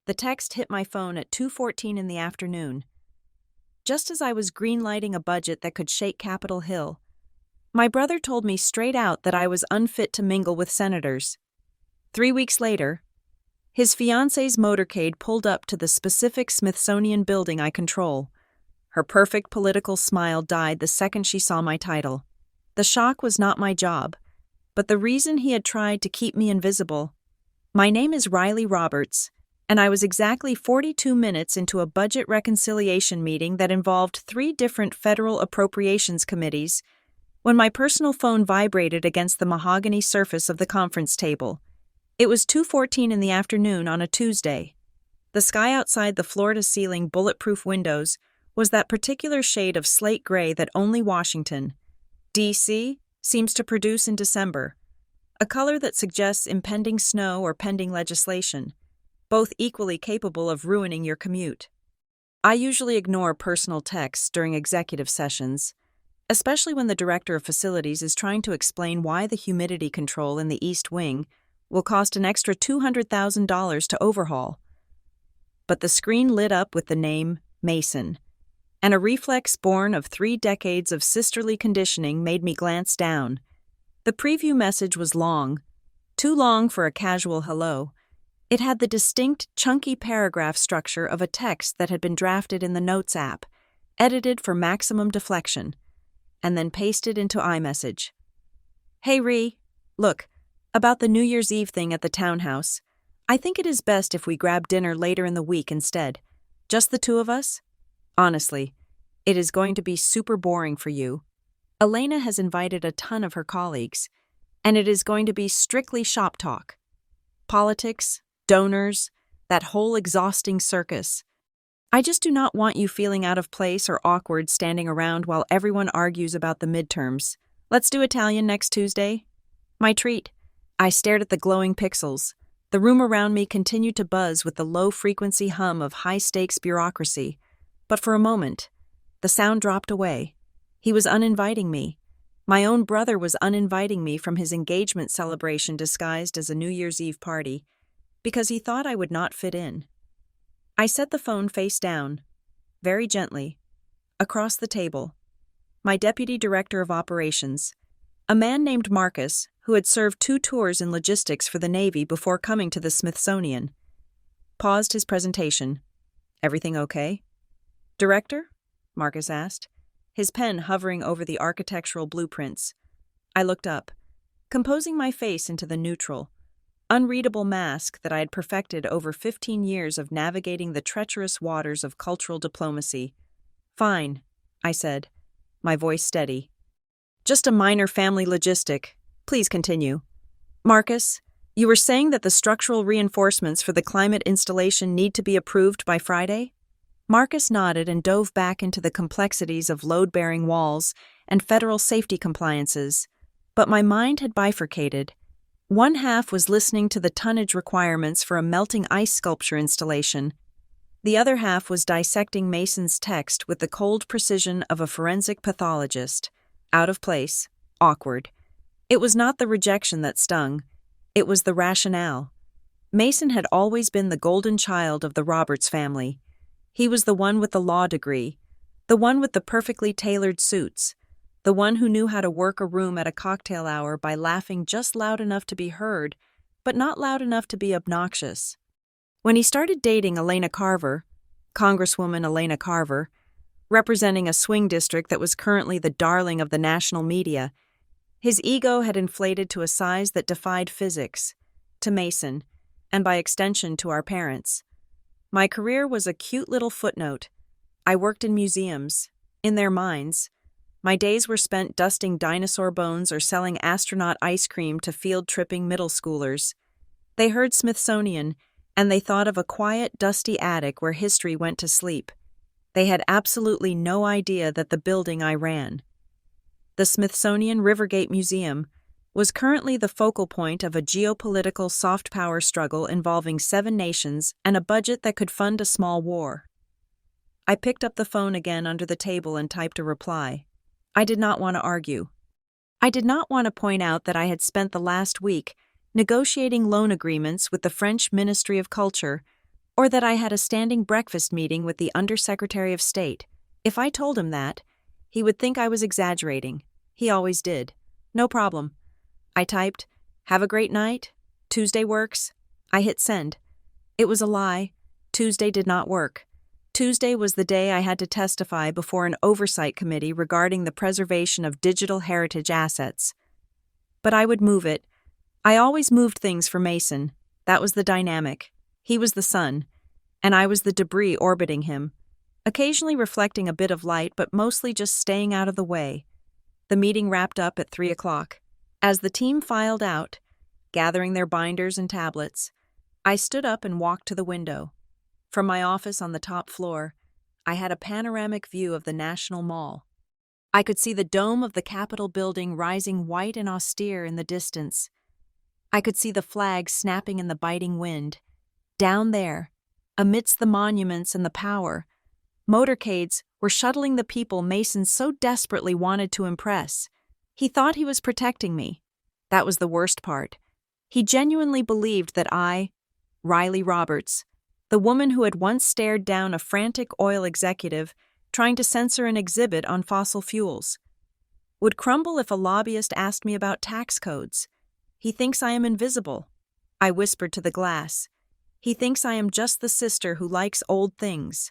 The text hit my phone at 2:14 in the afternoon, just as I was greenlighting a budget that could shake Capitol Hill. My brother told me straight out that I was unfit to mingle with senators. 3 weeks later, his fiancée's motorcade pulled up to the specific Smithsonian building I control. Her perfect political smile died the second she saw my title. The shock was not my job, but the reason he had tried to keep me invisible. My name is Riley Roberts, and I was exactly 42 minutes into a budget reconciliation meeting that involved 3 different federal appropriations committees when my personal phone vibrated against the mahogany surface of the conference table. It was 2:14 in the afternoon on a Tuesday. The sky outside the floor-to-ceiling bulletproof windows was that particular shade of slate gray that only Washington, D.C., seems to produce in December, a color that suggests impending snow or pending legislation, both equally capable of ruining your commute. I usually ignore personal texts during executive sessions, especially when the director of facilities is trying to explain why the humidity control in the East Wing will cost an extra $200,000 to overhaul. But the screen lit up with the name Mason, and a reflex born of 3 decades of sisterly conditioning made me glance down. The preview message was long, too long for a casual hello. It had the distinct, chunky paragraph structure of a text that had been drafted in the Notes app, edited for maximum deflection, and then pasted into iMessage. Hey Ree, look, about the New Year's Eve thing at the townhouse. I think it is best if we grab dinner later in the week instead. Just the 2 of us? Honestly, it is going to be super boring for you. Elena has invited a ton of her colleagues, and it is going to be strictly shop talk. Politics, donors, that whole exhausting circus. I just do not want you feeling out of place or awkward standing around while everyone argues about the midterms. Let's do Italian next Tuesday. My treat. I stared at the glowing pixels. The room around me continued to buzz with the low-frequency hum of high-stakes bureaucracy. But for a moment, the sound dropped away. He was uninviting me. My own brother was uninviting me from his engagement celebration disguised as a New Year's Eve party, because he thought I would not fit in. I set the phone face down, very gently, across the table. My deputy director of operations, a man named Marcus, who had served 2 tours in logistics for the Navy before coming to the Smithsonian, paused his presentation. Everything okay? Director? Marcus asked, his pen hovering over the architectural blueprints. I looked up, composing my face into the neutral, unreadable mask that I had perfected over 15 years of navigating the treacherous waters of cultural diplomacy. Fine, I said, my voice steady. Just a minor family logistic. Please continue. Marcus, you were saying that the structural reinforcements for the climate installation need to be approved by Friday? Marcus nodded and dove back into the complexities of load-bearing walls and federal safety compliances, but my mind had bifurcated. One half was listening to the tonnage requirements for a melting ice sculpture installation. The other half was dissecting Mason's text with the cold precision of a forensic pathologist. Out of place, awkward. It was not the rejection that stung. It was the rationale. Mason had always been the golden child of the Roberts family. He was the one with the law degree, the one with the perfectly tailored suits, the one who knew how to work a room at a cocktail hour by laughing just loud enough to be heard, but not loud enough to be obnoxious. When he started dating Elena Carver, Congresswoman Elena Carver, representing a swing district that was currently the darling of the national media, his ego had inflated to a size that defied physics, to Mason, and by extension to our parents. My career was a cute little footnote. I worked in museums, in their minds. My days were spent dusting dinosaur bones or selling astronaut ice cream to field-tripping middle schoolers. They heard Smithsonian, and they thought of a quiet, dusty attic where history went to sleep. They had absolutely no idea that the building I ran, the Smithsonian Rivergate Museum, was currently the focal point of a geopolitical soft power struggle involving 7 nations and a budget that could fund a small war. I picked up the phone again under the table and typed a reply. I did not want to argue. I did not want to point out that I had spent the last week negotiating loan agreements with the French Ministry of Culture, Or that I had a standing breakfast meeting with the Undersecretary of State. If I told him that, he would think I was exaggerating. He always did. No problem. I typed, "Have a great night. Tuesday works." I hit send. It was a lie. Tuesday did not work. Tuesday was the day I had to testify before an oversight committee regarding the preservation of digital heritage assets. But I would move it. I always moved things for Mason. That was the dynamic. He was the sun, and I was the debris orbiting him, occasionally reflecting a bit of light but mostly just staying out of the way. The meeting wrapped up at 3 o'clock. As the team filed out, gathering their binders and tablets, I stood up and walked to the window. From my office on the top floor, I had a panoramic view of the National Mall. I could see the dome of the Capitol building rising white and austere in the distance. I could see the flag snapping in the biting wind. Down there, amidst the monuments and the power, motorcades were shuttling the people Mason so desperately wanted to impress. He thought he was protecting me. That was the worst part. He genuinely believed that I, Riley Roberts, the woman who had once stared down a frantic oil executive trying to censor an exhibit on fossil fuels, would crumble if a lobbyist asked me about tax codes. He thinks I am invisible. I whispered to the glass. He thinks I am just the sister who likes old things.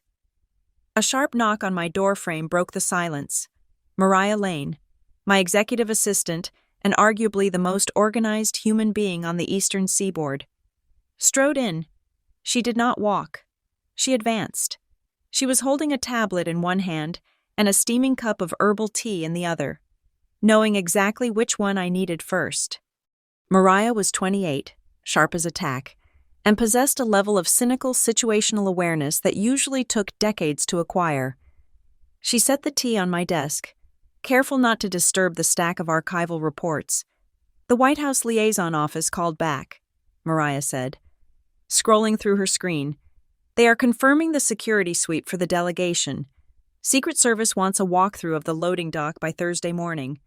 A sharp knock on my doorframe broke the silence. Mariah Lane, my executive assistant and arguably the most organized human being on the Eastern Seaboard, strode in. She did not walk. She advanced. She was holding a tablet in one hand and a steaming cup of herbal tea in the other, knowing exactly which one I needed first. Mariah was 28, sharp as a tack, and possessed a level of cynical situational awareness that usually took decades to acquire. She set the tea on my desk, careful not to disturb the stack of archival reports. "The White House Liaison Office called back," Mariah said, scrolling through her screen. "They are confirming the security sweep for the delegation. Secret Service wants a walkthrough of the loading dock by Thursday morning.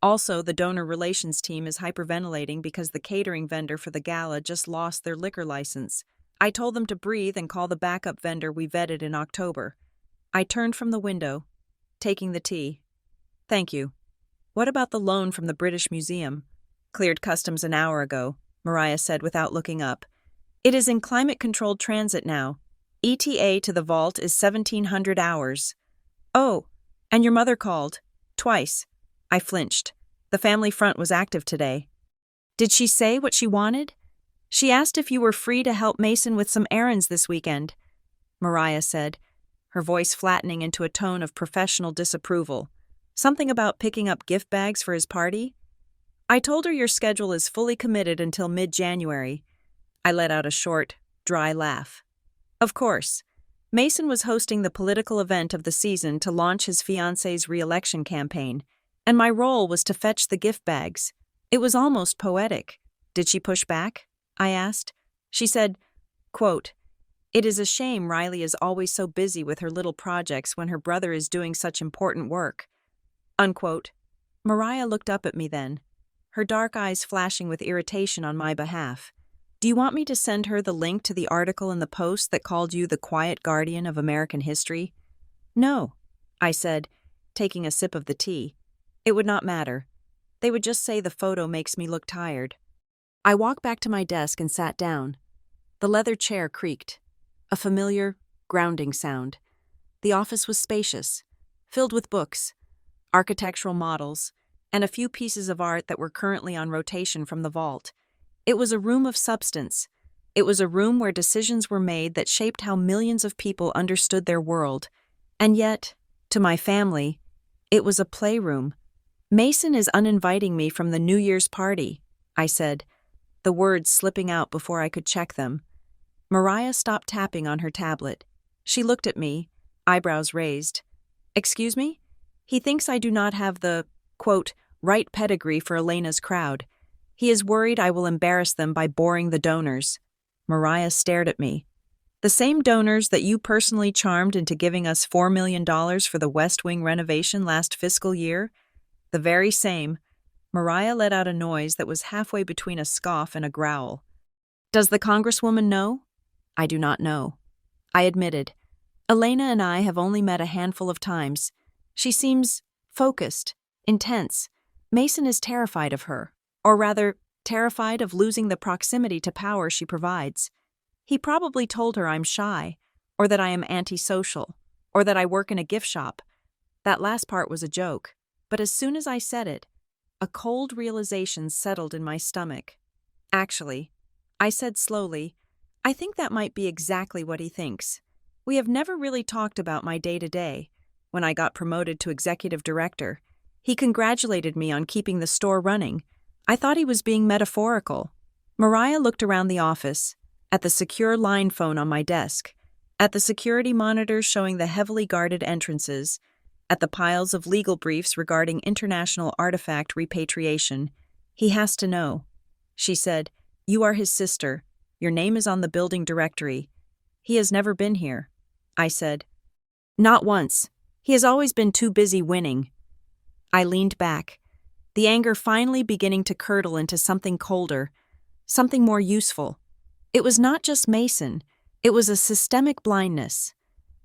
Also, the donor relations team is hyperventilating because the catering vendor for the gala just lost their liquor license. I told them to breathe and call the backup vendor we vetted in October." I turned from the window, taking the tea. "Thank you. What about the loan from the British Museum?" "Cleared customs an hour ago," Mariah said without looking up. "It is in climate-controlled transit now. ETA to the vault is 1,700 hours. "Oh, and your mother called. Twice." I flinched. The family front was active today. "Did she say what she wanted?" "She asked if you were free to help Mason with some errands this weekend," Mariah said, her voice flattening into a tone of professional disapproval. "Something about picking up gift bags for his party?" "I told her your schedule is fully committed until mid-January." I let out a short, dry laugh. Of course. Mason was hosting the political event of the season to launch his fiancée's re-election campaign, and my role was to fetch the gift bags. It was almost poetic. "Did she push back?" I asked. She said, quote, "It is a shame Riley is always so busy with her little projects when her brother is doing such important work." Unquote. Mariah looked up at me then, her dark eyes flashing with irritation on my behalf. "Do you want me to send her the link to the article in the Post that called you the quiet guardian of American history?" "No," I said, taking a sip of the tea. "It would not matter. They would just say the photo makes me look tired." I walked back to my desk and sat down. The leather chair creaked, a familiar, grounding sound. The office was spacious, filled with books, architectural models, and a few pieces of art that were currently on rotation from the vault. It was a room of substance. It was a room where decisions were made that shaped how millions of people understood their world. And yet, to my family, it was a playroom. "Mason is uninviting me from the New Year's party," I said, the words slipping out before I could check them. Mariah stopped tapping on her tablet. She looked at me, eyebrows raised. "Excuse me? He thinks I do not have the, quote, right pedigree for Elena's crowd. He is worried I will embarrass them by boring the donors." Mariah stared at me. "The same donors that you personally charmed into giving us $4 million for the West Wing renovation last fiscal year? The very same." Mariah let out a noise that was halfway between a scoff and a growl. "Does the Congresswoman know?" "I do not know." I admitted. Elena and I have only met a handful of times. She seems focused, intense. Mason is terrified of her, or rather, terrified of losing the proximity to power she provides. He probably told her I'm shy, or that I am antisocial, or that I work in a gift shop. That last part was a joke, but as soon as I said it, a cold realization settled in my stomach. Actually, I said slowly, I think that might be exactly what he thinks. We have never really talked about my day-to-day. When I got promoted to executive director, he congratulated me on keeping the store running. I thought he was being metaphorical. Mariah looked around the office, at the secure line phone on my desk, at the security monitors showing the heavily guarded entrances, at the piles of legal briefs regarding international artifact repatriation. He has to know. She said, You are his sister. Your name is on the building directory. He has never been here. I said, Not once. He has always been too busy winning. I leaned back, the anger finally beginning to curdle into something colder, something more useful. It was not just Mason, it was a systemic blindness.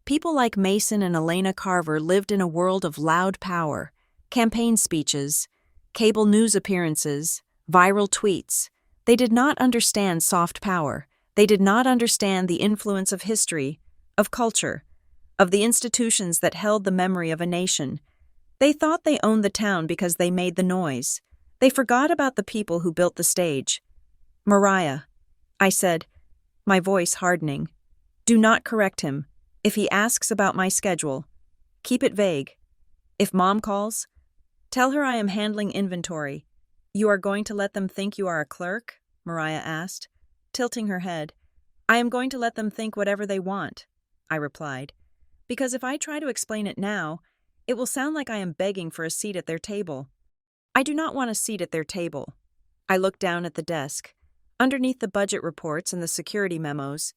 People like Mason and Elena Carver lived in a world of loud power, campaign speeches, cable news appearances, viral tweets. They did not understand soft power. They did not understand the influence of history, of culture, of the institutions that held the memory of a nation. They thought they owned the town because they made the noise. They forgot about the people who built the stage. Mariah, I said, my voice hardening, do not correct him. If he asks about my schedule, keep it vague. If Mom calls, tell her I am handling inventory. You are going to let them think you are a clerk? Mariah asked, tilting her head. I am going to let them think whatever they want, I replied, because if I try to explain it now, it will sound like I am begging for a seat at their table. I do not want a seat at their table. I looked down at the desk. Underneath the budget reports and the security memos,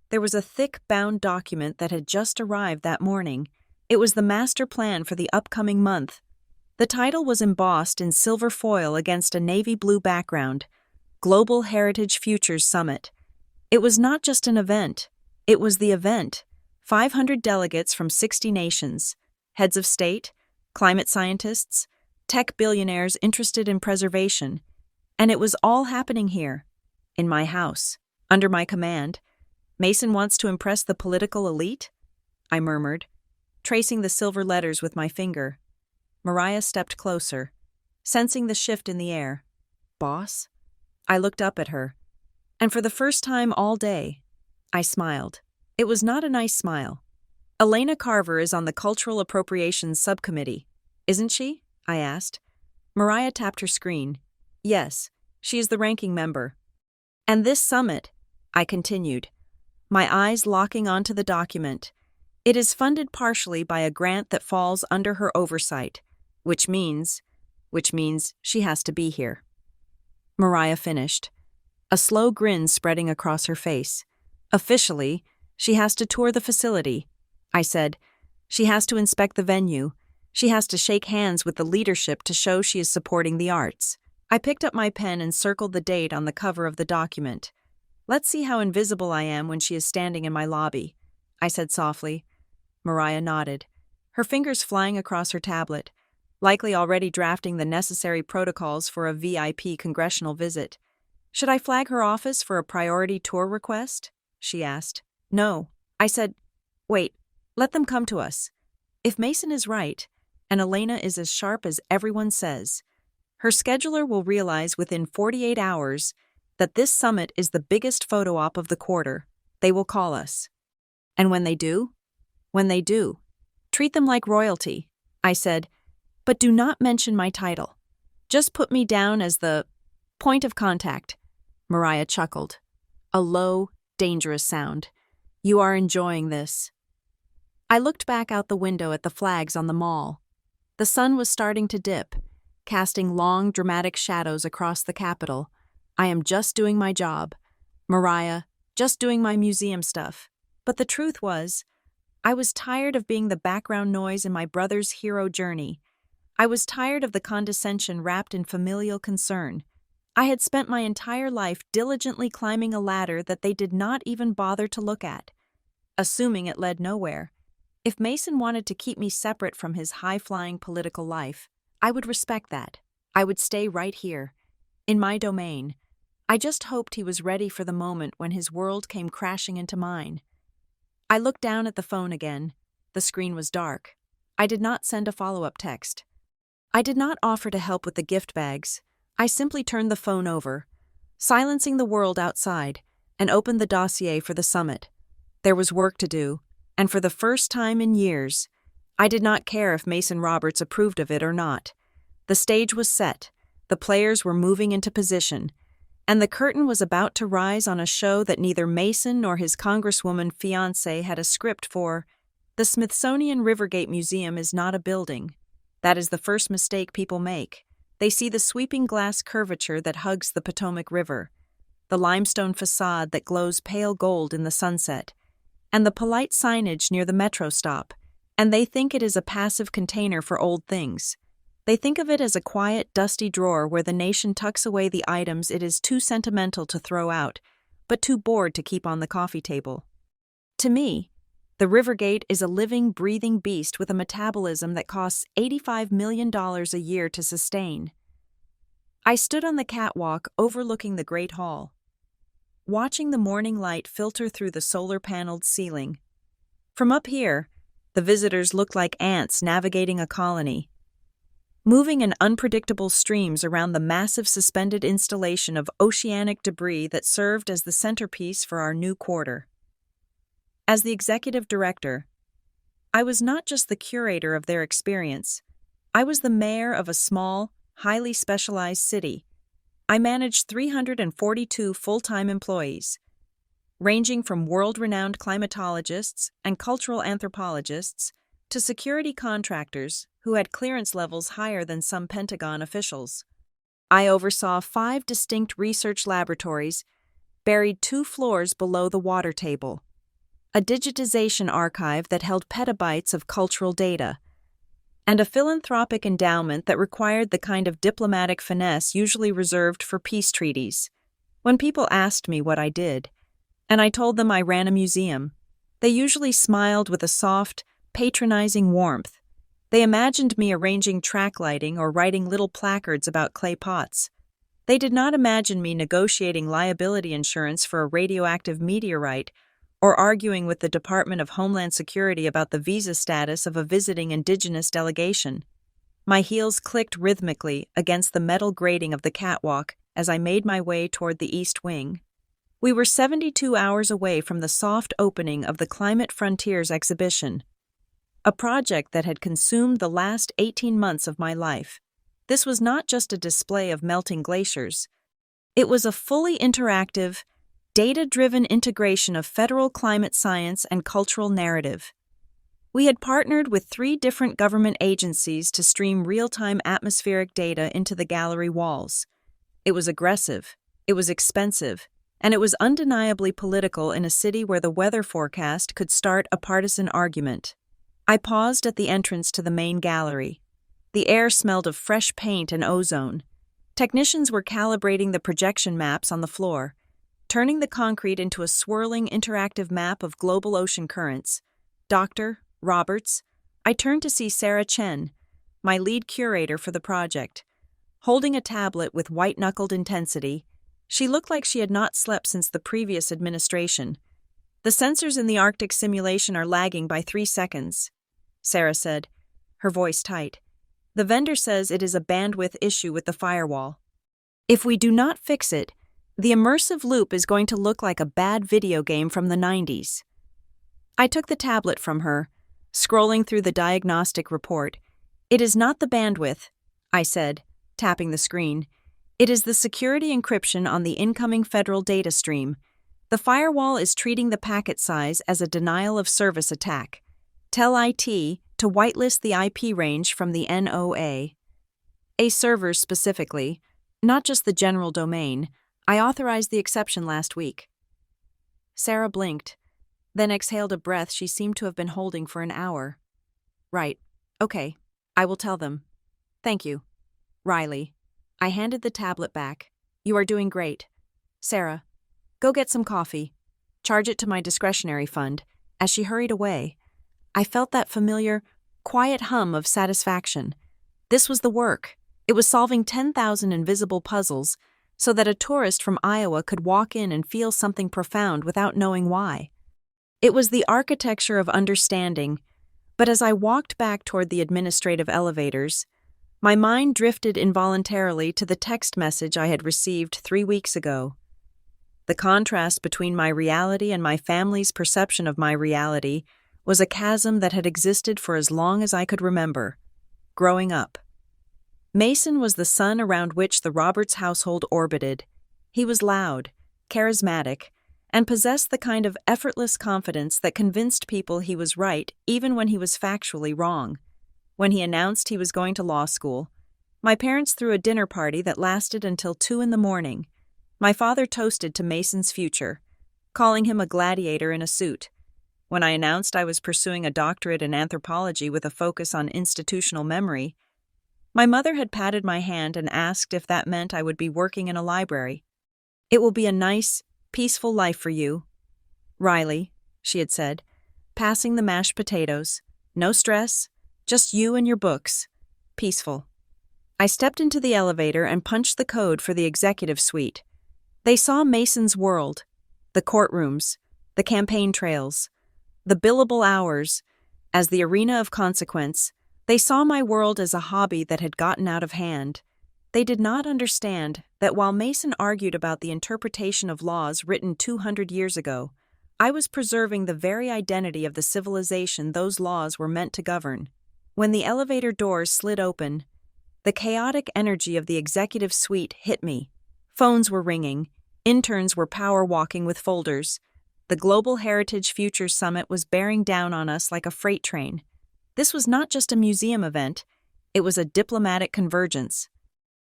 there was a thick bound document that had just arrived that morning. It was the master plan for the upcoming month. The title was embossed in silver foil against a navy blue background, Global Heritage Futures Summit. It was not just an event. It was the event. 500 delegates from 60 nations, heads of state, climate scientists, tech billionaires interested in preservation. And it was all happening here, in my house, under my command. Mason wants to impress the political elite? I murmured, tracing the silver letters with my finger. Mariah stepped closer, sensing the shift in the air. Boss? I looked up at her, and for the first time all day, I smiled. It was not a nice smile. Elena Carver is on the Cultural Appropriations Subcommittee, isn't she? I asked. Mariah tapped her screen. Yes, she is the ranking member. And this summit, I continued, my eyes locking onto the document, it is funded partially by a grant that falls under her oversight, which means she has to be here. Mariah finished, a slow grin spreading across her face. Officially, she has to tour the facility. I said, she has to inspect the venue. She has to shake hands with the leadership to show she is supporting the arts. I picked up my pen and circled the date on the cover of the document. Let's see how invisible I am when she is standing in my lobby, I said softly. Mariah nodded, her fingers flying across her tablet, likely already drafting the necessary protocols for a VIP congressional visit. Should I flag her office for a priority tour request? She asked. No. I said, wait, let them come to us. If Mason is right, and Elena is as sharp as everyone says, her scheduler will realize within 48 hours that this summit is the biggest photo op of the quarter. They will call us. And when they do, treat them like royalty, I said, but do not mention my title. Just put me down as the point of contact. Mariah chuckled. A low, dangerous sound. You are enjoying this. I looked back out the window at the flags on the mall. The sun was starting to dip, casting long, dramatic shadows across the Capitol. I am just doing my job. Mariah, just doing my museum stuff. But the truth was, I was tired of being the background noise in my brother's hero journey. I was tired of the condescension wrapped in familial concern. I had spent my entire life diligently climbing a ladder that they did not even bother to look at. assuming it led nowhere. If Mason wanted to keep me separate from his high-flying political life, I would respect that. I would stay right here, in my domain. I just hoped he was ready for the moment when his world came crashing into mine. I looked down at the phone again. The screen was dark. I did not send a follow-up text. I did not offer to help with the gift bags. I simply turned the phone over, silencing the world outside, and opened the dossier for the summit. There was work to do, and for the first time in years, I did not care if Mason Roberts approved of it or not. The stage was set, the players were moving into position, and the curtain was about to rise on a show that neither Mason nor his Congresswoman Fiancée had a script for. The Smithsonian Rivergate Museum is not a building. That is the first mistake people make. They see the sweeping glass curvature that hugs the Potomac River, the limestone facade that glows pale gold in the sunset, and the polite signage near the metro stop, and they think it is a passive container for old things. They think of it as a quiet, dusty drawer where the nation tucks away the items it is too sentimental to throw out, but too bored to keep on the coffee table. To me, the Rivergate is a living, breathing beast with a metabolism that costs $85 million a year to sustain. I stood on the catwalk overlooking the Great Hall, watching the morning light filter through the solar-paneled ceiling. From up here, the visitors looked like ants navigating a colony, moving in unpredictable streams around the massive suspended installation of oceanic debris that served as the centerpiece for our new quarter. As the executive director, I was not just the curator of their experience. I was the mayor of a small, highly specialized city. I managed 342 full-time employees, ranging from world-renowned climatologists and cultural anthropologists to security contractors who had clearance levels higher than some Pentagon officials. I oversaw 5 distinct research laboratories buried 2 floors below the water table, a digitization archive that held petabytes of cultural data, and a philanthropic endowment that required the kind of diplomatic finesse usually reserved for peace treaties. When people asked me what I did, and I told them I ran a museum, they usually smiled with a soft, patronizing warmth. They imagined me arranging track lighting or writing little placards about clay pots. They did not imagine me negotiating liability insurance for a radioactive meteorite or arguing with the Department of Homeland Security about the visa status of a visiting indigenous delegation. My heels clicked rhythmically against the metal grating of the catwalk as I made my way toward the East Wing. We were 72 hours away from the soft opening of the Climate Frontiers exhibition, a project that had consumed the last 18 months of my life. This was not just a display of melting glaciers. It was a fully interactive, data-driven integration of federal climate science and cultural narrative. We had partnered with 3 different government agencies to stream real-time atmospheric data into the gallery walls. It was aggressive, it was expensive, and it was undeniably political in a city where the weather forecast could start a partisan argument. I paused at the entrance to the main gallery. The air smelled of fresh paint and ozone. Technicians were calibrating the projection maps on the floor, turning the concrete into a swirling interactive map of global ocean currents. Dr. Roberts, I turned to see Sarah Chen, my lead curator for the project. Holding a tablet with white-knuckled intensity, she looked like she had not slept since the previous administration. The sensors in the Arctic simulation are lagging by 3 seconds, Sarah said, her voice tight. The vendor says it is a bandwidth issue with the firewall. If we do not fix it, the immersive loop is going to look like a bad video game from the 90s. I took the tablet from her, scrolling through the diagnostic report. It is not the bandwidth, I said, tapping the screen. It is the security encryption on the incoming federal data stream. The firewall is treating the packet size as a denial of service attack. Tell IT to whitelist the IP range from the NOA. A servers specifically, not just the general domain. I authorized the exception last week. Sarah blinked, then exhaled a breath she seemed to have been holding for an hour. Right. Okay. I will tell them. Thank you. Riley. I handed the tablet back. You are doing great. Sarah, go get some coffee. Charge it to my discretionary fund, As she hurried away, I felt that familiar, quiet hum of satisfaction. This was the work. It was solving 10,000 invisible puzzles so that a tourist from Iowa could walk in and feel something profound without knowing why. It was the architecture of understanding, but as I walked back toward the administrative elevators, my mind drifted involuntarily to the text message I had received 3 weeks ago. The contrast between my reality and my family's perception of my reality was a chasm that had existed for as long as I could remember, growing up. Mason was the sun around which the Roberts household orbited. He was loud, charismatic, and possessed the kind of effortless confidence that convinced people he was right even when he was factually wrong. When he announced he was going to law school, my parents threw a dinner party that lasted until 2 a.m. My father toasted to Mason's future, calling him a gladiator in a suit. When I announced I was pursuing a doctorate in anthropology with a focus on institutional memory, my mother had patted my hand and asked if that meant I would be working in a library. "It will be a nice, peaceful life for you, Riley," she had said, passing the mashed potatoes. "No stress, just you and your books. Peaceful." I stepped into the elevator and punched the code for the executive suite. They saw Mason's world, the courtrooms, the campaign trails, the billable hours, as the arena of consequence. They saw my world as a hobby that had gotten out of hand. They did not understand that while Mason argued about the interpretation of laws written 200 years ago, I was preserving the very identity of the civilization those laws were meant to govern. When the elevator doors slid open, the chaotic energy of the executive suite hit me. Phones were ringing, interns were power walking with folders. The Global Heritage Futures Summit was bearing down on us like a freight train. This was not just a museum event, it was a diplomatic convergence.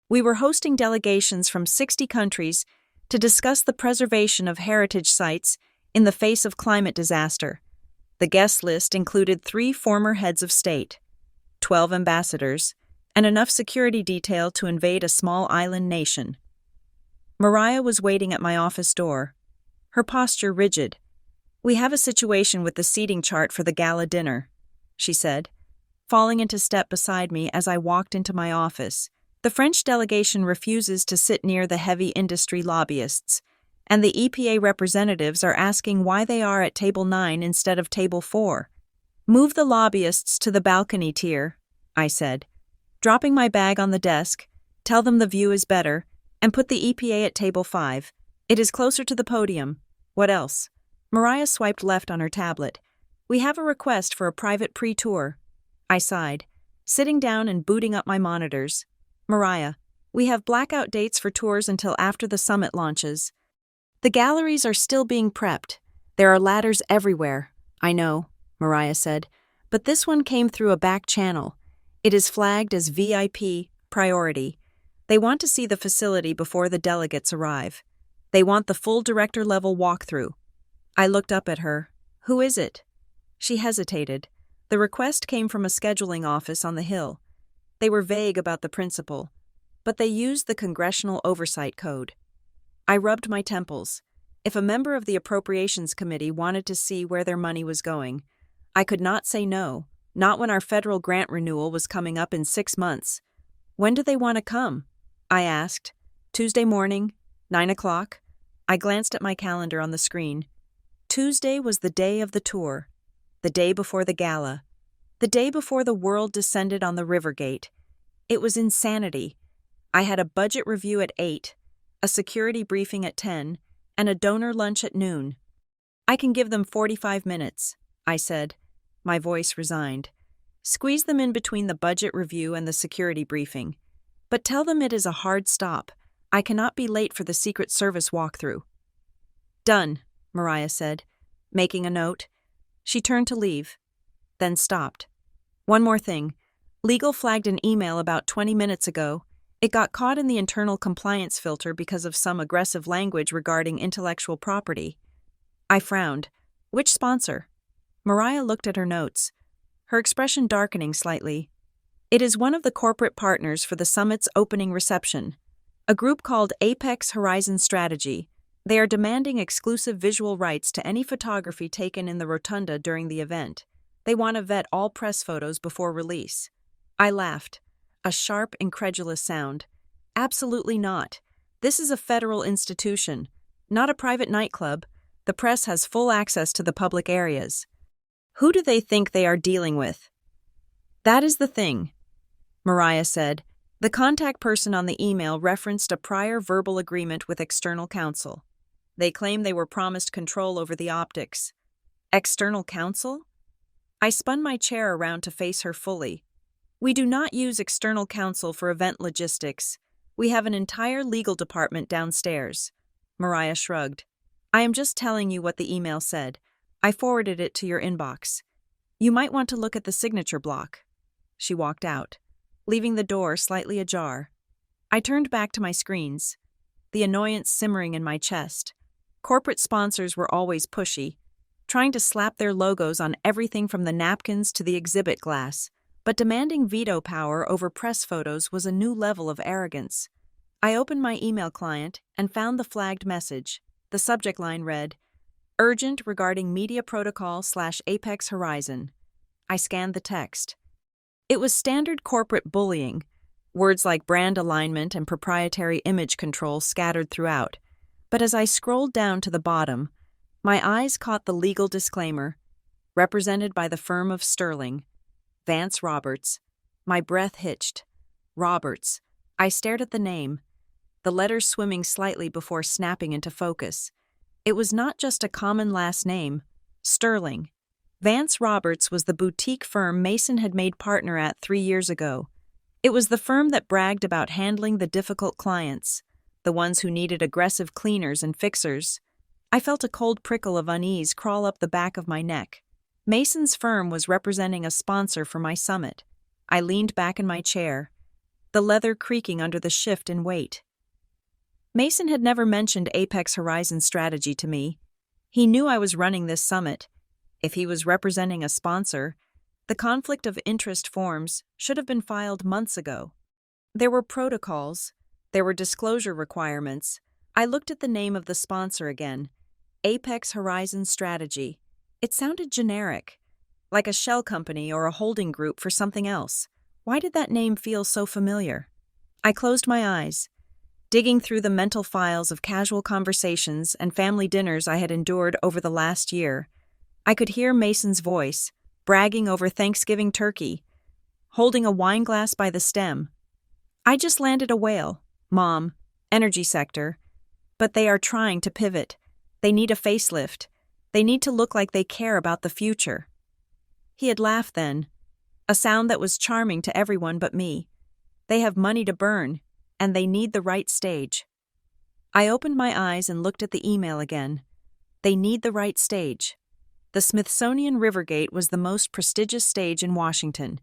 We were hosting delegations from 60 countries to discuss the preservation of heritage sites in the face of climate disaster. The guest list included 3 former heads of state, 12 ambassadors, and enough security detail to invade a small island nation. Mariah was waiting at my office door, her posture rigid. "We have a situation with the seating chart for the gala dinner," she said, falling into step beside me as I walked into my office. "The French delegation refuses to sit near the heavy industry lobbyists, and the EPA representatives are asking why they are at table 9 instead of table 4. "Move the lobbyists to the balcony tier," I said. "Dropping my bag on the desk, tell them the view is better, and put the EPA at table 5. It is closer to the podium. What else?" Mariah swiped left on her tablet. "We have a request for a private pre-tour." I sighed, sitting down and booting up my monitors. "Mariah, we have blackout dates for tours until after the summit launches. The galleries are still being prepped. There are ladders everywhere." "I know," Mariah said, "but this one came through a back channel. It is flagged as VIP, priority. They want to see the facility before the delegates arrive. They want the full director-level walkthrough." I looked up at her. "Who is it?" She hesitated. The request came from a scheduling office on the Hill. They were vague about the principle, but they used the Congressional Oversight Code. I rubbed my temples. If a member of the Appropriations Committee wanted to see where their money was going, I could not say no, not when our federal grant renewal was coming up in 6 months. "When do they want to come?" I asked. "Tuesday morning, 9 o'clock. I glanced at my calendar on the screen. Tuesday was the day of the tour, the day before the gala, the day before the world descended on the Rivergate. It was insanity. I had a budget review at 8, a security briefing at 10, and a donor lunch at noon. "I can give them 45 minutes, I said, my voice resigned. "Squeeze them in between the budget review and the security briefing. But tell them it is a hard stop. I cannot be late for the Secret Service walkthrough." "Done," Mariah said, making a note. She turned to leave, then stopped. "One more thing. Legal flagged an email about 20 minutes ago. It got caught in the internal compliance filter because of some aggressive language regarding intellectual property." I frowned. "Which sponsor?" Mariah looked at her notes, her expression darkening slightly. "It is one of the corporate partners for the summit's opening reception, a group called Apex Horizon Strategy. They are demanding exclusive visual rights to any photography taken in the rotunda during the event. They want to vet all press photos before release. I laughed. A sharp, incredulous sound. Absolutely not. This is a federal institution, not a private nightclub. The press has full access to the public areas. Who do they think they are dealing with? That is the thing, Mariah said. The contact person on the email referenced a prior verbal agreement with external counsel. They claim they were promised control over the optics. External counsel? I spun my chair around to face her fully. We do not use external counsel for event logistics. We have an entire legal department downstairs. Mariah shrugged. I am just telling you what the email said. I forwarded it to your inbox. You might want to look at the signature block. She walked out, leaving the door slightly ajar. I turned back to my screens, the annoyance simmering in my chest. Corporate sponsors were always pushy, trying to slap their logos on everything from the napkins to the exhibit glass, but demanding veto power over press photos was a new level of arrogance. I opened my email client and found the flagged message. The subject line read, Urgent regarding media protocol/Apex Horizon. I scanned the text. It was standard corporate bullying, words like brand alignment and proprietary image control scattered throughout. But as I scrolled down to the bottom, my eyes caught the legal disclaimer, represented by the firm of Sterling, Vance Roberts. My breath hitched. Roberts. I stared at the name, the letters swimming slightly before snapping into focus. It was not just a common last name, Sterling. Vance Roberts was the boutique firm Mason had made partner at 3 years ago. It was the firm that bragged about handling the difficult clients, the ones who needed aggressive cleaners and fixers. I felt a cold prickle of unease crawl up the back of my neck. Mason's firm was representing a sponsor for my summit. I leaned back in my chair, the leather creaking under the shift in weight. Mason had never mentioned Apex Horizon strategy to me. He knew I was running this summit. If he was representing a sponsor, the conflict of interest forms should have been filed months ago. There were protocols. There were disclosure requirements. I looked at the name of the sponsor again. Apex Horizon Strategy. It sounded generic, like a shell company or a holding group for something else. Why did that name feel so familiar? I closed my eyes, digging through the mental files of casual conversations and family dinners I had endured over the last year. I could hear Mason's voice, bragging over Thanksgiving turkey, holding a wine glass by the stem. I just landed a whale, Mom, energy sector. But they are trying to pivot. They need a facelift. They need to look like they care about the future. He had laughed then, a sound that was charming to everyone but me. They have money to burn, and they need the right stage. I opened my eyes and looked at the email again. They need the right stage. The Smithsonian Rivergate was the most prestigious stage in Washington,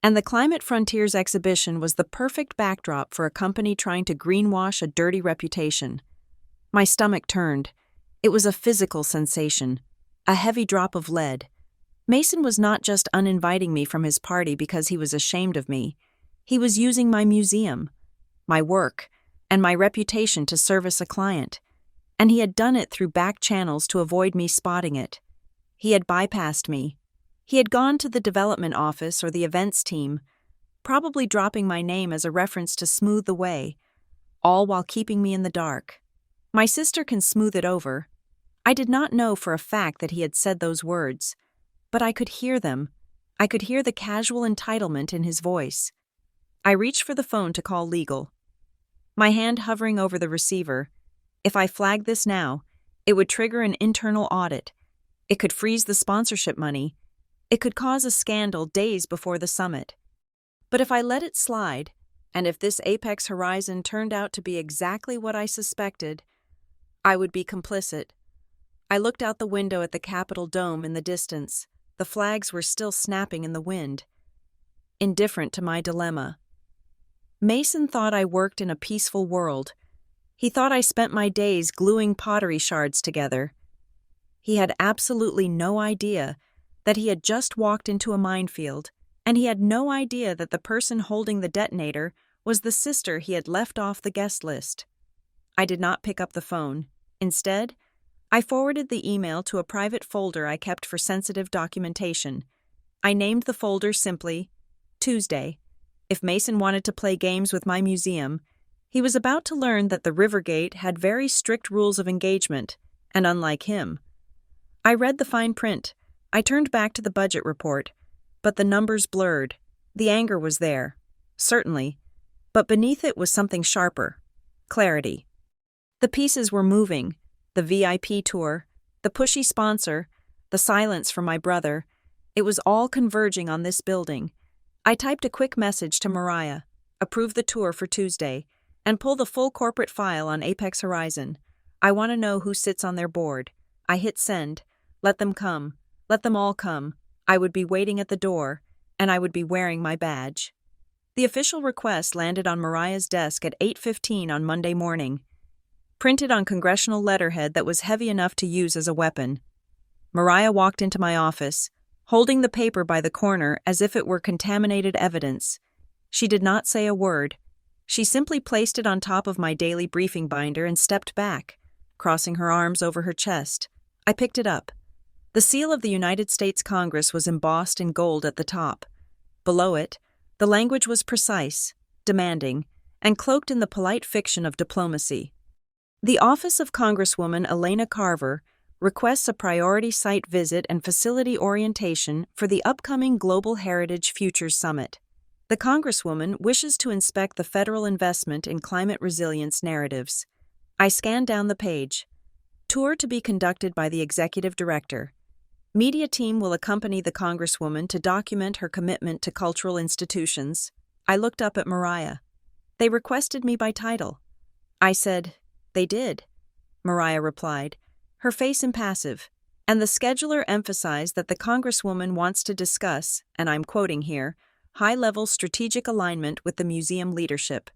and the Climate Frontiers exhibition was the perfect backdrop for a company trying to greenwash a dirty reputation. My stomach turned. It was a physical sensation, a heavy drop of lead. Mason was not just uninviting me from his party because he was ashamed of me. He was using my museum, my work, and my reputation to service a client. And he had done it through back channels to avoid me spotting it. He had bypassed me. He had gone to the development office or the events team, probably dropping my name as a reference to smooth the way, all while keeping me in the dark. My sister can smooth it over. I did not know for a fact that he had said those words, but I could hear them. I could hear the casual entitlement in his voice. I reached for the phone to call legal, my hand hovering over the receiver. If I flagged this now, it would trigger an internal audit. It could freeze the sponsorship money. It could cause a scandal days before the summit. But if I let it slide, and if this Apex Horizon turned out to be exactly what I suspected, I would be complicit. I looked out the window at the Capitol dome in the distance. The flags were still snapping in the wind, indifferent to my dilemma. Mason thought I worked in a peaceful world. He thought I spent my days gluing pottery shards together. He had absolutely no idea that he had just walked into a minefield, and he had no idea that the person holding the detonator was the sister he had left off the guest list. I did not pick up the phone. Instead, I forwarded the email to a private folder I kept for sensitive documentation. I named the folder simply Tuesday. If Mason wanted to play games with my museum, he was about to learn that the Rivergate had very strict rules of engagement, and unlike him. I read the fine print. I turned back to the budget report, but the numbers blurred. The anger was there, certainly, but beneath it was something sharper: clarity. The pieces were moving: the VIP tour, the pushy sponsor, the silence from my brother. It was all converging on this building. I typed a quick message to Mariah: approve the tour for Tuesday, and pull the full corporate file on Apex Horizon. I want to know who sits on their board. I hit send. Let them come. Let them all come. I would be waiting at the door, and I would be wearing my badge. The official request landed on Mariah's desk at 8:15 on Monday morning, printed on congressional letterhead that was heavy enough to use as a weapon. Mariah walked into my office, holding the paper by the corner as if it were contaminated evidence. She did not say a word. She simply placed it on top of my daily briefing binder and stepped back, crossing her arms over her chest. I picked it up. The seal of the United States Congress was embossed in gold at the top. Below it, the language was precise, demanding, and cloaked in the polite fiction of diplomacy. The Office of Congresswoman Elena Carver requests a priority site visit and facility orientation for the upcoming Global Heritage Futures Summit. The Congresswoman wishes to inspect the federal investment in climate resilience narratives. I scanned down the page. Tour to be conducted by the Executive Director. Media team will accompany the Congresswoman to document her commitment to cultural institutions. I looked up at Mariah. They requested me by title. I said, "They did." Mariah replied, her face impassive, and the scheduler emphasized that the Congresswoman wants to discuss, and I'm quoting here, high-level strategic alignment with the museum leadership.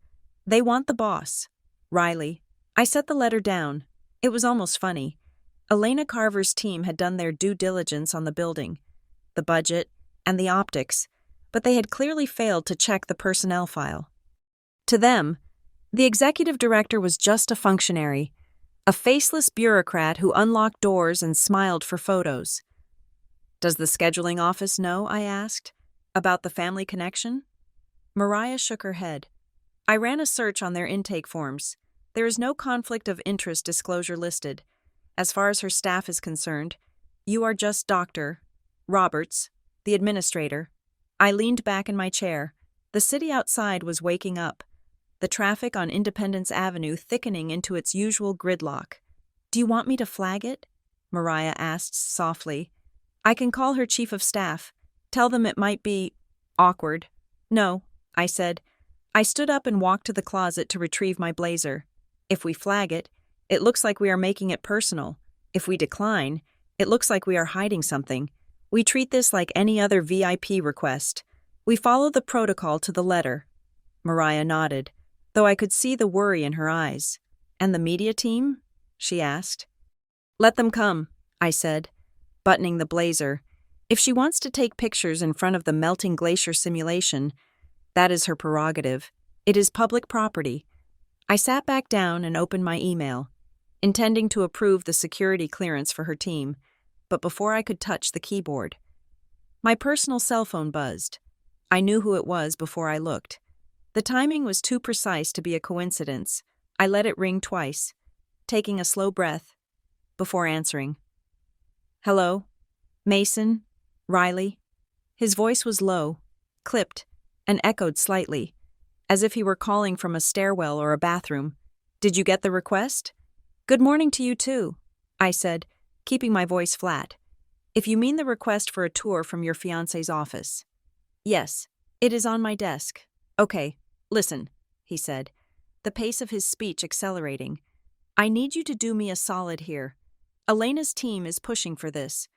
They want the boss. Riley. I set the letter down. It was almost funny. Elena Carver's team had done their due diligence on the building, the budget, and the optics, but they had clearly failed to check the personnel file. To them, the executive director was just a functionary, a faceless bureaucrat who unlocked doors and smiled for photos. "Does the scheduling office know," I asked, "about the family connection?" Mariah shook her head. "I ran a search on their intake forms. There is no conflict of interest disclosure listed. As far as her staff is concerned, you are just Dr. Roberts, the administrator." I leaned back in my chair. The city outside was waking up, the traffic on Independence Avenue thickening into its usual gridlock. "Do you want me to flag it?" Mariah asked softly. "I can call her chief of staff. Tell them it might be awkward." "No," I said. I stood up and walked to the closet to retrieve my blazer. "If we flag it, it looks like we are making it personal. If we decline, it looks like we are hiding something. We treat this like any other VIP request. We follow the protocol to the letter." Mariah nodded, though I could see the worry in her eyes. "And the media team?" she asked. "Let them come," I said, buttoning the blazer. "If she wants to take pictures in front of the melting glacier simulation, that is her prerogative. It is public property." I sat back down and opened my email, intending to approve the security clearance for her team, but before I could touch the keyboard, my personal cell phone buzzed. I knew who it was before I looked. The timing was too precise to be a coincidence. I let it ring twice, taking a slow breath before answering. "Hello? Mason? Riley?" His voice was low, clipped, and echoed slightly, as if he were calling from a stairwell or a bathroom. "Did you get the request?" "Good morning to you too," I said, keeping my voice flat. "If you mean the request for a tour from your fiancé's office." "Yes, it is on my desk." "Okay, listen," he said, the pace of his speech accelerating. "I need you to do me a solid here. Elena's team is pushing for this.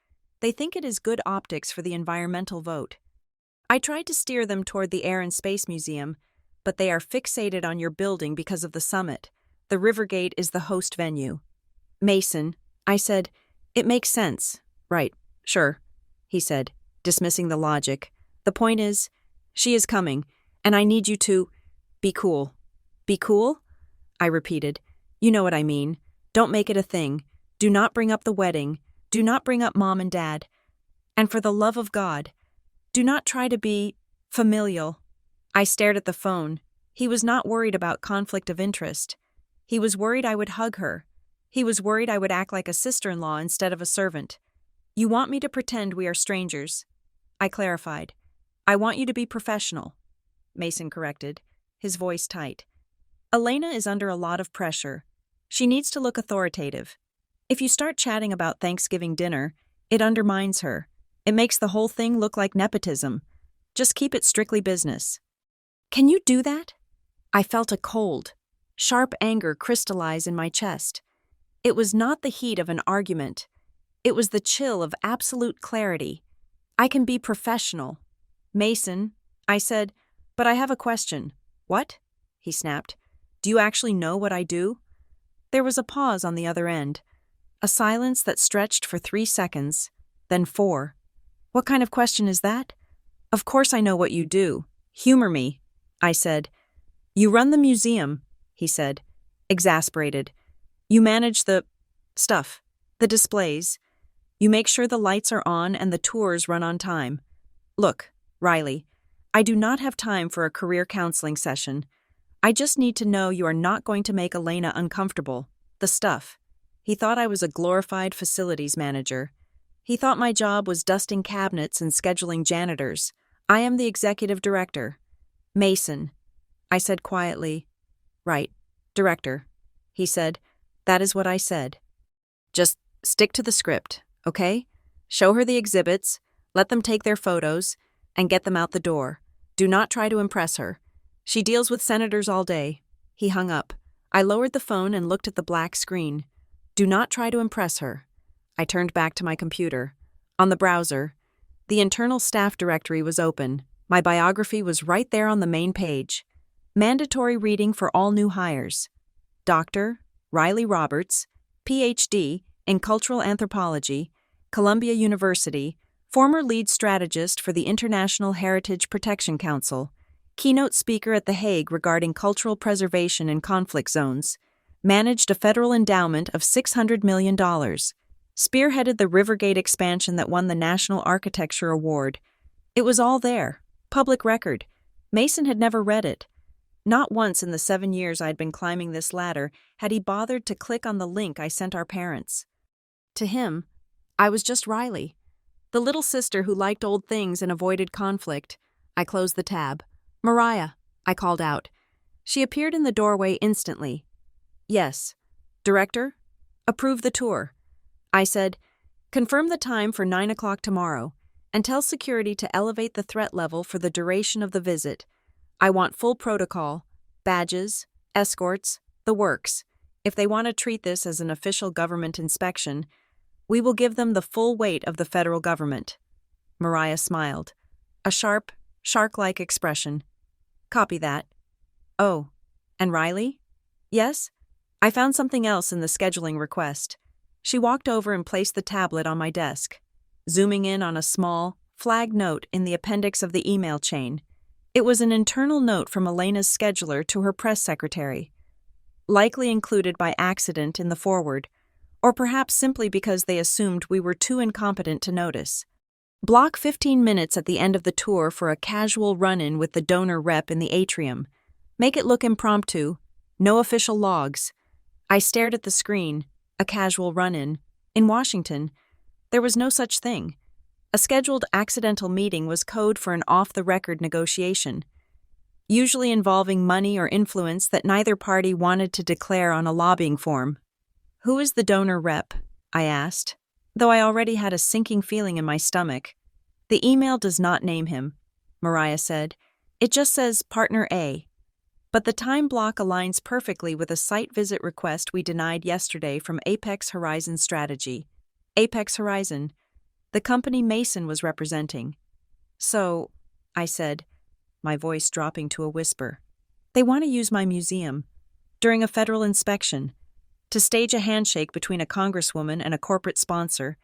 They think it is good optics for the environmental vote. I tried to steer them toward the Air and Space Museum, but they are fixated on your building because of the summit. The Rivergate is the host venue." "Mason," I said, "it makes sense." "Right, sure," he said, dismissing the logic. "The point is, she is coming, and I need you to be cool." "Be cool?" I repeated. "You know what I mean. Don't make it a thing. Do not bring up the wedding. Do not bring up mom and dad. And for the love of God, do not try to be familial. I stared at the phone. He was not worried about conflict of interest. He was worried I would hug her. He was worried I would act like a sister-in-law instead of a servant. You want me to pretend we are strangers? I clarified. I want you to be professional, Mason corrected, his voice tight. Elena is under a lot of pressure. She needs to look authoritative. If you start chatting about Thanksgiving dinner, it undermines her. It makes the whole thing look like nepotism. Just keep it strictly business. Can you do that? I felt a cold, sharp anger crystallize in my chest. It was not the heat of an argument. It was the chill of absolute clarity. I can be professional. Mason, I said, but I have a question. What? He snapped. Do you actually know what I do? There was a pause on the other end. A silence that stretched for 3 seconds, then 4. What kind of question is that? Of course I know what you do. Humor me, I said. You run the museum, he said, exasperated. You manage the stuff, the displays. You make sure the lights are on and the tours run on time. Look, Riley, I do not have time for a career counseling session. I just need to know you are not going to make Elena uncomfortable. The stuff. He thought I was a glorified facilities manager. He thought my job was dusting cabinets and scheduling janitors. I am the executive director. Mason, I said quietly. Right, director, he said. That is what I said. Just stick to the script, okay? Show her the exhibits, let them take their photos, and get them out the door. Do not try to impress her. She deals with senators all day. He hung up. I lowered the phone and looked at the black screen. Do not try to impress her. I turned back to my computer. On the browser, the internal staff directory was open. My biography was right there on the main page. Mandatory reading for all new hires. Dr. Riley Roberts, Ph.D. in Cultural Anthropology, Columbia University, former lead strategist for the International Heritage Protection Council, keynote speaker at The Hague regarding cultural preservation in conflict zones, managed a federal endowment of $600 million, spearheaded the Rivergate expansion that won the National Architecture Award. It was all there, public record. Mason had never read it. Not once in the 7 years I'd been climbing this ladder had he bothered to click on the link I sent our parents. To him, I was just Riley, the little sister who liked old things and avoided conflict. I closed the tab. Mariah, I called out. She appeared in the doorway instantly. Yes. Director? Approve the tour. I said, confirm the time for 9 o'clock tomorrow, and tell security to elevate the threat level for the duration of the visit. I want full protocol, badges, escorts, the works. If they want to treat this as an official government inspection, we will give them the full weight of the federal government. Mariah smiled. A sharp, shark-like expression. Copy that. Oh, and Riley? Yes? I found something else in the scheduling request. She walked over and placed the tablet on my desk, zooming in on a small, flagged note in the appendix of the email chain. It was an internal note from Elena's scheduler to her press secretary, likely included by accident in the forward, or perhaps simply because they assumed we were too incompetent to notice. Block 15 minutes at the end of the tour for a casual run-in with the donor rep in the atrium. Make it look impromptu. No official logs. I stared at the screen. A casual run-in. In Washington, there was no such thing. A scheduled accidental meeting was code for an off-the-record negotiation, usually involving money or influence that neither party wanted to declare on a lobbying form. Who is the donor rep? I asked, though I already had a sinking feeling in my stomach. The email does not name him, Mariah said. It just says Partner A. But the time block aligns perfectly with a site visit request we denied yesterday from Apex Horizon Strategy. Apex Horizon, the company Mason was representing. So, I said, my voice dropping to a whisper, they want to use my museum during a federal inspection to stage a handshake between a congresswoman and a corporate sponsor,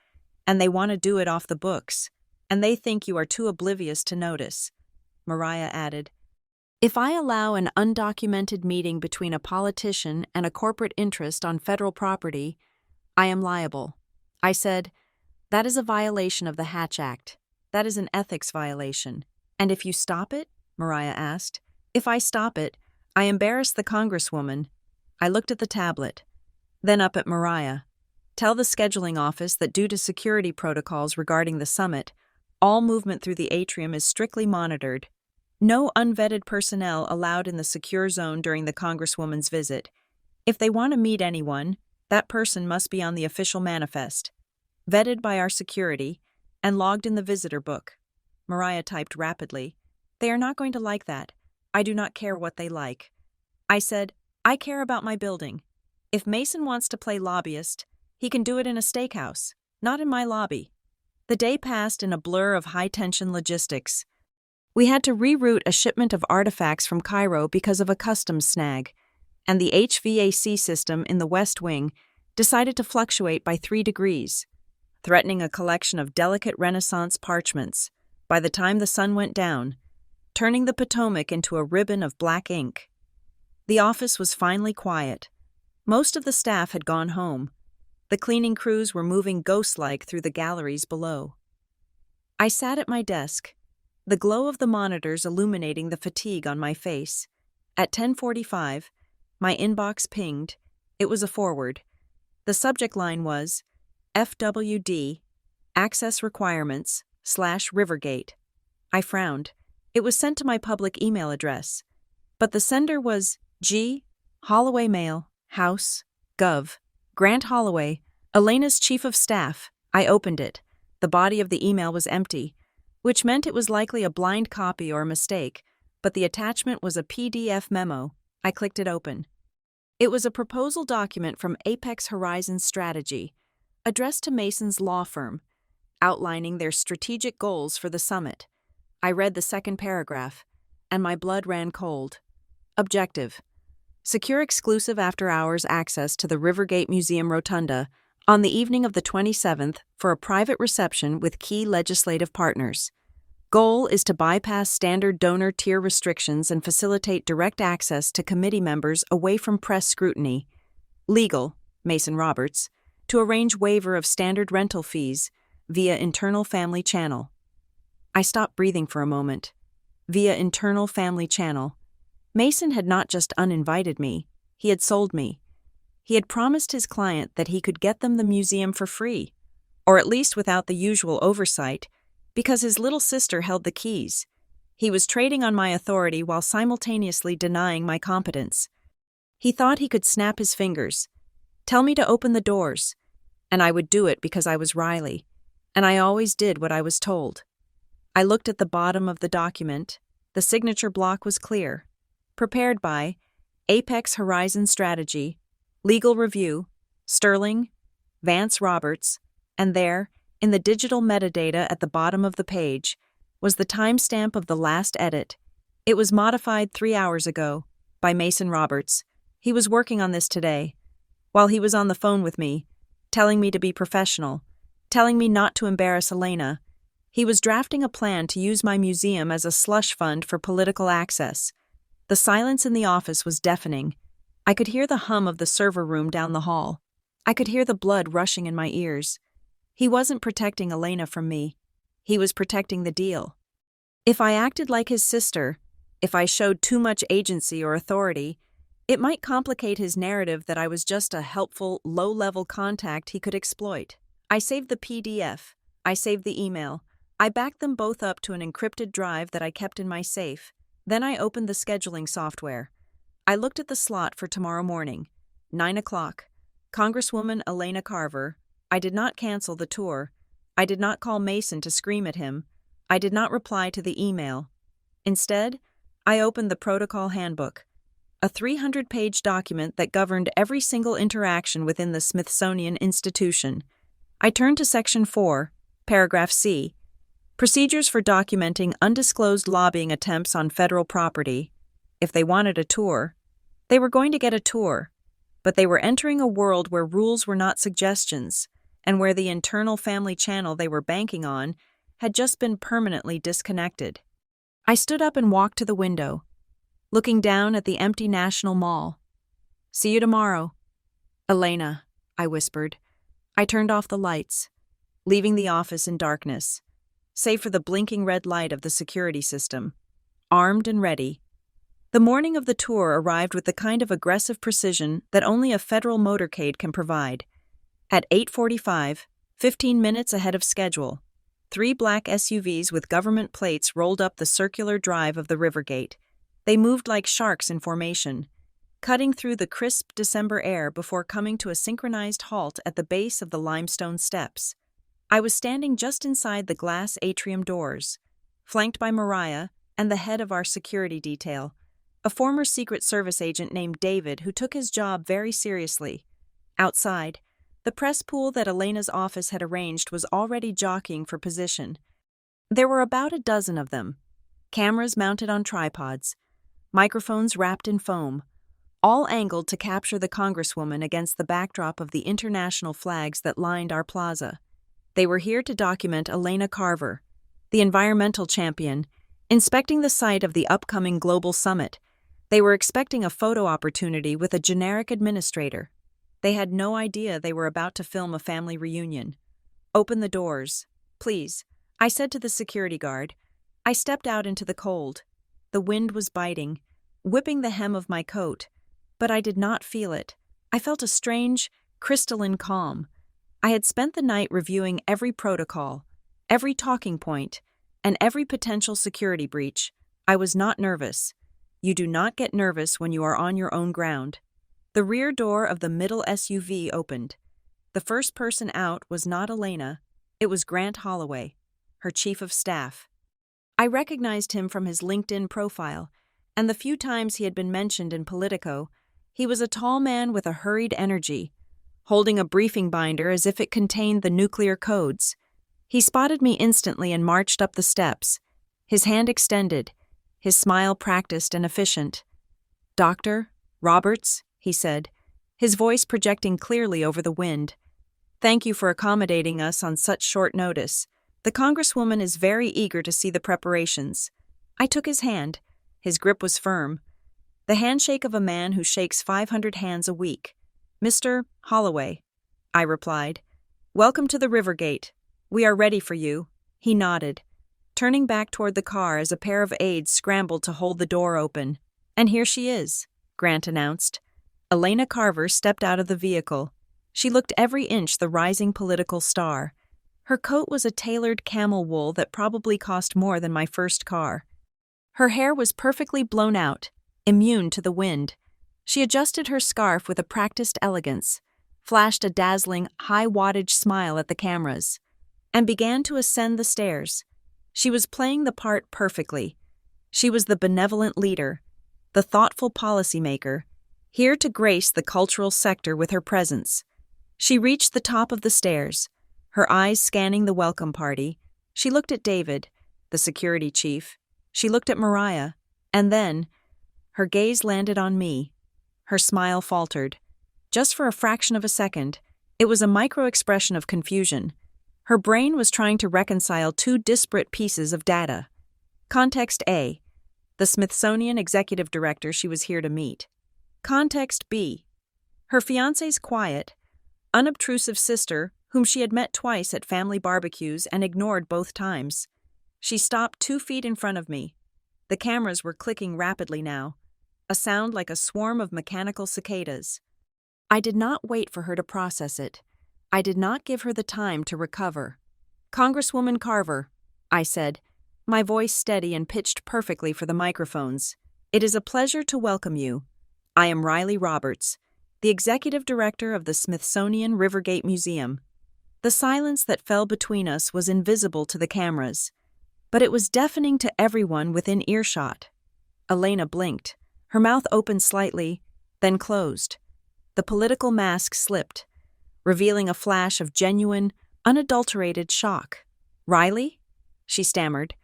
and they want to do it off the books, and they think you are too oblivious to notice. Mariah added, If I allow an undocumented meeting between a politician and a corporate interest on federal property, I am liable. I said, that is a violation of the Hatch Act. That is an ethics violation. And if you stop it? Mariah asked. If I stop it, I embarrass the Congresswoman. I looked at the tablet, then up at Mariah. Tell the scheduling office that due to security protocols regarding the summit, all movement through the atrium is strictly monitored. No unvetted personnel allowed in the secure zone during the Congresswoman's visit. If they want to meet anyone, that person must be on the official manifest, vetted by our security, and logged in the visitor book. Mariah typed rapidly. They are not going to like that. I do not care what they like. I said, I care about my building. If Mason wants to play lobbyist, he can do it in a steakhouse, not in my lobby. The day passed in a blur of high-tension logistics. We had to reroute a shipment of artifacts from Cairo because of a customs snag, and the HVAC system in the West Wing decided to fluctuate by 3 degrees, threatening a collection of delicate Renaissance parchments by the time the sun went down, turning the Potomac into a ribbon of black ink. The office was finally quiet. Most of the staff had gone home. The cleaning crews were moving ghost-like through the galleries below. I sat at my desk, the glow of the monitors illuminating the fatigue on my face. At 10:45, my inbox pinged. It was a forward. The subject line was, FWD, Access Requirements, /Rivergate. I frowned. It was sent to my public email address. But the sender was G. Holloway Mail, House, Gov. Grant Holloway, Elena's Chief of Staff. I opened it. The body of the email was empty, which meant it was likely a blind copy or a mistake, but the attachment was a PDF memo. I clicked it open. It was a proposal document from Apex Horizon Strategy, addressed to Mason's law firm, outlining their strategic goals for the summit. I read the second paragraph, and my blood ran cold. Objective: secure exclusive after-hours access to the Rivergate Museum Rotunda on the evening of the 27th for a private reception with key legislative partners. Goal is to bypass standard donor tier restrictions and facilitate direct access to committee members away from press scrutiny. Legal, Mason Roberts, to arrange waiver of standard rental fees via internal family channel. I stopped breathing for a moment. Via internal family channel. Mason had not just uninvited me, he had sold me. He had promised his client that he could get them the museum for free, or at least without the usual oversight, because his little sister held the keys. He was trading on my authority while simultaneously denying my competence. He thought he could snap his fingers, tell me to open the doors, and I would do it because I was Riley, and I always did what I was told. I looked at the bottom of the document. The signature block was clear. Prepared by Apex Horizon Strategy, Legal Review, Sterling, Vance Roberts, and there, in the digital metadata at the bottom of the page, was the timestamp of the last edit. It was modified 3 hours ago, by Mason Roberts. He was working on this today, while he was on the phone with me, telling me to be professional, telling me not to embarrass Elena. He was drafting a plan to use my museum as a slush fund for political access. The silence in the office was deafening. I could hear the hum of the server room down the hall. I could hear the blood rushing in my ears. He wasn't protecting Elena from me. He was protecting the deal. If I acted like his sister, if I showed too much agency or authority, it might complicate his narrative that I was just a helpful, low-level contact he could exploit. I saved the PDF. I saved the email. I backed them both up to an encrypted drive that I kept in my safe. Then I opened the scheduling software. I looked at the slot for tomorrow morning, 9 o'clock. Congresswoman Elena Carver. I did not cancel the tour. I did not call Mason to scream at him. I did not reply to the email. Instead, I opened the protocol handbook, a 300-page document that governed every single interaction within the Smithsonian institution. I turned to Section 4, Paragraph C, Procedures for documenting undisclosed lobbying attempts on federal property. If they wanted a tour, they were going to get a tour, but they were entering a world where rules were not suggestions, and where the internal family channel they were banking on had just been permanently disconnected. I stood up and walked to the window. looking down at the empty National Mall. "See you tomorrow." "Elena," I whispered. I turned off the lights, leaving the office in darkness, save for the blinking red light of the security system. Armed and ready. The morning of the tour arrived with the kind of aggressive precision that only a federal motorcade can provide. At 8:45, 15 minutes ahead of schedule, 3 black SUVs with government plates rolled up the circular drive of the Rivergate. They moved like sharks in formation, cutting through the crisp December air before coming to a synchronized halt at the base of the limestone steps. I was standing just inside the glass atrium doors, flanked by Mariah and the head of our security detail, a former Secret Service agent named David who took his job very seriously. Outside, the press pool that Elena's office had arranged was already jockeying for position. There were about a dozen of them, cameras mounted on tripods, microphones wrapped in foam, all angled to capture the Congresswoman against the backdrop of the international flags that lined our plaza. They were here to document Elena Carver, the environmental champion, inspecting the site of the upcoming global summit. They were expecting a photo opportunity with a generic administrator. They had no idea they were about to film a family reunion. "Open the doors, please," I said to the security guard. I stepped out into the cold. The wind was biting, whipping the hem of my coat, but I did not feel it. I felt a strange, crystalline calm. I had spent the night reviewing every protocol, every talking point, and every potential security breach. I was not nervous. You do not get nervous when you are on your own ground. The rear door of the middle SUV opened. The first person out was not Elena. It was Grant Holloway, her chief of staff. I recognized him from his LinkedIn profile, and the few times he had been mentioned in Politico. He was a tall man with a hurried energy, holding a briefing binder as if it contained the nuclear codes. He spotted me instantly and marched up the steps, his hand extended, his smile practiced and efficient. "Dr. Roberts," he said, his voice projecting clearly over the wind. "Thank you for accommodating us on such short notice. The Congresswoman is very eager to see the preparations." I took his hand. His grip was firm. The handshake of a man who shakes 500 hands a week. "Mr. Holloway," I replied. "Welcome to the Rivergate. We are ready for you." He nodded, turning back toward the car as a pair of aides scrambled to hold the door open. "And here she is," Grant announced. Elena Carver stepped out of the vehicle. She looked every inch the rising political star. Her coat was a tailored camel wool that probably cost more than my first car. Her hair was perfectly blown out, immune to the wind. She adjusted her scarf with a practiced elegance, flashed a dazzling, high-wattage smile at the cameras, and began to ascend the stairs. She was playing the part perfectly. She was the benevolent leader, the thoughtful policymaker, here to grace the cultural sector with her presence. She reached the top of the stairs, her eyes scanning the welcome party. She looked at David, the security chief. She looked at Mariah, and then her gaze landed on me. Her smile faltered. Just for a fraction of a second, it was a micro-expression of confusion. Her brain was trying to reconcile two disparate pieces of data. Context A, the Smithsonian executive director she was here to meet. Context B, her fiancé's quiet, unobtrusive sister whom she had met twice at family barbecues and ignored both times. She stopped 2 feet in front of me. The cameras were clicking rapidly now, a sound like a swarm of mechanical cicadas. I did not wait for her to process it. I did not give her the time to recover. "Congresswoman Carver," I said, my voice steady and pitched perfectly for the microphones. "It is a pleasure to welcome you. I am Riley Roberts, the executive director of the Smithsonian Rivergate Museum." The silence that fell between us was invisible to the cameras, but it was deafening to everyone within earshot. Elena blinked. Her mouth opened slightly, then closed. The political mask slipped, revealing a flash of genuine, unadulterated shock. "Riley?" she stammered.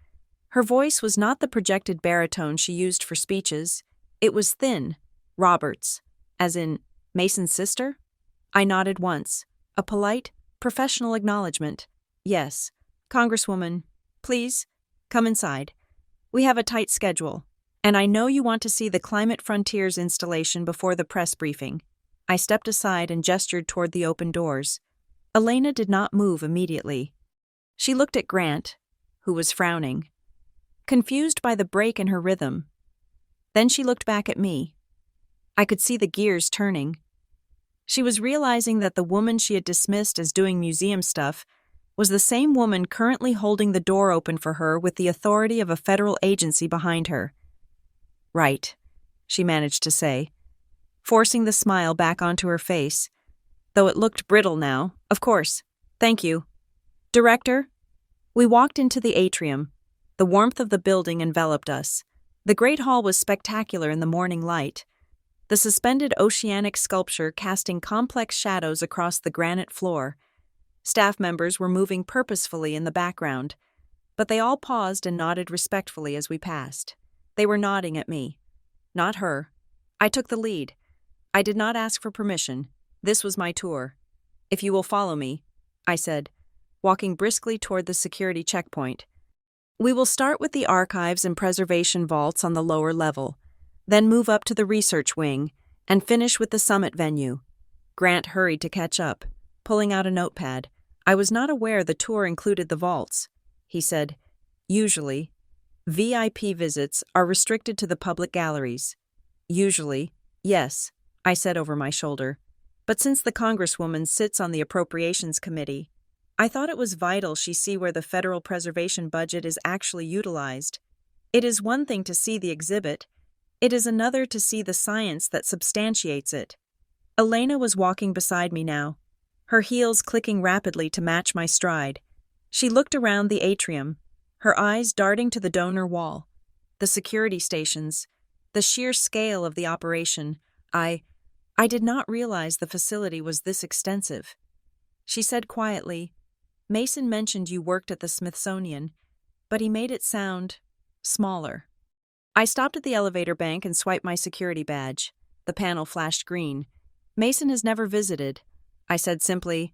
Her voice was not the projected baritone she used for speeches. It was thin. "Roberts, as in Mason's sister?" I nodded once, a polite, professional acknowledgement. "Yes, Congresswoman, please, come inside. We have a tight schedule, And I know you want to see the Climate Frontiers installation before the press briefing. I stepped aside and gestured toward the open doors. Elena did not move immediately. She looked at Grant, who was frowning, confused by the break in her rhythm. Then she looked back at me. I could see the gears turning. She was realizing that the woman she had dismissed as doing museum stuff was the same woman currently holding the door open for her with the authority of a federal agency behind her. "Right," she managed to say, forcing the smile back onto her face, though it looked brittle now. "Of course. Thank you. Director?" We walked into the atrium. The warmth of the building enveloped us. The Great Hall was spectacular in the morning light, the suspended oceanic sculpture casting complex shadows across the granite floor. Staff members were moving purposefully in the background, but they all paused and nodded respectfully as we passed. They were nodding at me, not her. I took the lead. I did not ask for permission. This was my tour. "If you will follow me," I said, walking briskly toward the security checkpoint. "We will start with the archives and preservation vaults on the lower level, then move up to the research wing, and finish with the summit venue." Grant hurried to catch up, pulling out a notepad. "I was not aware the tour included the vaults," he said. "Usually, VIP visits are restricted to the public galleries." "Usually, yes," I said over my shoulder. "But since the Congresswoman sits on the Appropriations Committee, I thought it was vital she see where the federal preservation budget is actually utilized. It is one thing to see the exhibit, it is another to see the science that substantiates it." Elena was walking beside me now, her heels clicking rapidly to match my stride. She looked around the atrium, her eyes darting to the donor wall, the security stations, the sheer scale of the operation. I did not realize the facility was this extensive. She said quietly, "Mason mentioned you worked at the Smithsonian, but he made it sound smaller." I stopped at the elevator bank and swiped my security badge. The panel flashed green. "Mason has never visited," I said simply.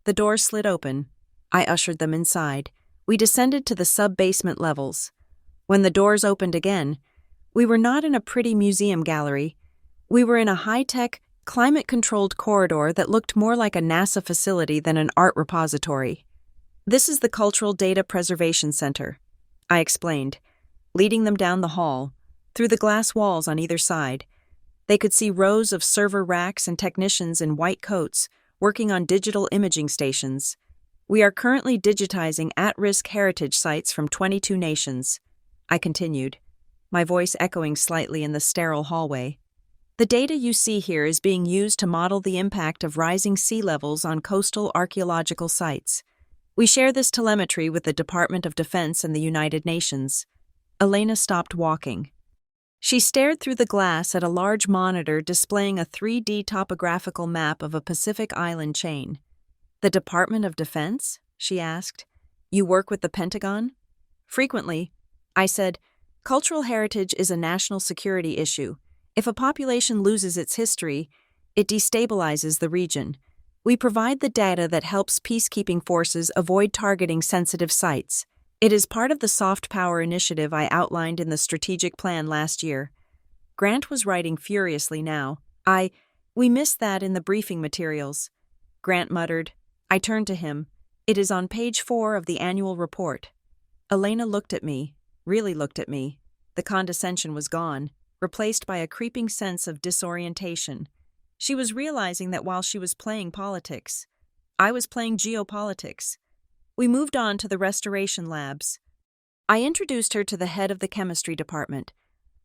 The doors slid open. I ushered them inside. We descended to the sub-basement levels. When the doors opened again, we were not in a pretty museum gallery. We were in a high-tech, climate-controlled corridor that looked more like a NASA facility than an art repository. "This is the Cultural Data Preservation Center," I explained, leading them down the hall, through the glass walls on either side. They could see rows of server racks and technicians in white coats working on digital imaging stations. "We are currently digitizing at-risk heritage sites from 22 nations," I continued, my voice echoing slightly in the sterile hallway. "The data you see here is being used to model the impact of rising sea levels on coastal archaeological sites. We share this telemetry with the Department of Defense and the United Nations." Elena stopped walking. She stared through the glass at a large monitor displaying a 3D topographical map of a Pacific island chain. "The Department of Defense?" she asked. "You work with the Pentagon?" "Frequently," I said. "Cultural heritage is a national security issue. If a population loses its history, it destabilizes the region. We provide the data that helps peacekeeping forces avoid targeting sensitive sites. It is part of the soft power initiative I outlined in the strategic plan last year." Grant was writing furiously now. We missed that in the briefing materials," Grant muttered. I turned to him. "It is on page 4 of the annual report." Elena looked at me, really looked at me. The condescension was gone, replaced by a creeping sense of disorientation. She was realizing that while she was playing politics, I was playing geopolitics. We moved on to the restoration labs. I introduced her to the head of the chemistry department,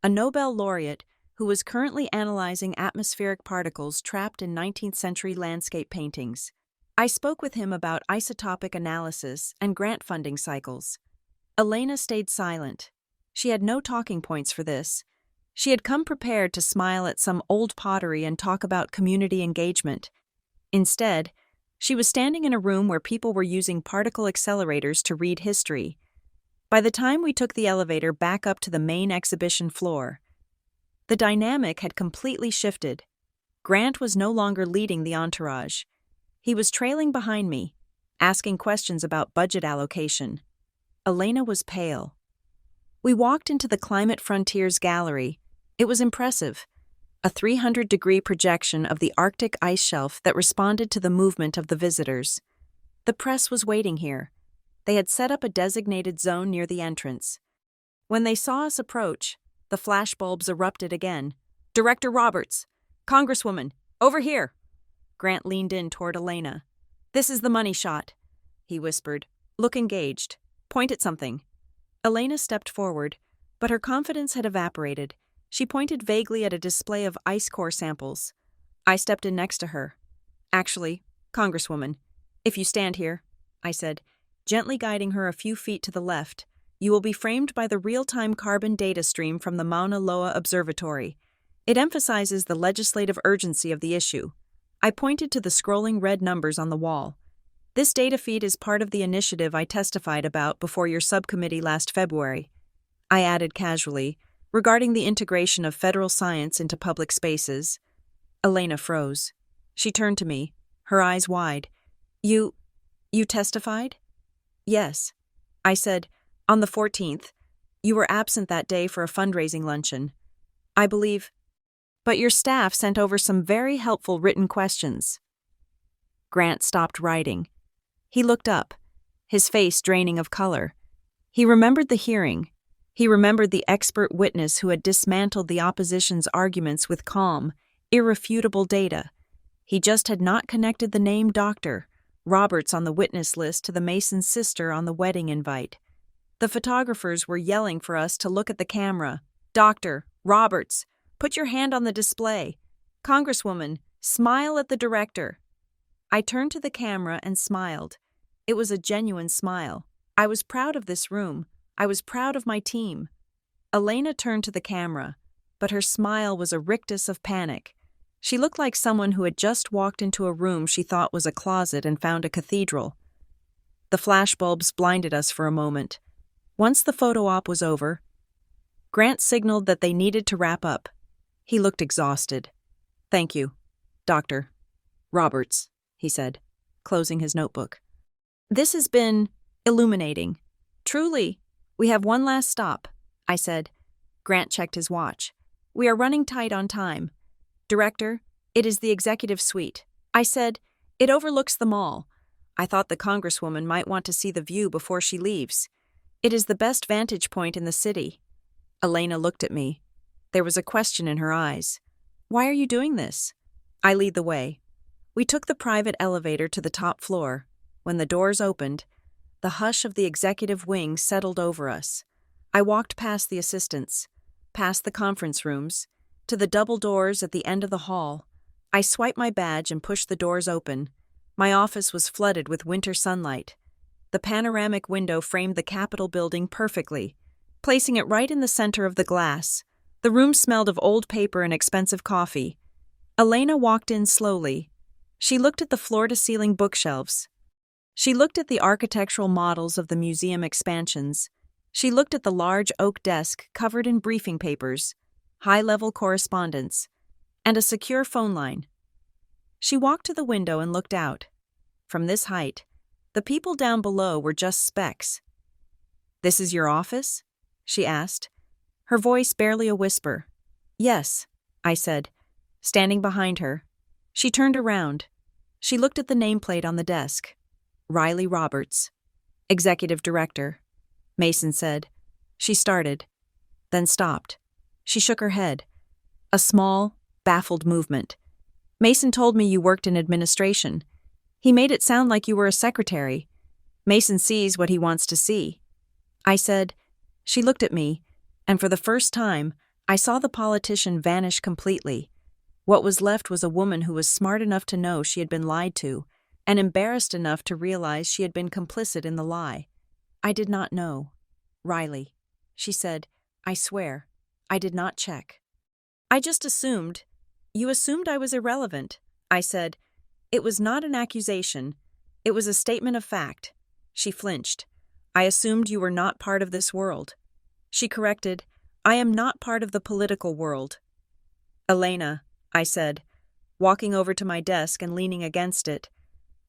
a Nobel laureate who was currently analyzing atmospheric particles trapped in 19th century landscape paintings. I spoke with him about isotopic analysis and grant funding cycles. Elena stayed silent. She had no talking points for this. She had come prepared to smile at some old pottery and talk about community engagement. Instead, she was standing in a room where people were using particle accelerators to read history. By the time we took the elevator back up to the main exhibition floor, the dynamic had completely shifted. Grant was no longer leading the entourage. He was trailing behind me, asking questions about budget allocation. Elena was pale. We walked into the Climate Frontiers Gallery. It was impressive. A 300-degree projection of the Arctic ice shelf that responded to the movement of the visitors. The press was waiting here. They had set up a designated zone near the entrance. When they saw us approach, the flashbulbs erupted again. "Director Roberts! Congresswoman! Over here!" Grant leaned in toward Elena. "This is the money shot," he whispered. "Look engaged. Point at something." Elena stepped forward, but her confidence had evaporated. She pointed vaguely at a display of ice core samples. I stepped in next to her. "Actually, Congresswoman, if you stand here," I said, gently guiding her a few feet to the left, "you will be framed by the real-time carbon data stream from the Mauna Loa Observatory. It emphasizes the legislative urgency of the issue." I pointed to the scrolling red numbers on the wall. "This data feed is part of the initiative I testified about before your subcommittee last February." I added casually, regarding the integration of federal science into public spaces. Elena froze. She turned to me, her eyes wide. You testified?" "Yes." I said, "On the 14th. You were absent that day for a fundraising luncheon. I believe. But your staff sent over some very helpful written questions." Grant stopped writing. He looked up, his face draining of color. He remembered the hearing. He remembered the expert witness who had dismantled the opposition's arguments with calm, irrefutable data. He just had not connected the name Dr. Roberts on the witness list to the Mason's sister on the wedding invite. The photographers were yelling for us to look at the camera. "Dr. Roberts, put your hand on the display. Congresswoman, smile at the director." I turned to the camera and smiled. It was a genuine smile. I was proud of this room. I was proud of my team. Elena turned to the camera, but her smile was a rictus of panic. She looked like someone who had just walked into a room she thought was a closet and found a cathedral. The flashbulbs blinded us for a moment. Once the photo op was over, Grant signaled that they needed to wrap up. He looked exhausted. "Thank you, Dr. Roberts," he said, closing his notebook. "This has been illuminating. Truly. We have one last stop," I said. Grant checked his watch. "We are running tight on time. Director, it is the executive suite." I said, "It overlooks the mall. I thought the Congresswoman might want to see the view before she leaves. It is the best vantage point in the city." Elena looked at me. There was a question in her eyes. "Why are you doing this?" I lead the way. We took the private elevator to the top floor. When the doors opened, the hush of the executive wing settled over us. I walked past the assistants, past the conference rooms, to the double doors at the end of the hall. I swiped my badge and pushed the doors open. My office was flooded with winter sunlight. The panoramic window framed the Capitol building perfectly, placing it right in the center of the glass. The room smelled of old paper and expensive coffee. Elena walked in slowly. She looked at the floor-to-ceiling bookshelves. She looked at the architectural models of the museum expansions. She looked at the large oak desk covered in briefing papers, high-level correspondence, and a secure phone line. She walked to the window and looked out. From this height, the people down below were just specks. "This is your office?" she asked, her voice barely a whisper. "Yes," I said, standing behind her. She turned around. She looked at the nameplate on the desk. "Riley Roberts, Executive Director," Mason said. She started, then stopped. She shook her head. A small, baffled movement. "Mason told me you worked in administration. He made it sound like you were a secretary. Mason sees what he wants to see." I said. She looked at me, and for the first time, I saw the politician vanish completely. What was left was a woman who was smart enough to know she had been lied to, and embarrassed enough to realize she had been complicit in the lie. "I did not know. Riley," she said. "I swear, I did not check." "I just assumed. You assumed I was irrelevant," I said. "It was not an accusation. It was a statement of fact." She flinched. "I assumed you were not part of this world." She corrected. "I am not part of the political world." "Elena," I said, walking over to my desk and leaning against it,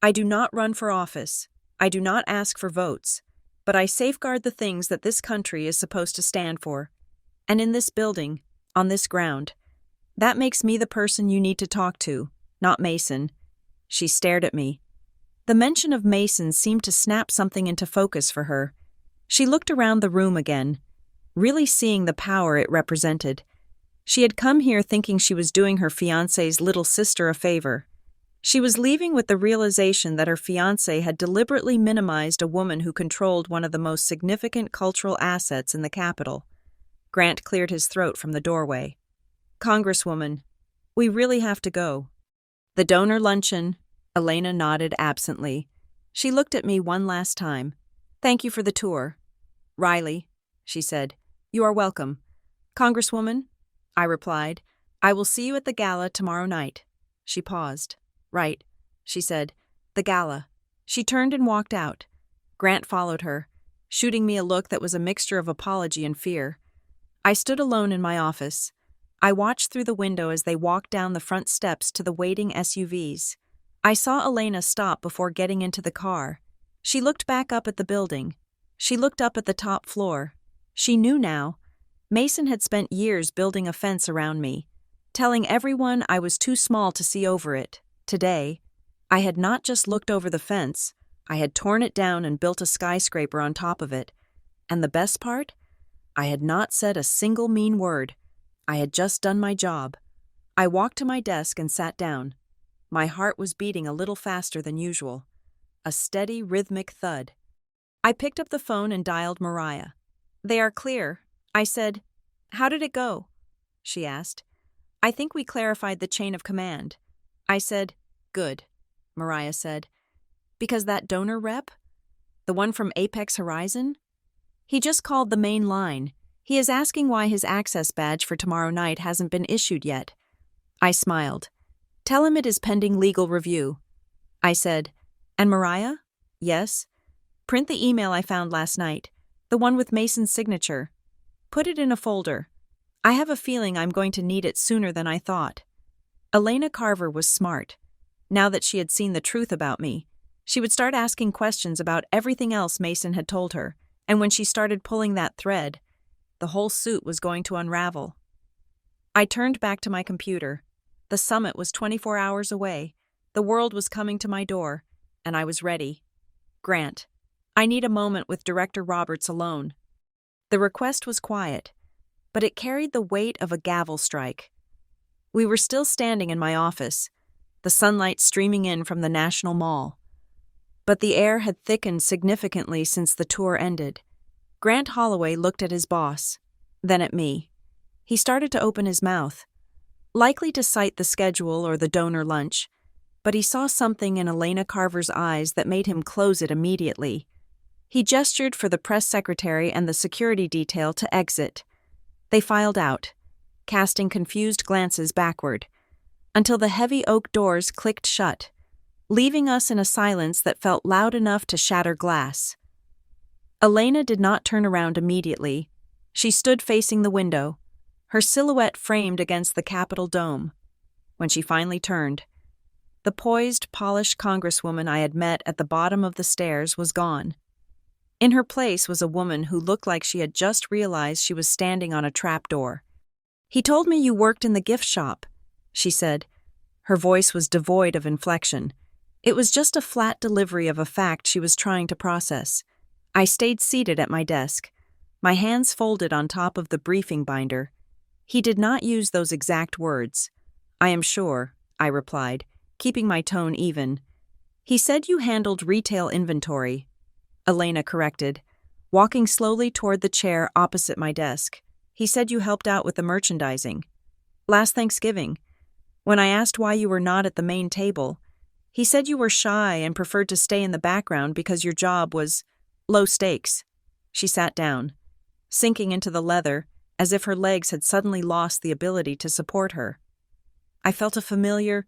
"I do not run for office. I do not ask for votes. but I safeguard the things that this country is supposed to stand for. And in this building, on this ground, that makes me the person you need to talk to, not Mason." She stared at me. The mention of Mason seemed to snap something into focus for her. She looked around the room again, really seeing the power it represented. She had come here thinking she was doing her fiancé's little sister a favor. She was leaving with the realization that her fiancé had deliberately minimized a woman who controlled one of the most significant cultural assets in the capital. Grant cleared his throat from the doorway. "Congresswoman, we really have to go." "The donor luncheon," Elena nodded absently. She looked at me one last time. "Thank you for the tour." "Riley," she said, "you are welcome." "Congresswoman," I replied, "I will see you at the gala tomorrow night." She paused. "Right," she said, "the gala." She turned and walked out. Grant followed her, shooting me a look that was a mixture of apology and fear. I stood alone in my office. I watched through the window as they walked down the front steps to the waiting SUVs. I saw Elena stop before getting into the car. She looked back up at the building. She looked up at the top floor. She knew now. Mason had spent years building a fence around me, telling everyone I was too small to see over it. Today, I had not just looked over the fence, I had torn it down and built a skyscraper on top of it. And the best part? I had not said a single mean word. I had just done my job. I walked to my desk and sat down. My heart was beating a little faster than usual. A steady, rhythmic thud. I picked up the phone and dialed Mariah. "They are clear," I said. "How did it go?" she asked. "I think we clarified the chain of command." I said, "Good," Mariah said. "Because that donor rep? The one from Apex Horizon? He just called the main line. He is asking why his access badge for tomorrow night hasn't been issued yet." I smiled. "Tell him it is pending legal review." I said, "And Mariah?" "Yes." "Print the email I found last night, the one with Mason's signature. Put it in a folder. I have a feeling I'm going to need it sooner than I thought." Elena Carver was smart. Now that she had seen the truth about me, she would start asking questions about everything else Mason had told her, and when she started pulling that thread, the whole suit was going to unravel. I turned back to my computer. The summit was 24 hours away. The world was coming to my door, and I was ready. "Grant, I need a moment with Director Roberts alone." The request was quiet, but it carried the weight of a gavel strike. We were still standing in my office, the sunlight streaming in from the National Mall. But the air had thickened significantly since the tour ended. Grant Holloway looked at his boss, then at me. He started to open his mouth, likely to cite the schedule or the donor lunch, but he saw something in Elena Carver's eyes that made him close it immediately. He gestured for the press secretary and the security detail to exit. They filed out, casting confused glances backward, until the heavy oak doors clicked shut, leaving us in a silence that felt loud enough to shatter glass. Elena did not turn around immediately. She stood facing the window, her silhouette framed against the Capitol dome. When she finally turned, the poised, polished Congresswoman I had met at the bottom of the stairs was gone. In her place was a woman who looked like she had just realized she was standing on a trapdoor. "He told me you worked in the gift shop," she said. Her voice was devoid of inflection. It was just a flat delivery of a fact she was trying to process. I stayed seated at my desk, my hands folded on top of the briefing binder. "He did not use those exact words, I am sure," I replied, keeping my tone even. "He said you handled retail inventory," Elena corrected, walking slowly toward the chair opposite my desk. "He said you helped out with the merchandising. Last Thanksgiving, when I asked why you were not at the main table, he said you were shy and preferred to stay in the background because your job was low stakes." She sat down, sinking into the leather as if her legs had suddenly lost the ability to support her. I felt a familiar,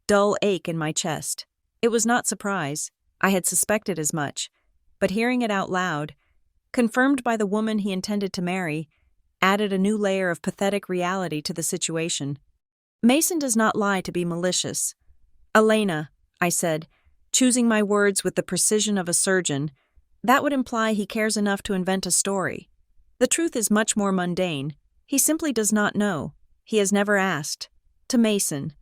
dull ache in my chest. It was not surprise. I had suspected as much. But hearing it out loud, confirmed by the woman he intended to marry, added a new layer of pathetic reality to the situation. "Mason does not lie to be malicious." "Elena," I said, choosing my words with the precision of a surgeon, That would imply he cares enough to invent a story. The truth is much more mundane. He simply does not know. He has never asked. To Mason.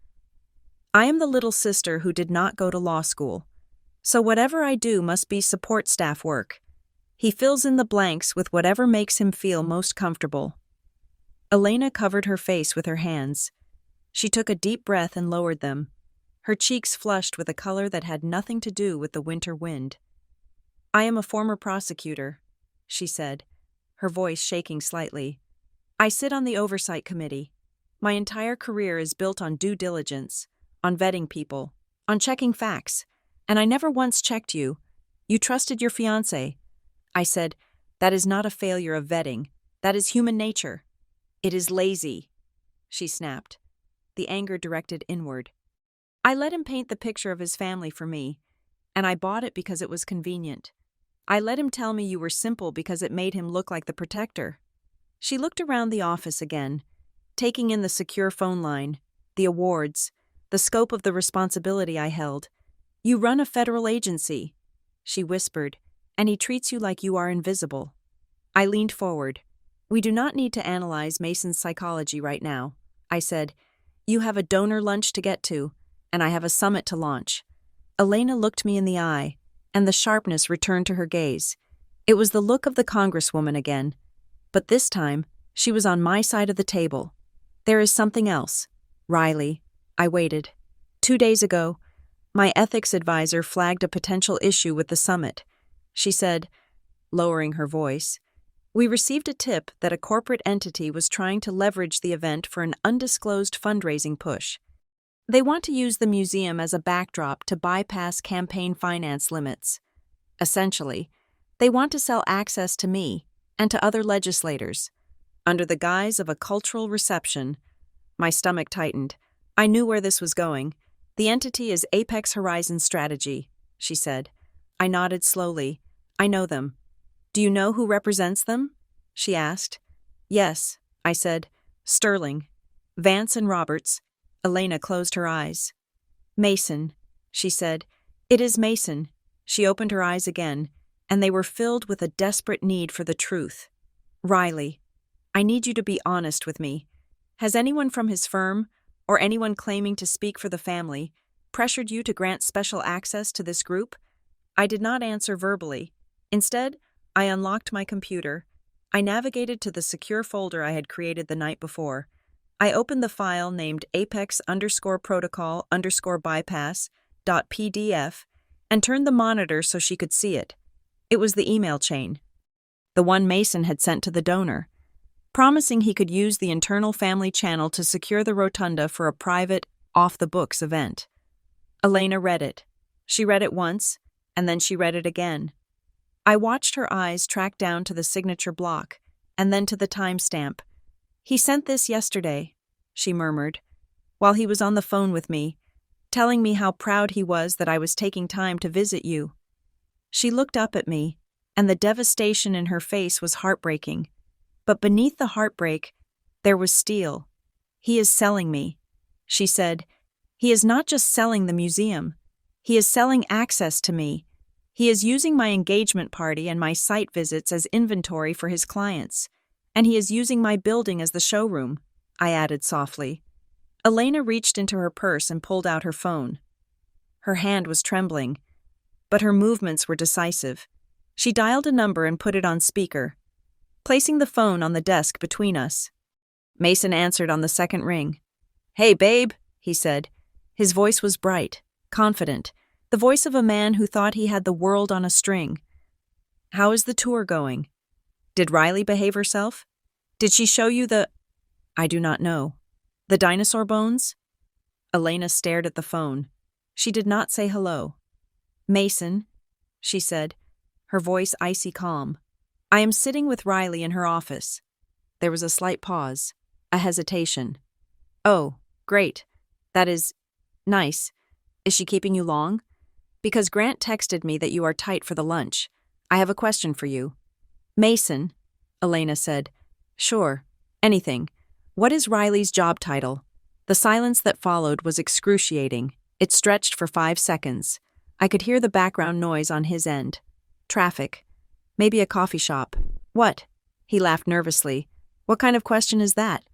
I am the little sister who did not go to law school. So whatever I do must be support staff work. He fills in the blanks with whatever makes him feel most comfortable. Elena covered her face with her hands. She took a deep breath and lowered them. Her cheeks flushed with a color that had nothing to do with the winter wind. I am a former prosecutor, she said, her voice shaking slightly. I sit on the oversight committee. My entire career is built on due diligence, on vetting people, on checking facts, and I never once checked you. You trusted your fiancé. I said, that is not a failure of vetting. That is human nature. It is lazy, she snapped, the anger directed inward. I let him paint the picture of his family for me, and I bought it because it was convenient. I let him tell me you were simple because it made him look like the protector. She looked around the office again, taking in the secure phone line, the awards, the scope of the responsibility I held. You run a federal agency, she whispered, and he treats you like you are invisible. I leaned forward. We do not need to analyze Mason's psychology right now, I said. You have a donor lunch to get to, and I have a summit to launch. Elena looked me in the eye, and the sharpness returned to her gaze. It was the look of the Congresswoman again, but this time she was on my side of the table. There is something else. Riley. I waited. 2 days ago, my ethics advisor flagged a potential issue with the summit. She said, lowering her voice, we received a tip that a corporate entity was trying to leverage the event for an undisclosed fundraising push. They want to use the museum as a backdrop to bypass campaign finance limits. Essentially, they want to sell access to me and to other legislators. Under the guise of a cultural reception, my stomach tightened. I knew where this was going. The entity is Apex Horizon Strategy, she said. I nodded slowly. I know them. Do you know who represents them? She asked. Yes, I said. Sterling. Vance and Roberts. Elena closed her eyes. Mason, she said. It is Mason. She opened her eyes again, and they were filled with a desperate need for the truth. Riley, I need you to be honest with me. Has anyone from his firm, or anyone claiming to speak for the family, pressured you to grant special access to this group? I did not answer verbally. Instead, I unlocked my computer. I navigated to the secure folder I had created the night before. I opened the file named apex_protocol_bypass.pdf and turned the monitor so she could see it. It was the email chain. The one Mason had sent to the donor, promising he could use the internal family channel to secure the rotunda for a private, off-the-books event. Elena read it. She read it once, and then she read it again. I watched her eyes track down to the signature block, and then to the timestamp. He sent this yesterday, she murmured, while he was on the phone with me, telling me how proud he was that I was taking time to visit you. She looked up at me, and the devastation in her face was heartbreaking. But beneath the heartbreak, there was steel. He is selling me, she said. He is not just selling the museum. He is selling access to me. He is using my engagement party and my site visits as inventory for his clients. And he is using my building as the showroom, I added softly. Elena reached into her purse and pulled out her phone. Her hand was trembling, but her movements were decisive. She dialed a number and put it on speaker, placing the phone on the desk between us. Mason answered on the second ring. Hey, babe, he said. His voice was bright, confident, the voice of a man who thought he had the world on a string. How is the tour going? Did Riley behave herself? Did she show you the... I do not know. The dinosaur bones? Elena stared at the phone. She did not say hello. Mason, she said, her voice icy calm. I am sitting with Riley in her office. There was a slight pause, a hesitation. Oh, great. That is nice. Is she keeping you long? Because Grant texted me that you are tight for the lunch. I have a question for you. Mason, Elena said. Sure, anything. What is Riley's job title? The silence that followed was excruciating. It stretched for 5 seconds. I could hear the background noise on his end. Traffic. Maybe a coffee shop. What? He laughed nervously. What kind of question is that?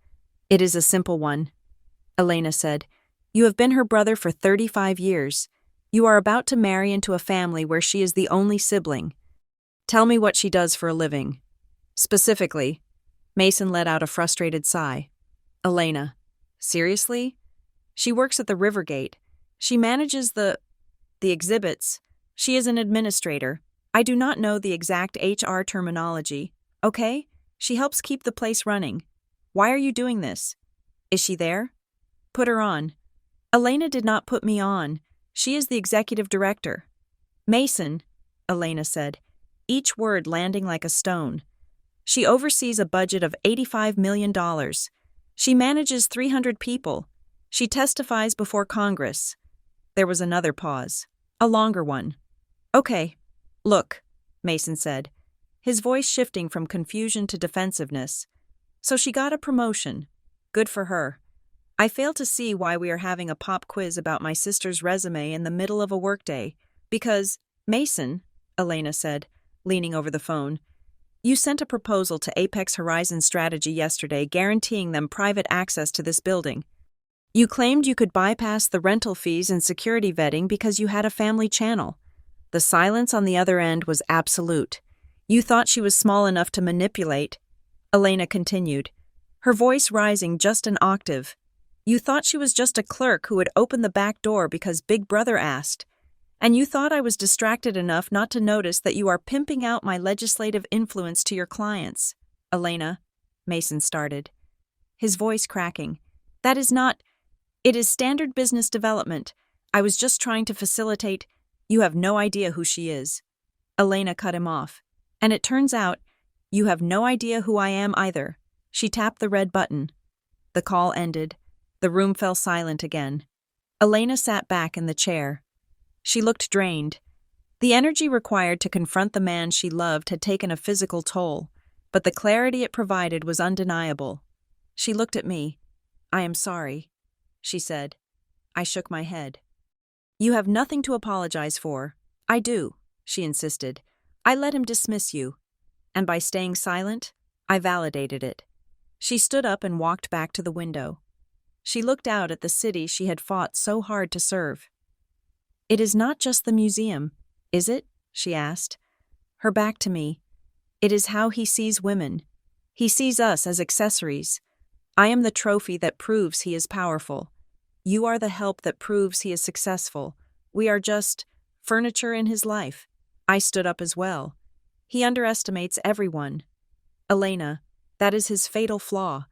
It is a simple one. Elena said, You have been her brother for 35 years. You are about to marry into a family where she is the only sibling. Tell me what she does for a living. Specifically. Mason let out a frustrated sigh. Elena. Seriously? She works at the Rivergate. She manages the exhibits. She is an administrator. I do not know the exact HR terminology. Okay? She helps keep the place running. Why are you doing this? Is she there? Put her on. Elena did not put me on. She is the executive director. Mason, Elena said, each word landing like a stone. She oversees a budget of $85 million. She manages 300 people. She testifies before Congress. There was another pause, a longer one. Okay, look, Mason said, his voice shifting from confusion to defensiveness. So she got a promotion. Good for her. I fail to see why we are having a pop quiz about my sister's resume in the middle of a workday, because, Mason, Elena said, leaning over the phone, you sent a proposal to Apex Horizon Strategy yesterday guaranteeing them private access to this building. You claimed you could bypass the rental fees and security vetting because you had a family channel. The silence on the other end was absolute. You thought she was small enough to manipulate. Elena continued, her voice rising just an octave. You thought she was just a clerk who would open the back door because Big Brother asked. And you thought I was distracted enough not to notice that you are pimping out my legislative influence to your clients. Elena, Mason started, his voice cracking. That is not... It is standard business development. I was just trying to facilitate... You have no idea who she is. Elena cut him off. And it turns out, you have no idea who I am either. She tapped the red button. The call ended. The room fell silent again. Elena sat back in the chair. She looked drained. The energy required to confront the man she loved had taken a physical toll, but the clarity it provided was undeniable. She looked at me. I am sorry, she said. I shook my head. You have nothing to apologize for. I do, she insisted. I let him dismiss you. And by staying silent, I validated it. She stood up and walked back to the window. She looked out at the city she had fought so hard to serve. It is not just the museum, is it? She asked. Her back to me. It is how he sees women. He sees us as accessories. I am the trophy that proves he is powerful. You are the help that proves he is successful. We are just furniture in his life. I stood up as well. He underestimates everyone. Elena, that is his fatal flaw.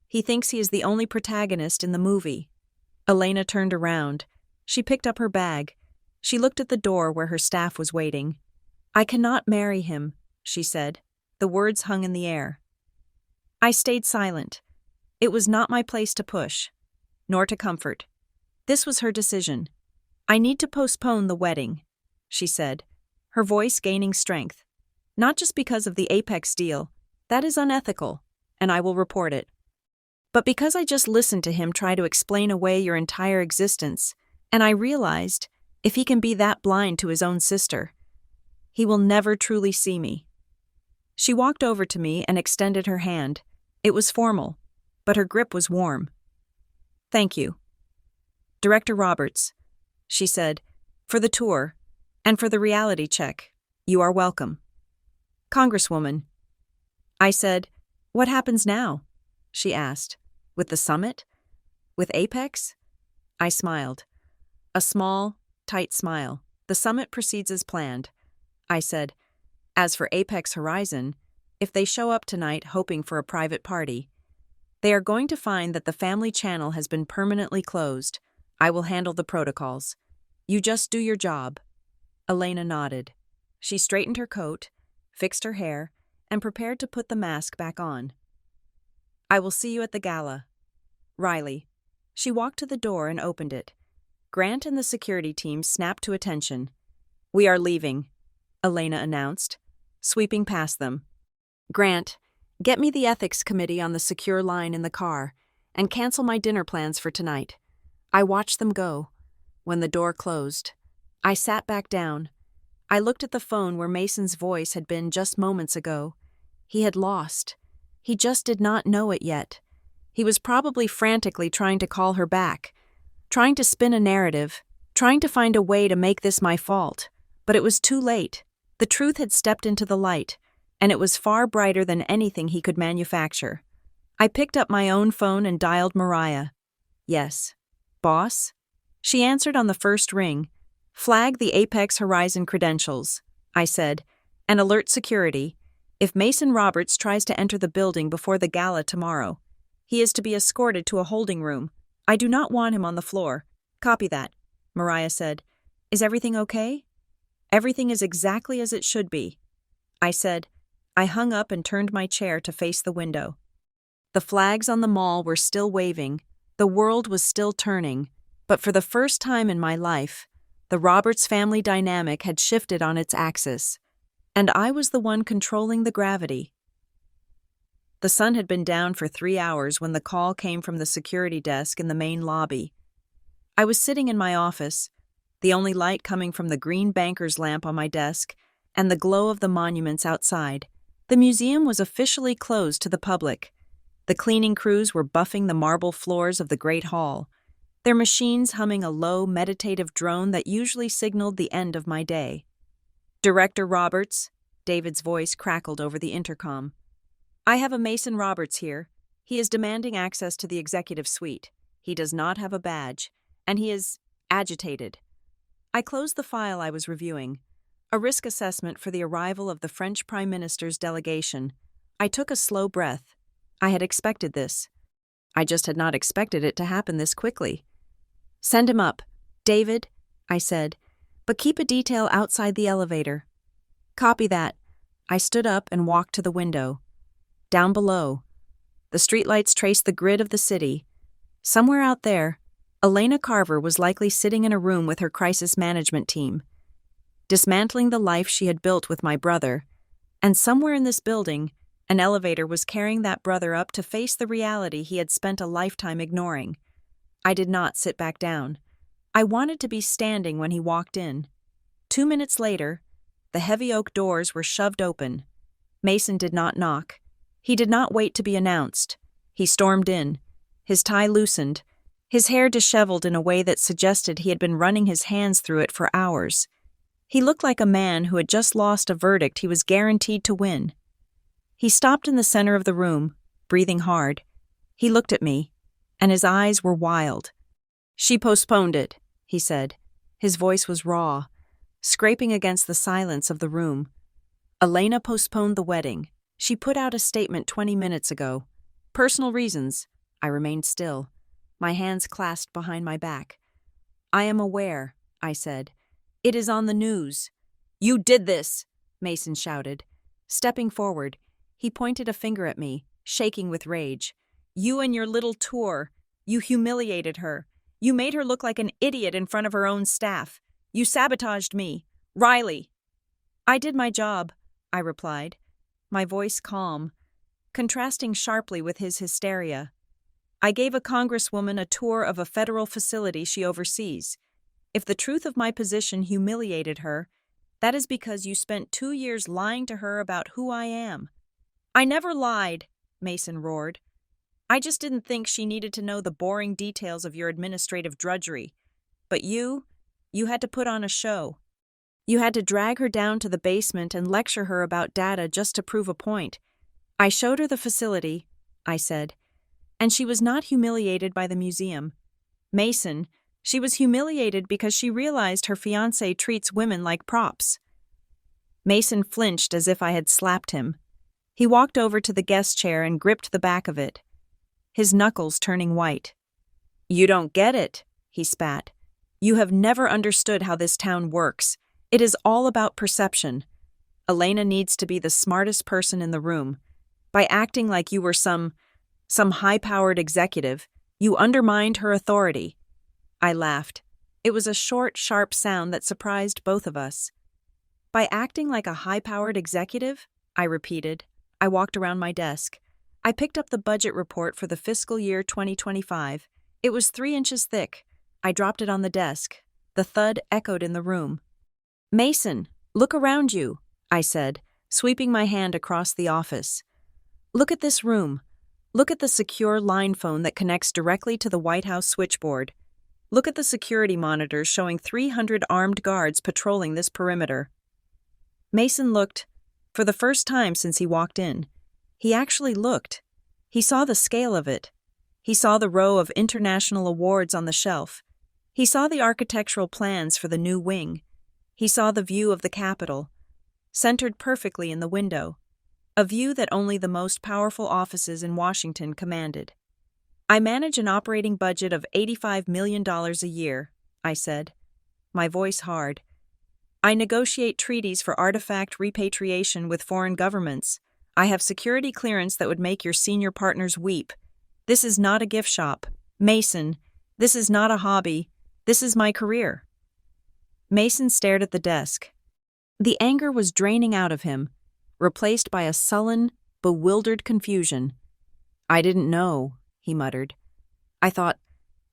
He thinks he is the only protagonist in the movie. Elena turned around. She picked up her bag. She looked at the door where her staff was waiting. I cannot marry him, she said. The words hung in the air. I stayed silent. It was not my place to push, nor to comfort. This was her decision. I need to postpone the wedding, she said, her voice gaining strength. Not just because of the Apex deal. That is unethical, and I will report it. But because I just listened to him try to explain away your entire existence, and I realized, if he can be that blind to his own sister, he will never truly see me. She walked over to me and extended her hand. It was formal, but her grip was warm. Thank you. Director Roberts, she said, for the tour, and for the reality check. You are welcome. Congresswoman. I said, what happens now? She asked. With the summit? With Apex? I smiled. A small, tight smile. The summit proceeds as planned. I said, as for Apex Horizon, if they show up tonight hoping for a private party, they are going to find that the family channel has been permanently closed. I will handle the protocols. You just do your job. Elena nodded. She straightened her coat, fixed her hair, and prepared to put the mask back on. I will see you at the gala. Riley. She walked to the door and opened it. Grant and the security team snapped to attention. We are leaving, Elena announced, sweeping past them. Grant, get me the ethics committee on the secure line in the car, and cancel my dinner plans for tonight. I watched them go. When the door closed, I sat back down. I looked at the phone where Mason's voice had been just moments ago. He had lost. He just did not know it yet. He was probably frantically trying to call her back, trying to spin a narrative, trying to find a way to make this my fault. But it was too late. The truth had stepped into the light, and it was far brighter than anything he could manufacture. I picked up my own phone and dialed Mariah. Yes. Boss? She answered on the first ring. Flag the Apex Horizon credentials, I said, and alert security. If Mason Roberts tries to enter the building before the gala tomorrow, he is to be escorted to a holding room. I do not want him on the floor. Copy that, Mariah said. Is everything okay? Everything is exactly as it should be, I said. I hung up and turned my chair to face the window. The flags on the mall were still waving, the world was still turning, but for the first time in my life, the Roberts family dynamic had shifted on its axis, and I was the one controlling the gravity. The sun had been down for 3 hours when the call came from the security desk in the main lobby. I was sitting in my office, the only light coming from the green banker's lamp on my desk and the glow of the monuments outside. The museum was officially closed to the public. The cleaning crews were buffing the marble floors of the Great Hall, their machines humming a low, meditative drone that usually signaled the end of my day. Director Roberts, David's voice crackled over the intercom. I have a Mason Roberts here. He is demanding access to the executive suite. He does not have a badge, and he is agitated. I closed the file I was reviewing, a risk assessment for the arrival of the French Prime Minister's delegation. I took a slow breath. I had expected this. I just had not expected it to happen this quickly. Send him up, David, I said, but keep a detail outside the elevator. Copy that. I stood up and walked to the window. Down below, the streetlights traced the grid of the city. Somewhere out there, Elena Carver was likely sitting in a room with her crisis management team, dismantling the life she had built with my brother, and somewhere in this building, an elevator was carrying that brother up to face the reality he had spent a lifetime ignoring. I did not sit back down. I wanted to be standing when he walked in. 2 minutes later, the heavy oak doors were shoved open. Mason did not knock. He did not wait to be announced. He stormed in, his tie loosened, his hair disheveled in a way that suggested he had been running his hands through it for hours. He looked like a man who had just lost a verdict he was guaranteed to win. He stopped in the center of the room, breathing hard. He looked at me, and his eyes were wild. She postponed it, he said. His voice was raw, scraping against the silence of the room. Elena postponed the wedding. She put out a statement 20 minutes ago. Personal reasons. I remained still, my hands clasped behind my back. I am aware, I said. It is on the news. You did this, Mason shouted. Stepping forward, he pointed a finger at me, shaking with rage. You and your little tour. You humiliated her. You made her look like an idiot in front of her own staff. You sabotaged me. Riley. I did my job, I replied, my voice calm, contrasting sharply with his hysteria. I gave a Congresswoman a tour of a federal facility she oversees. If the truth of my position humiliated her, that is because you spent 2 years lying to her about who I am. I never lied, Mason roared. I just didn't think she needed to know the boring details of your administrative drudgery. But you had to put on a show. You had to drag her down to the basement and lecture her about data just to prove a point. I showed her the facility, I said, and she was not humiliated by the museum. Mason, she was humiliated because she realized her fiancé treats women like props. Mason flinched as if I had slapped him. He walked over to the guest chair and gripped the back of it, his knuckles turning white. You don't get it, he spat. You have never understood how this town works. It is all about perception. Elena needs to be the smartest person in the room. By acting like you were some high-powered executive, you undermined her authority. I laughed. It was a short, sharp sound that surprised both of us. By acting like a high-powered executive? I repeated. I walked around my desk. I picked up the budget report for the fiscal year 2025. It was 3 inches thick. I dropped it on the desk. The thud echoed in the room. Mason, Look around you, I said, sweeping my hand across the office. Look at this room. Look at the secure line phone that connects directly to the White House switchboard. Look at the security monitors showing 300 armed guards patrolling this perimeter. Mason looked, for the first time since he walked in. He actually looked. He saw the scale of it. He saw the row of international awards on the shelf. He saw the architectural plans for the new wing. He saw the view of the Capitol, centered perfectly in the window, a view that only the most powerful offices in Washington commanded. I manage an operating budget of $85 million a year, I said, my voice hard. I negotiate treaties for artifact repatriation with foreign governments. I have security clearance that would make your senior partners weep. This is not a gift shop. Mason, this is not a hobby. This is my career. Mason stared at the desk. The anger was draining out of him, replaced by a sullen, bewildered confusion. I didn't know, he muttered. I thought,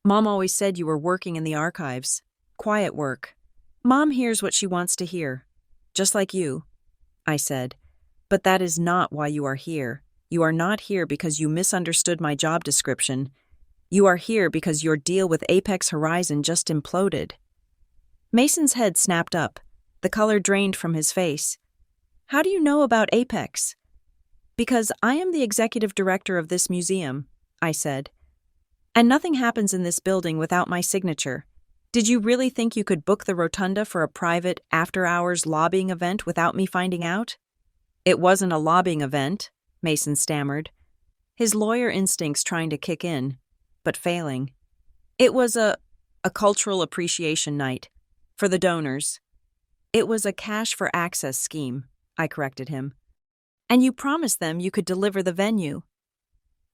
Mom always said you were working in the archives. Quiet work. Mom hears what she wants to hear. Just like you, I said. But that is not why you are here. You are not here because you misunderstood my job description. You are here because your deal with Apex Horizon just imploded. Mason's head snapped up. The color drained from his face. How do you know about Apex? Because I am the executive director of this museum, I said. And nothing happens in this building without my signature. Did you really think you could book the rotunda for a private, after-hours lobbying event without me finding out? It wasn't a lobbying event, Mason stammered, his lawyer instincts trying to kick in, but failing. It was a cultural appreciation night, for the donors. It was a cash-for-access scheme, I corrected him. And you promised them you could deliver the venue.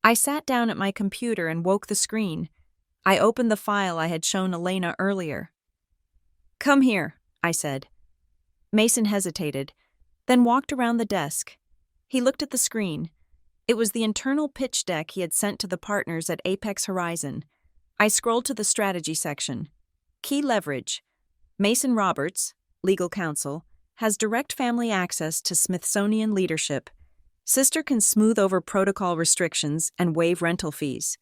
I sat down at my computer and woke the screen. I opened the file I had shown Elena earlier. Come here, I said. Mason hesitated, then walked around the desk. He looked at the screen. It was the internal pitch deck he had sent to the partners at Apex Horizon. I scrolled to the strategy section. Key leverage. Mason Roberts, legal counsel, has direct family access to Smithsonian leadership. Sister can smooth over protocol restrictions and waive rental fees.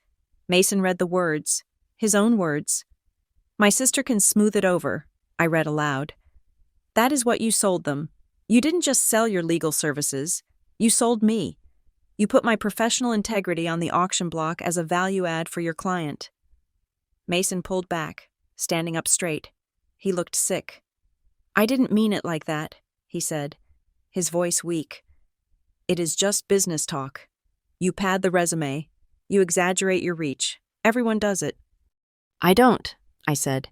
Mason read the words, his own words. My sister can smooth it over, I read aloud. That is what you sold them. You didn't just sell your legal services. You sold me. You put my professional integrity on the auction block as a value add for your client. Mason pulled back, standing up straight. He looked sick. I didn't mean it like that, he said, his voice weak. It is just business talk. You pad the resume. You exaggerate your reach. Everyone does it. I don't, I said.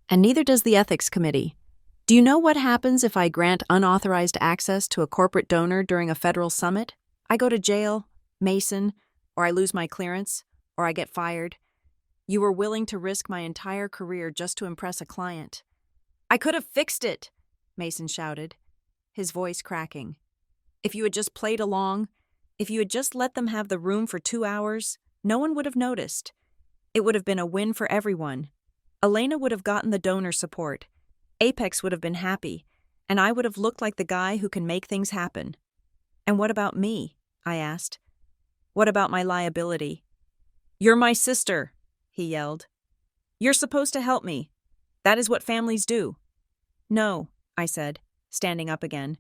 And neither does the ethics committee. Do you know what happens if I grant unauthorized access to a corporate donor during a federal summit? I go to jail, Mason, or I lose my clearance, or I get fired. You were willing to risk my entire career just to impress a client. I could have fixed it, Mason shouted, his voice cracking. If you had just played along, if you had just let them have the room for 2 hours, no one would have noticed. It would have been a win for everyone. Elena would have gotten the donor support. Apex would have been happy, and I would have looked like the guy who can make things happen. And what about me? I asked. What about my liability? You're my sister, he yelled. You're supposed to help me. That is what families do. No, I said, standing up again.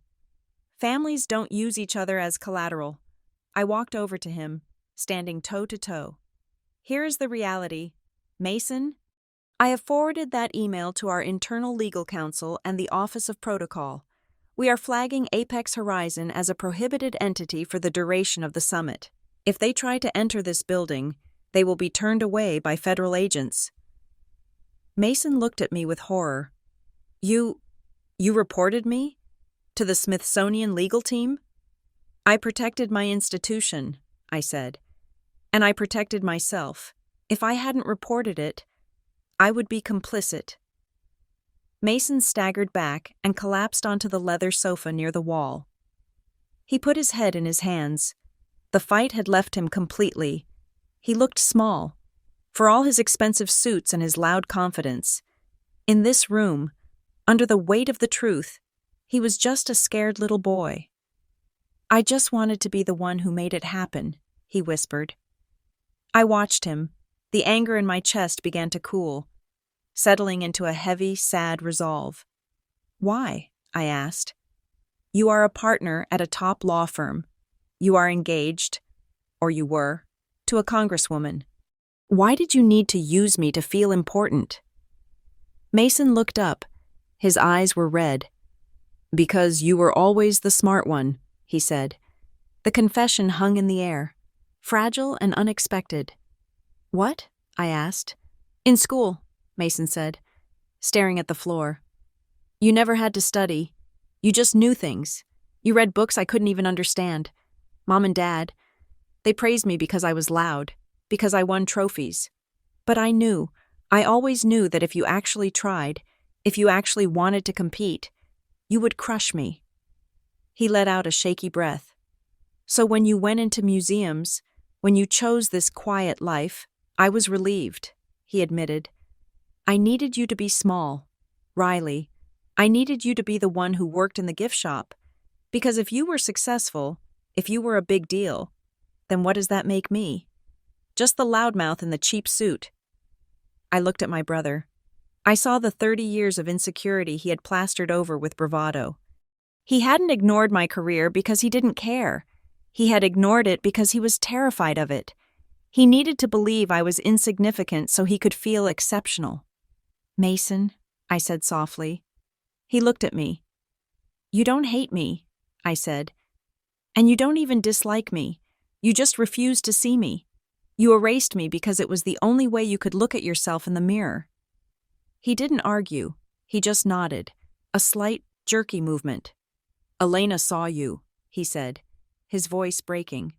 Families don't use each other as collateral. I walked over to him, standing toe to toe. Here is the reality. Mason, I have forwarded that email to our internal legal counsel and the Office of Protocol. We are flagging Apex Horizon as a prohibited entity for the duration of the summit. If they try to enter this building, they will be turned away by federal agents. Mason looked at me with horror. You reported me? To the Smithsonian legal team? I protected my institution, I said. And I protected myself. If I hadn't reported it, I would be complicit. Mason staggered back and collapsed onto the leather sofa near the wall. He put his head in his hands. The fight had left him completely. He looked small, for all his expensive suits and his loud confidence. In this room, under the weight of the truth, He was just a scared little boy. I just wanted to be the one who made it happen, he whispered. I watched him. The anger in my chest began to cool, settling into a heavy, sad resolve. Why? I asked. You are a partner at a top law firm. You are engaged, or you were, to a Congresswoman. Why did you need to use me to feel important? Mason looked up. His eyes were red. Because you were always the smart one, he said. The confession hung in the air, fragile and unexpected. What? I asked. In school, Mason said, staring at the floor. You never had to study. You just knew things. You read books I couldn't even understand. Mom and Dad, they praised me because I was loud, because I won trophies. But I always knew that if you actually tried, if you actually wanted to compete, you would crush me. He let out a shaky breath. So when you went into museums, when you chose this quiet life, I was relieved, he admitted. I needed you to be small, Riley. I needed you to be the one who worked in the gift shop. Because if you were successful, if you were a big deal, then what does that make me? Just the loudmouth in the cheap suit. I looked at my brother. I saw the 30 years of insecurity he had plastered over with bravado. He hadn't ignored my career because he didn't care. He had ignored it because he was terrified of it. He needed to believe I was insignificant so he could feel exceptional. Mason, I said softly. He looked at me. You don't hate me, I said. And you don't even dislike me. You just refused to see me. You erased me because it was the only way you could look at yourself in the mirror. He didn't argue. He just nodded, a slight, jerky movement. Elena saw you, he said, his voice breaking.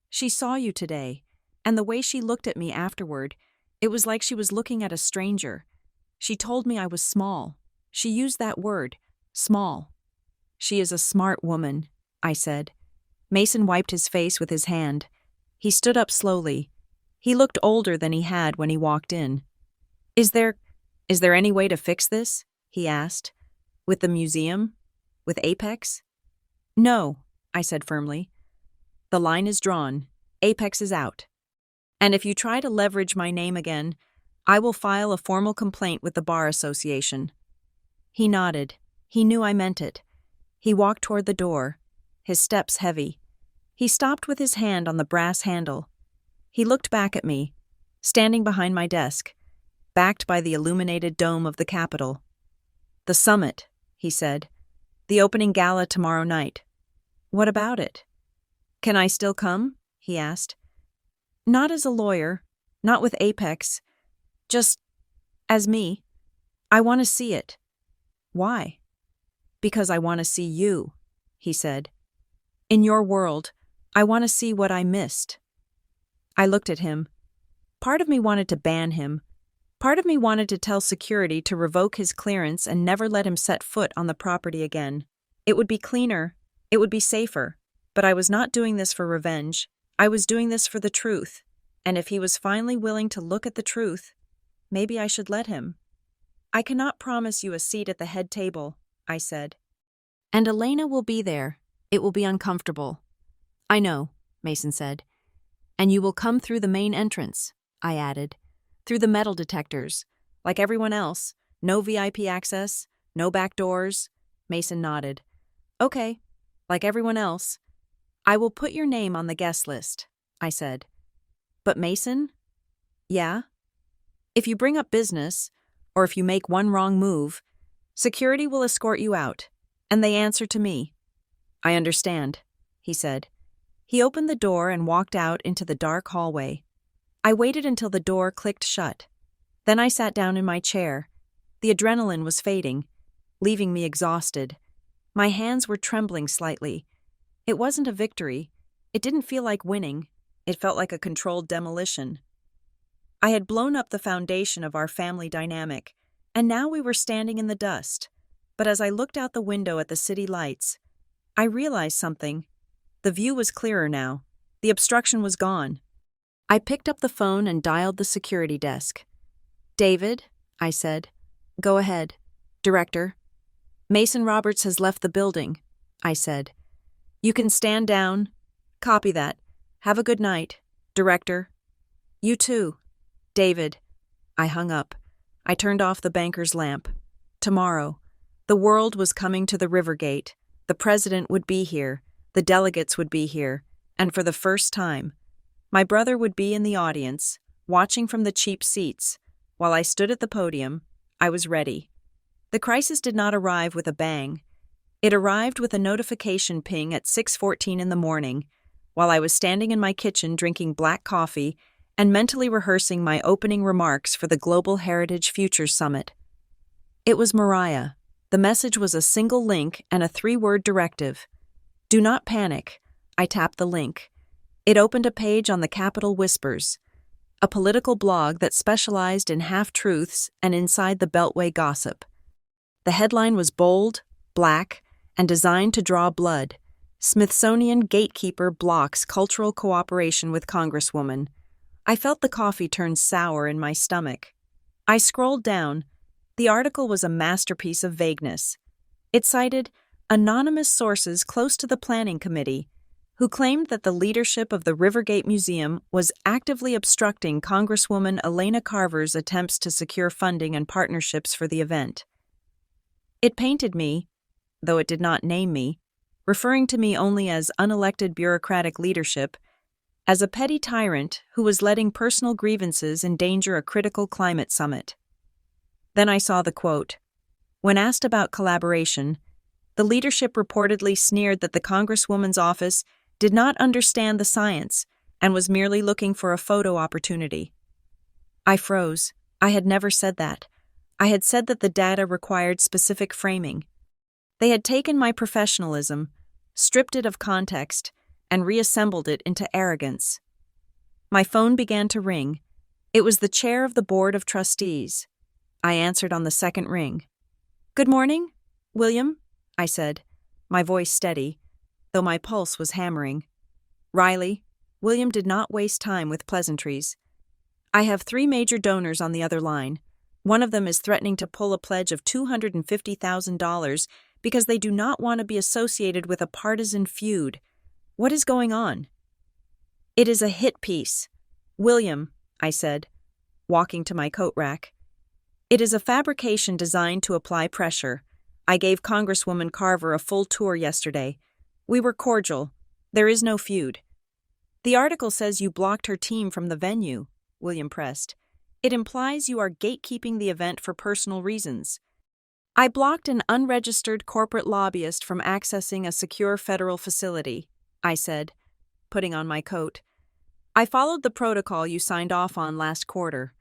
She saw you today, and the way she looked at me afterward, it was like she was looking at a stranger. She told me I was small. She used that word, small. She is a smart woman, I said. Mason wiped his face with his hand. He stood up slowly. He looked older than he had when he walked in. Is there any way to fix this? He asked. With the museum? With Apex? No, I said firmly. The line is drawn. Apex is out. And if you try to leverage my name again, I will file a formal complaint with the Bar Association. He nodded. He knew I meant it. He walked toward the door, his steps heavy. He stopped with his hand on the brass handle. He looked back at me, standing behind my desk, backed by the illuminated dome of the Capitol. The summit, he said. The opening gala tomorrow night. What about it? Can I still come? He asked. Not as a lawyer, not with Apex, just as me. I want to see it. Why? Because I want to see you, he said. In your world, I want to see what I missed. I looked at him. Part of me wanted to ban him. Part of me wanted to tell security to revoke his clearance and never let him set foot on the property again. It would be cleaner. It would be safer. But I was not doing this for revenge. I was doing this for the truth. And if he was finally willing to look at the truth, maybe I should let him. I cannot promise you a seat at the head table, I said. And Elena will be there. It will be uncomfortable. I know, Mason said. And you will come through the main entrance, I added. Through the metal detectors. Like everyone else. No VIP access. No back doors. Mason nodded. Okay. Like everyone else. I will put your name on the guest list, I said. But Mason? Yeah? If you bring up business, or if you make one wrong move, security will escort you out, and they answer to me. I understand, he said. He opened the door and walked out into the dark hallway. I waited until the door clicked shut. Then I sat down in my chair. The adrenaline was fading, leaving me exhausted. My hands were trembling slightly. It wasn't a victory. It didn't feel like winning. It felt like a controlled demolition. I had blown up the foundation of our family dynamic, and now we were standing in the dust. But as I looked out the window at the city lights, I realized something. The view was clearer now. The obstruction was gone. I picked up the phone and dialed the security desk. David, I said. Go ahead. Director. Mason Roberts has left the building, I said. You can stand down. Copy that. Have a good night, Director. You too. David. I hung up. I turned off the banker's lamp. Tomorrow. The world was coming to the Rivergate. The president would be here. The delegates would be here. And for the first time, my brother would be in the audience, watching from the cheap seats. While I stood at the podium, I was ready. The crisis did not arrive with a bang. It arrived with a notification ping at 6:14 in the morning, while I was standing in my kitchen drinking black coffee and mentally rehearsing my opening remarks for the Global Heritage Futures Summit. It was Mariah. The message was a single link and a 3-word directive. Do not panic. I tapped the link. It opened a page on the Capitol Whispers, a political blog that specialized in half-truths and inside the Beltway gossip. The headline was bold, black, and designed to draw blood. Smithsonian gatekeeper blocks cultural cooperation with Congresswoman. I felt the coffee turn sour in my stomach. I scrolled down. The article was a masterpiece of vagueness. It cited anonymous sources close to the planning committee, who claimed that the leadership of the Rivergate Museum was actively obstructing Congresswoman Elena Carver's attempts to secure funding and partnerships for the event. It painted me, though it did not name me, referring to me only as unelected bureaucratic leadership, as a petty tyrant who was letting personal grievances endanger a critical climate summit. Then I saw the quote. When asked about collaboration, the leadership reportedly sneered that the Congresswoman's office did not understand the science and was merely looking for a photo opportunity. I froze. I had never said that. I had said that the data required specific framing. They had taken my professionalism, stripped it of context, and reassembled it into arrogance. My phone began to ring. It was the chair of the Board of Trustees. I answered on the second ring. Good morning, William, I said, my voice steady, though my pulse was hammering. Riley, William did not waste time with pleasantries. I have 3 major donors on the other line. One of them is threatening to pull a pledge of $250,000 because they do not want to be associated with a partisan feud. What is going on? It is a hit piece. William, I said, walking to my coat rack. It is a fabrication designed to apply pressure. I gave Congresswoman Carver a full tour yesterday. We were cordial. There is no feud. The article says you blocked her team from the venue, William pressed. It implies you are gatekeeping the event for personal reasons. I blocked an unregistered corporate lobbyist from accessing a secure federal facility, I said, putting on my coat. I followed the protocol you signed off on last quarter.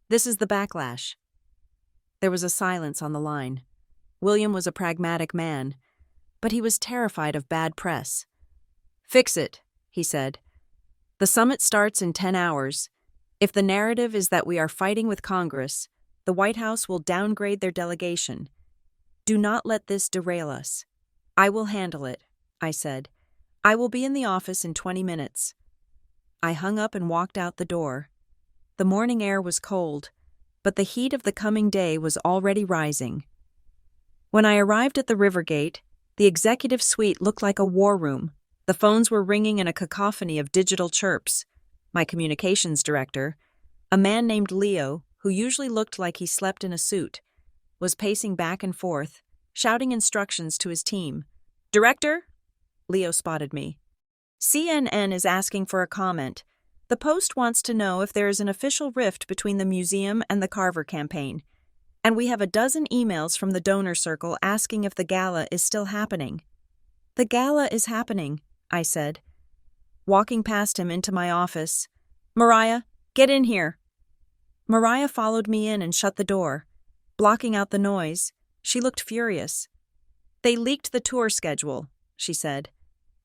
This is the backlash. There was a silence on the line. William was a pragmatic man, but he was terrified of bad press. Fix it, he said. The summit starts in 10 hours. If the narrative is that we are fighting with Congress, the White House will downgrade their delegation. Do not let this derail us. I will handle it, I said. I will be in the office in 20 minutes. I hung up and walked out the door. The morning air was cold, but the heat of the coming day was already rising. When I arrived at the Rivergate, the executive suite looked like a war room. The phones were ringing in a cacophony of digital chirps. My communications director, a man named Leo, who usually looked like he slept in a suit, was pacing back and forth, shouting instructions to his team. Director? Leo spotted me. CNN is asking for a comment. The Post wants to know if there is an official rift between the museum and the Carver campaign. And we have a dozen emails from the donor circle asking if the gala is still happening. The gala is happening, I said, walking past him into my office. Mariah, get in here. Mariah followed me in and shut the door, blocking out the noise. She looked furious. They leaked the tour schedule, she said,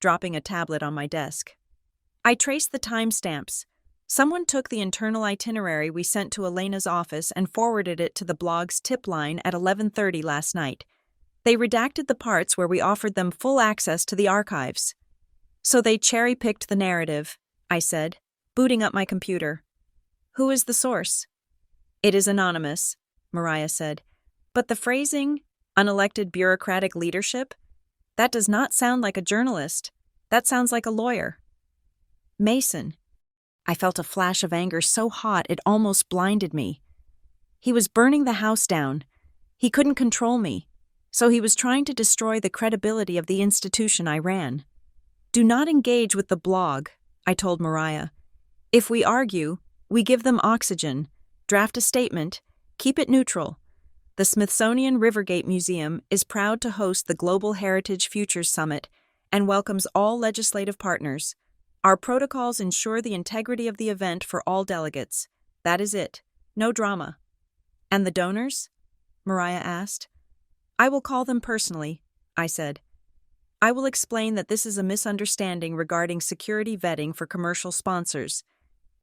dropping a tablet on my desk. I traced the timestamps. Someone took the internal itinerary we sent to Elena's office and forwarded it to the blog's tip line at 11:30 last night. They redacted the parts where we offered them full access to the archives. So they cherry-picked the narrative, I said, booting up my computer. Who is the source? It is anonymous, Mariah said, but the phrasing, Unelected bureaucratic leadership? That does not sound like a journalist. That sounds like a lawyer. Mason. I felt a flash of anger so hot it almost blinded me. He was burning the house down. He couldn't control me, so he was trying to destroy the credibility of the institution I ran. Do not engage with the blog, I told Mariah. If we argue, we give them oxygen, draft a statement, keep it neutral. The Smithsonian Rivergate Museum is proud to host the Global Heritage Futures Summit and welcomes all legislative partners. Our protocols ensure the integrity of the event for all delegates. That is it. No drama. And the donors? Mariah asked. I will call them personally, I said. I will explain that this is a misunderstanding regarding security vetting for commercial sponsors.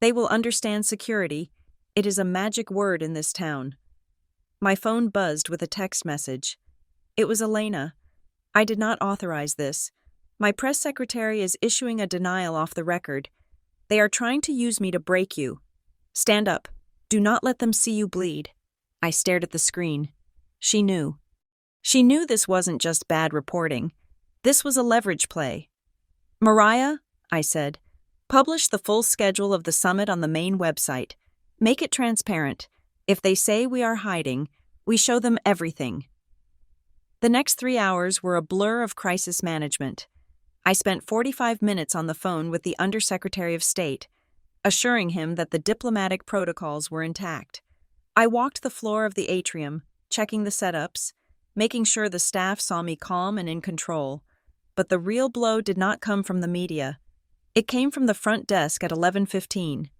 They will understand security. It is a magic word in this town. My phone buzzed with a text message. It was Elena. I did not authorize this. My press secretary is issuing a denial off the record. They are trying to use me to break you. Stand up. Do not let them see you bleed. I stared at the screen. She knew. She knew this wasn't just bad reporting. This was a leverage play. Mariah, I said, publish the full schedule of the summit on the main website. Make it transparent. If they say we are hiding, we show them everything. The next 3 hours were a blur of crisis management. I spent 45 minutes on the phone with the Undersecretary of State, assuring him that the diplomatic protocols were intact. I walked the floor of the atrium, checking the setups, making sure the staff saw me calm and in control. But the real blow did not come from the media. It came from the front desk at 11:15.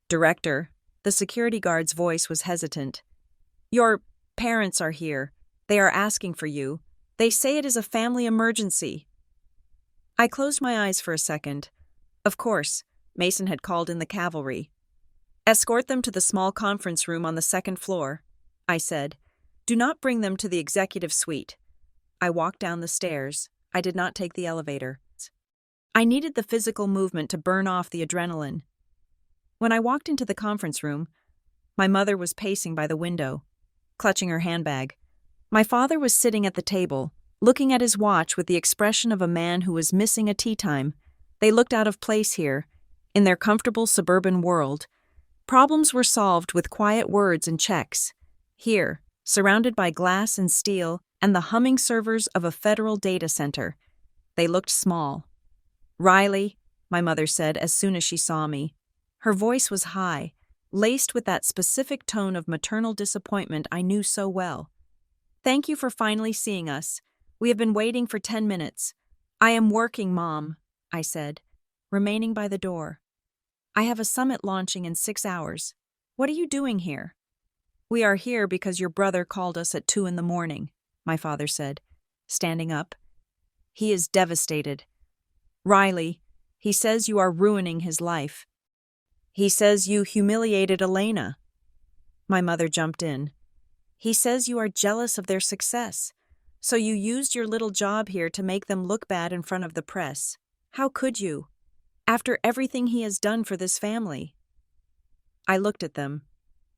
Director, the security guard's voice was hesitant. Your parents are here. They are asking for you. They say it is a family emergency. I closed my eyes for a second. Of course, Mason had called in the cavalry. Escort them to the small conference room on the second floor, I said. Do not bring them to the executive suite. I walked down the stairs. I did not take the elevator. I needed the physical movement to burn off the adrenaline. When I walked into the conference room, my mother was pacing by the window, clutching her handbag. My father was sitting at the table, looking at his watch with the expression of a man who was missing a tea time. They looked out of place here, in their comfortable suburban world. Problems were solved with quiet words and checks. Here, surrounded by glass and steel and the humming servers of a federal data center, they looked small. Riley, my mother said as soon as she saw me. Her voice was high, laced with that specific tone of maternal disappointment I knew so well. Thank you for finally seeing us. We have been waiting for 10 minutes. I am working, Mom, I said, remaining by the door. I have a summit launching in 6 hours. What are you doing here? We are here because your brother called us at 2 a.m, my father said, standing up. He is devastated. Riley, he says you are ruining his life. He says you humiliated Elena. My mother jumped in. He says you are jealous of their success, so you used your little job here to make them look bad in front of the press. How could you? After everything he has done for this family. I looked at them.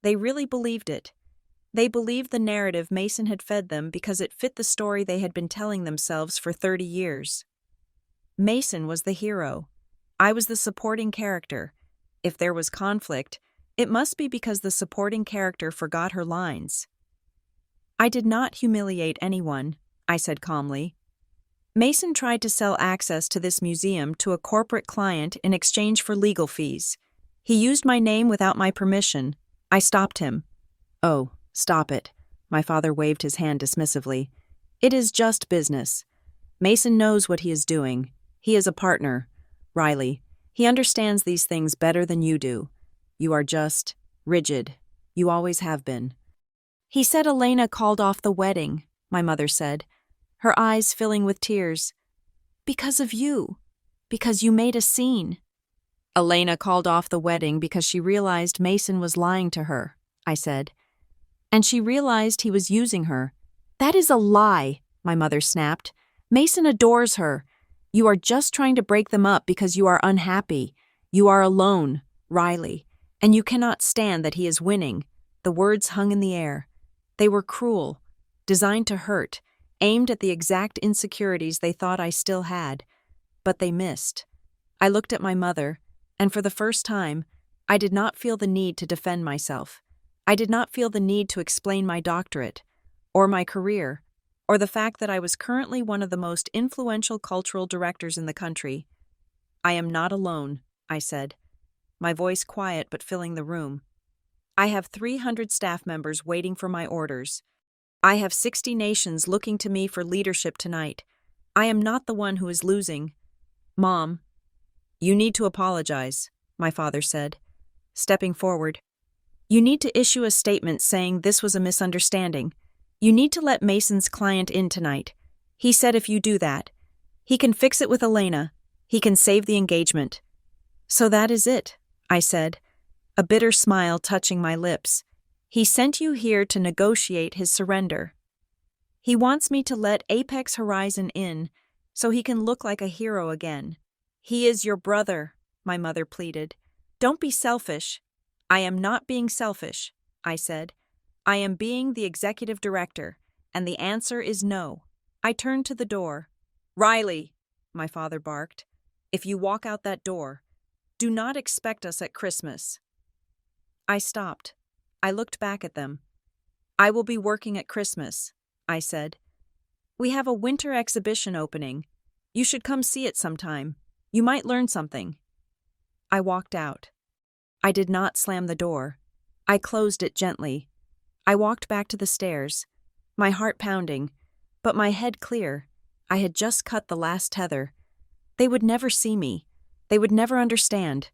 They really believed it. They believed the narrative Mason had fed them because it fit the story they had been telling themselves for 30 years. Mason was the hero. I was the supporting character. If there was conflict, it must be because the supporting character forgot her lines. I did not humiliate anyone, I said calmly. Mason tried to sell access to this museum to a corporate client in exchange for legal fees. He used my name without my permission. I stopped him. Oh, stop it. My father waved his hand dismissively. It is just business. Mason knows what he is doing. He is a partner. Riley, he understands these things better than you do. You are just rigid. You always have been. He said Elena called off the wedding, my mother said, her eyes filling with tears. Because of you. Because you made a scene. Elena called off the wedding because she realized Mason was lying to her, I said. And she realized he was using her. That is a lie, my mother snapped. Mason adores her. You are just trying to break them up because you are unhappy. You are alone, Riley, and you cannot stand that he is winning. The words hung in the air. They were cruel. designed to hurt, aimed at the exact insecurities they thought I still had. But they missed. I looked at my mother, and for the first time, I did not feel the need to defend myself. I did not feel the need to explain my doctorate, or my career, or the fact that I was currently one of the most influential cultural directors in the country. "I am not alone," I said, my voice quiet but filling the room. "I have 300 staff members waiting for my orders. I have 60 nations looking to me for leadership tonight. I am not the one who is losing." "Mom, you need to apologize," my father said, stepping forward. "You need to issue a statement saying this was a misunderstanding. You need to let Mason's client in tonight. He said if you do that, he can fix it with Elena. He can save the engagement." "So that is it," I said, a bitter smile touching my lips. "He sent you here to negotiate his surrender. He wants me to let Apex Horizon in so he can look like a hero again." "He is your brother," my mother pleaded. "Don't be selfish." "I am not being selfish," I said. "I am being the executive director, and the answer is no." I turned to the door. "Riley," my father barked, "if you walk out that door, do not expect us at Christmas." I stopped. I looked back at them. "I will be working at Christmas," I said. "We have a winter exhibition opening. You should come see it sometime. You might learn something." I walked out. I did not slam the door. I closed it gently. I walked back to the stairs, my heart pounding, but my head clear. I had just cut the last tether. They would never see me. They would never understand.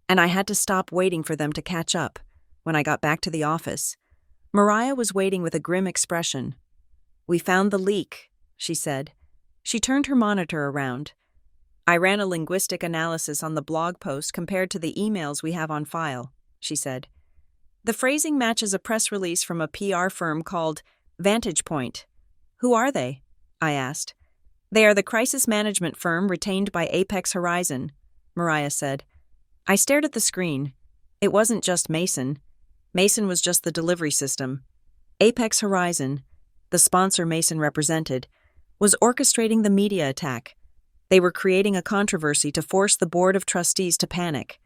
And I had to stop waiting for them to catch up. When I got back to the office, Mariah was waiting with a grim expression. "We found the leak," she said. She turned her monitor around. "I ran a linguistic analysis on the blog post compared to the emails we have on file," she said. "The phrasing matches a press release from a PR firm called Vantage Point." "Who are they?" I asked. "They are the crisis management firm retained by Apex Horizon," Mariah said. I stared at the screen. It wasn't just Mason. Mason was just the delivery system. Apex Horizon, the sponsor Mason represented, was orchestrating the media attack. They were creating a controversy to force the board of trustees to panic.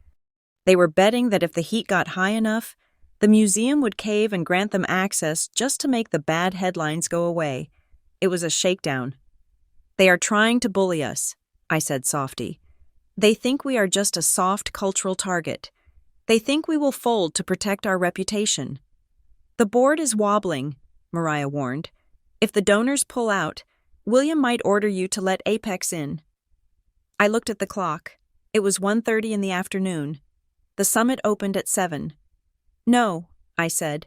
They were betting that if the heat got high enough, the museum would cave and grant them access just to make the bad headlines go away. It was a shakedown. "They are trying to bully us," I said softly. "They think we are just a soft cultural target. They think we will fold to protect our reputation." "The board is wobbling," Mariah warned. "If the donors pull out, William might order you to let Apex in." I looked at the clock. It was 1:30 in the afternoon. The summit opened at 7. "No," I said.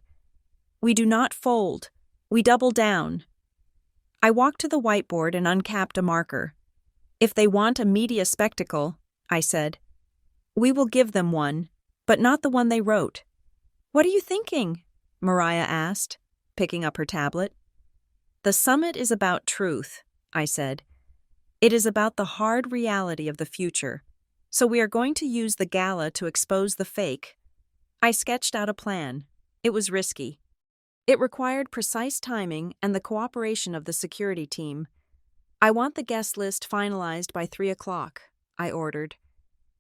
"We do not fold. We double down." I walked to the whiteboard and uncapped a marker. "If they want a media spectacle," I said, "we will give them one, but not the one they wrote." "What are you thinking?" Mariah asked, picking up her tablet. "The summit is about truth," I said. "It is about the hard reality of the future, so we are going to use the gala to expose the fake." I sketched out a plan. It was risky. It required precise timing and the cooperation of the security team. "I want the guest list finalized by 3 o'clock, I ordered.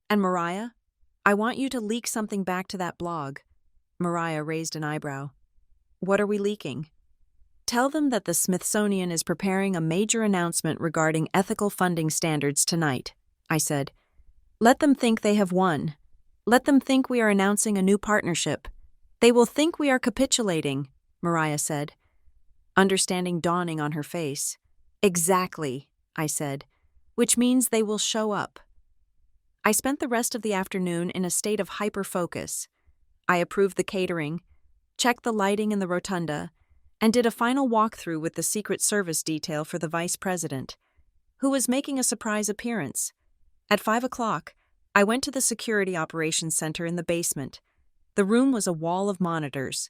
"And Mariah, I want you to leak something back to that blog." Mariah raised an eyebrow. "What are we leaking?" "Tell them that the Smithsonian is preparing a major announcement regarding ethical funding standards tonight," I said. "Let them think they have won. Let them think we are announcing a new partnership. They will think we are capitulating," Mariah said, understanding dawning on her face. "Exactly," I said, "which means they will show up." I spent the rest of the afternoon in a state of hyper-focus. I approved the catering, checked the lighting in the rotunda, and did a final walkthrough with the Secret Service detail for the vice president, who was making a surprise appearance. At 5 o'clock, I went to the Security Operations Center in the basement. The room was a wall of monitors.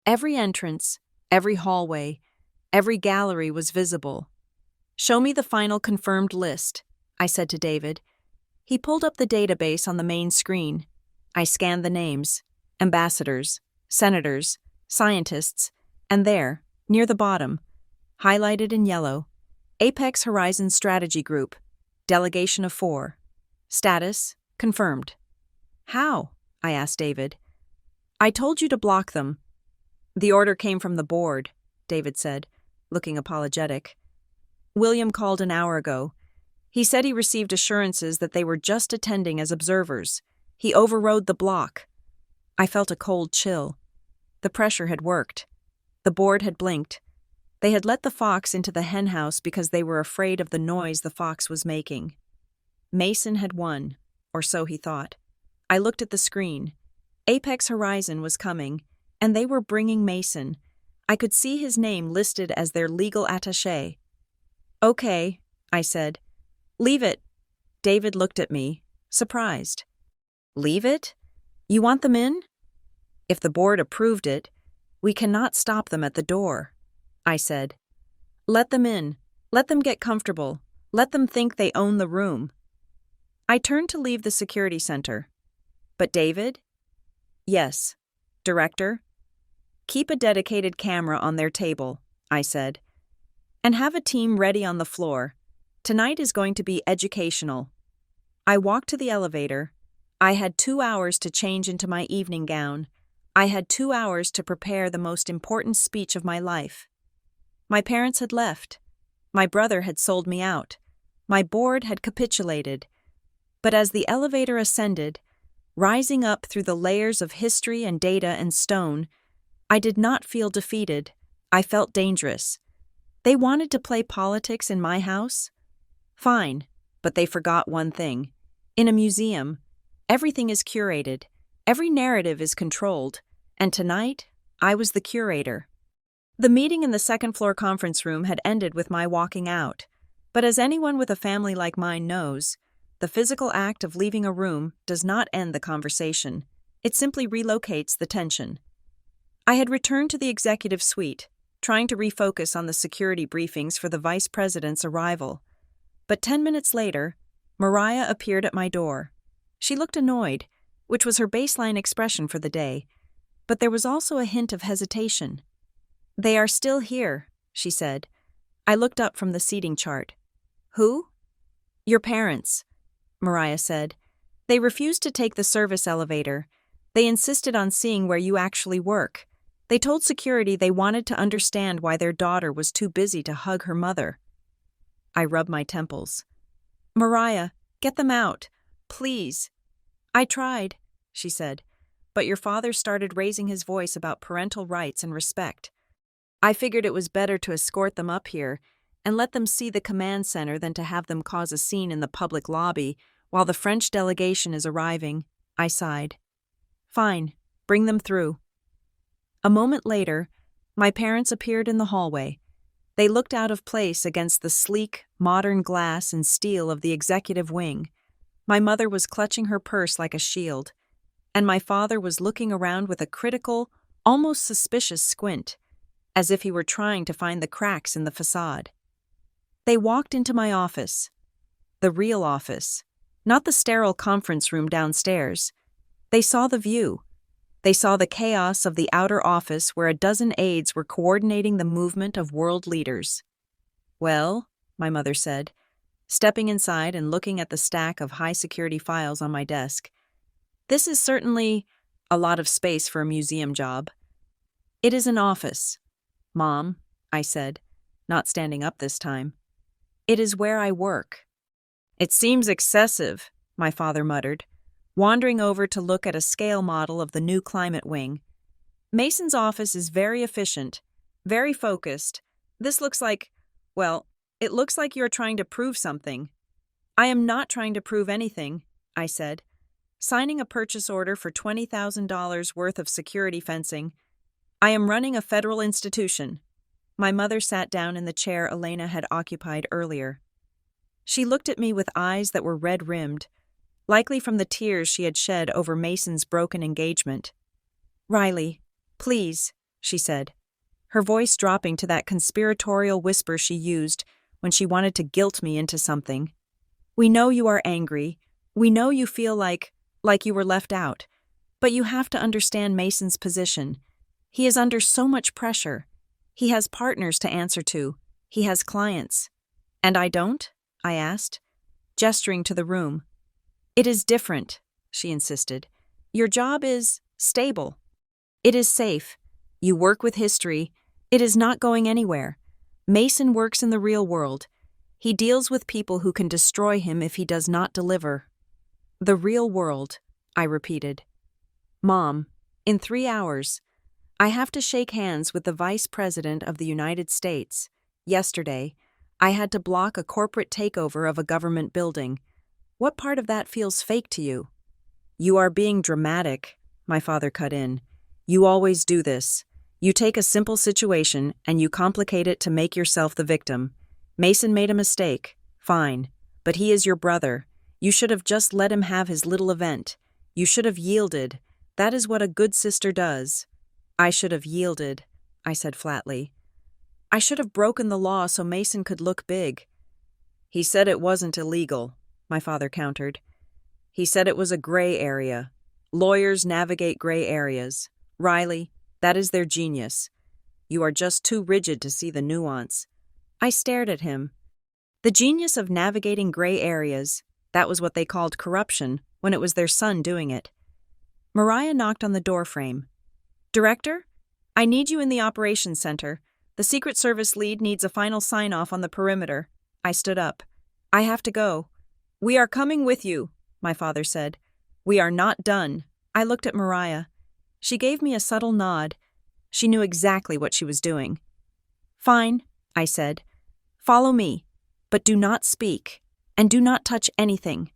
Every entrance, every hallway, every gallery was visible. "Show me the final confirmed list," I said to David. He pulled up the database on the main screen. I scanned the names: ambassadors, senators, scientists, and there, near the bottom, Highlighted in yellow. Apex Horizon Strategy Group. Delegation of 4. Status: confirmed. How? I asked David. I told you to block them. The order came from the board, David said, looking apologetic. William called an hour ago. He said he received assurances that they were just attending as observers. He overrode the block. I felt a cold chill. The pressure had worked. The board had blinked. They had let the fox into the henhouse because they were afraid of the noise the fox was making. Mason had won, or so he thought. I looked at the screen. Apex Horizon was coming, and they were bringing Mason. I could see his name listed as their legal attaché. Okay, I said. Leave it. David looked at me, surprised. Leave it? You want them in? If the board approved it, we cannot stop them at the door, I said. Let them in. Let them get comfortable. Let them think they own the room. I turned to leave the security center. But David? Yes. Director? Keep a dedicated camera on their table, I said. And have a team ready on the floor. Tonight is going to be educational. I walked to the elevator. I had 2 hours to change into my evening gown. I had 2 hours to prepare the most important speech of my life. My parents had left. My brother had sold me out. My board had capitulated. But as the elevator ascended, rising up through the layers of history and data and stone, I did not feel defeated. I felt dangerous. They wanted to play politics in my house? Fine, but they forgot one thing. In a museum, everything is curated. Every narrative is controlled. And tonight, I was the curator. The meeting in the second-floor conference room had ended with my walking out. But as anyone with a family like mine knows, the physical act of leaving a room does not end the conversation. It simply relocates the tension. I had returned to the executive suite, trying to refocus on the security briefings for the vice president's arrival. But 10 minutes later, Mariah appeared at my door. She looked annoyed, which was her baseline expression for the day, but there was also a hint of hesitation. They are still here, she said. I looked up from the seating chart. Who? Your parents, Mariah said. They refused to take the service elevator. They insisted on seeing where you actually work. They told security they wanted to understand why their daughter was too busy to hug her mother. I rubbed my temples. Mariah, get them out. Please. I tried, she said, but your father started raising his voice about parental rights and respect. I figured it was better to escort them up here and let them see the command center than to have them cause a scene in the public lobby while the French delegation is arriving. I sighed. Fine, bring them through. A moment later, my parents appeared in the hallway. They looked out of place against the sleek, modern glass and steel of the executive wing. My mother was clutching her purse like a shield, and my father was looking around with a critical, almost suspicious squint, as if he were trying to find the cracks in the facade. They walked into my office. The real office, not the sterile conference room downstairs. They saw the view. They saw the chaos of the outer office where a dozen aides were coordinating the movement of world leaders. Well, my mother said, stepping inside and looking at the stack of high-security files on my desk. This is certainly a lot of space for a museum job. It is an office. Mom, I said, not standing up this time. It is where I work. It seems excessive, my father muttered, wandering over to look at a scale model of the new climate wing. Mason's office is very efficient, very focused. This looks like, well, it looks like you're trying to prove something. I am not trying to prove anything, I said, signing a purchase order for $20,000 worth of security fencing. I am running a federal institution. My mother sat down in the chair Elena had occupied earlier. She looked at me with eyes that were red-rimmed, likely from the tears she had shed over Mason's broken engagement. Riley, please, she said, her voice dropping to that conspiratorial whisper she used when she wanted to guilt me into something. We know you are angry. We know you feel like you were left out. But you have to understand Mason's position. He is under so much pressure. He has partners to answer to. He has clients. And I don't? I asked, gesturing to the room. It is different, she insisted. Your job is stable. It is safe. You work with history. It is not going anywhere. Mason works in the real world. He deals with people who can destroy him if he does not deliver. The real world, I repeated. Mom, in 3 hours, I have to shake hands with the Vice President of the United States. Yesterday, I had to block a corporate takeover of a government building. What part of that feels fake to you? You are being dramatic, my father cut in. You always do this. You take a simple situation and you complicate it to make yourself the victim. Mason made a mistake. Fine. But he is your brother. You should have just let him have his little event. You should have yielded. That is what a good sister does. I should have yielded, I said flatly. I should have broken the law so Mason could look big. He said it wasn't illegal, my father countered. He said it was a gray area. Lawyers navigate gray areas. Riley, that is their genius. You are just too rigid to see the nuance. I stared at him. The genius of navigating gray areas, that was what they called corruption when it was their son doing it. Mariah knocked on the doorframe. Director, I need you in the operations center. The Secret Service lead needs a final sign-off on the perimeter. I stood up. I have to go. We are coming with you, my father said. We are not done. I looked at Mariah. She gave me a subtle nod. She knew exactly what she was doing. Fine, I said. Follow me, but do not speak, and do not touch anything.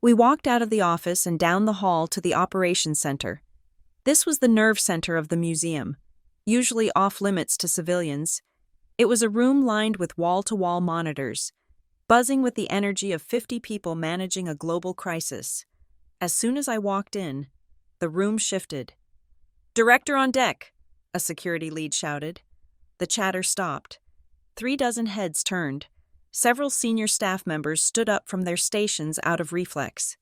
We walked out of the office and down the hall to the operations center. This was the nerve center of the museum, usually off-limits to civilians. It was a room lined with wall-to-wall monitors, buzzing with the energy of 50 people managing a global crisis. As soon as I walked in, the room shifted. Director on deck, a security lead shouted. The chatter stopped. 36 heads turned. Several senior staff members stood up from their stations out of reflex.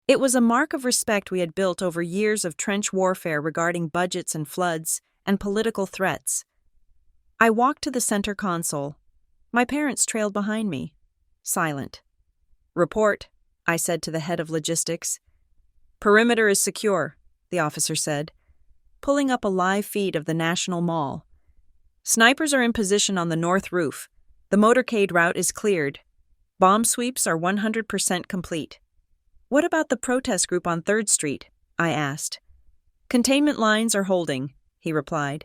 It was a mark of respect we had built over years of trench warfare regarding budgets and floods and political threats. I walked to the center console. My parents trailed behind me, silent. Report, I said to the head of logistics. Perimeter is secure, the officer said, pulling up a live feed of the National Mall. Snipers are in position on the north roof. The motorcade route is cleared. Bomb sweeps are 100% complete. What about the protest group on 3rd Street? I asked. Containment lines are holding, he replied.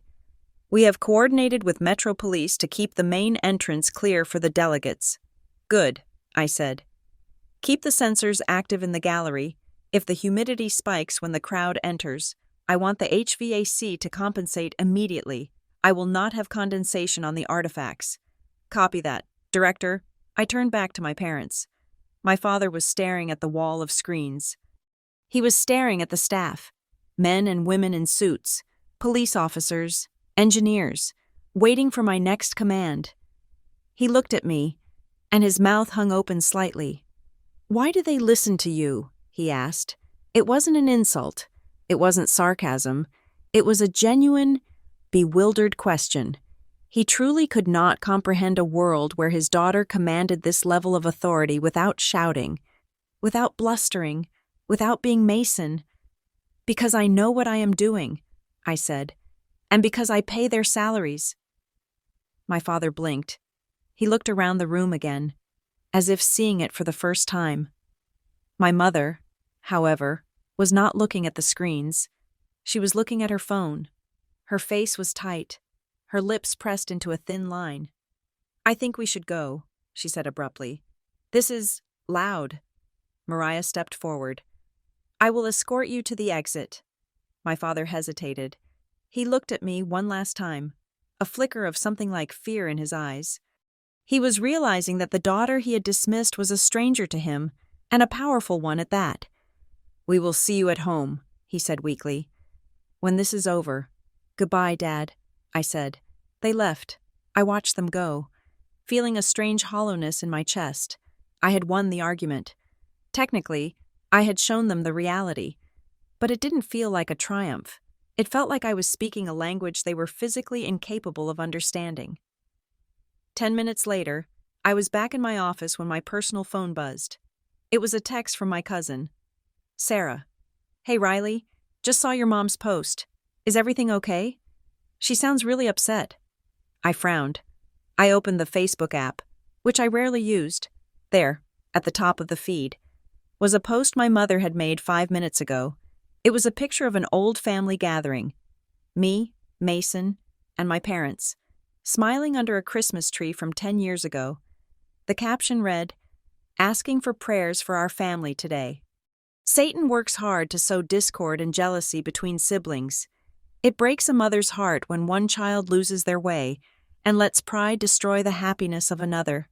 We have coordinated with Metro Police to keep the main entrance clear for the delegates. Good, I said. Keep the sensors active in the gallery. If the humidity spikes when the crowd enters, I want the HVAC to compensate immediately. I will not have condensation on the artifacts. Copy that. Director, I turned back to my parents. My father was staring at the wall of screens. He was staring at the staff, men and women in suits, police officers, engineers, waiting for my next command. He looked at me, and his mouth hung open slightly. Why do they listen to you? He asked. It wasn't an insult. It wasn't sarcasm. It was a genuine, bewildered question. He truly could not comprehend a world where his daughter commanded this level of authority without shouting, without blustering, without being Mason. Because I know what I am doing, I said, and because I pay their salaries. My father blinked. He looked around the room again, as if seeing it for the first time. My mother, however, was not looking at the screens. She was looking at her phone. Her face was tight, her lips pressed into a thin line. I think we should go, she said abruptly. This is loud. Mariah stepped forward. I will escort you to the exit. My father hesitated. He looked at me one last time, a flicker of something like fear in his eyes. He was realizing that the daughter he had dismissed was a stranger to him, and a powerful one at that. We will see you at home, he said weakly. When this is over. Goodbye, Dad, I said. They left. I watched them go, feeling a strange hollowness in my chest. I had won the argument. Technically, I had shown them the reality, but it didn't feel like a triumph. It felt like I was speaking a language they were physically incapable of understanding. 10 minutes later, I was back in my office when my personal phone buzzed. It was a text from my cousin. Sarah. Hey Riley, just saw your mom's post. Is everything okay? She sounds really upset. I frowned. I opened the Facebook app, which I rarely used. There, at the top of the feed, was a post my mother had made 5 minutes ago. It was a picture of an old family gathering. Me, Mason, and my parents, smiling under a Christmas tree from 10 years ago. The caption read, "Asking for prayers for our family today." Satan works hard to sow discord and jealousy between siblings. It breaks a mother's heart when one child loses their way and lets pride destroy the happiness of another.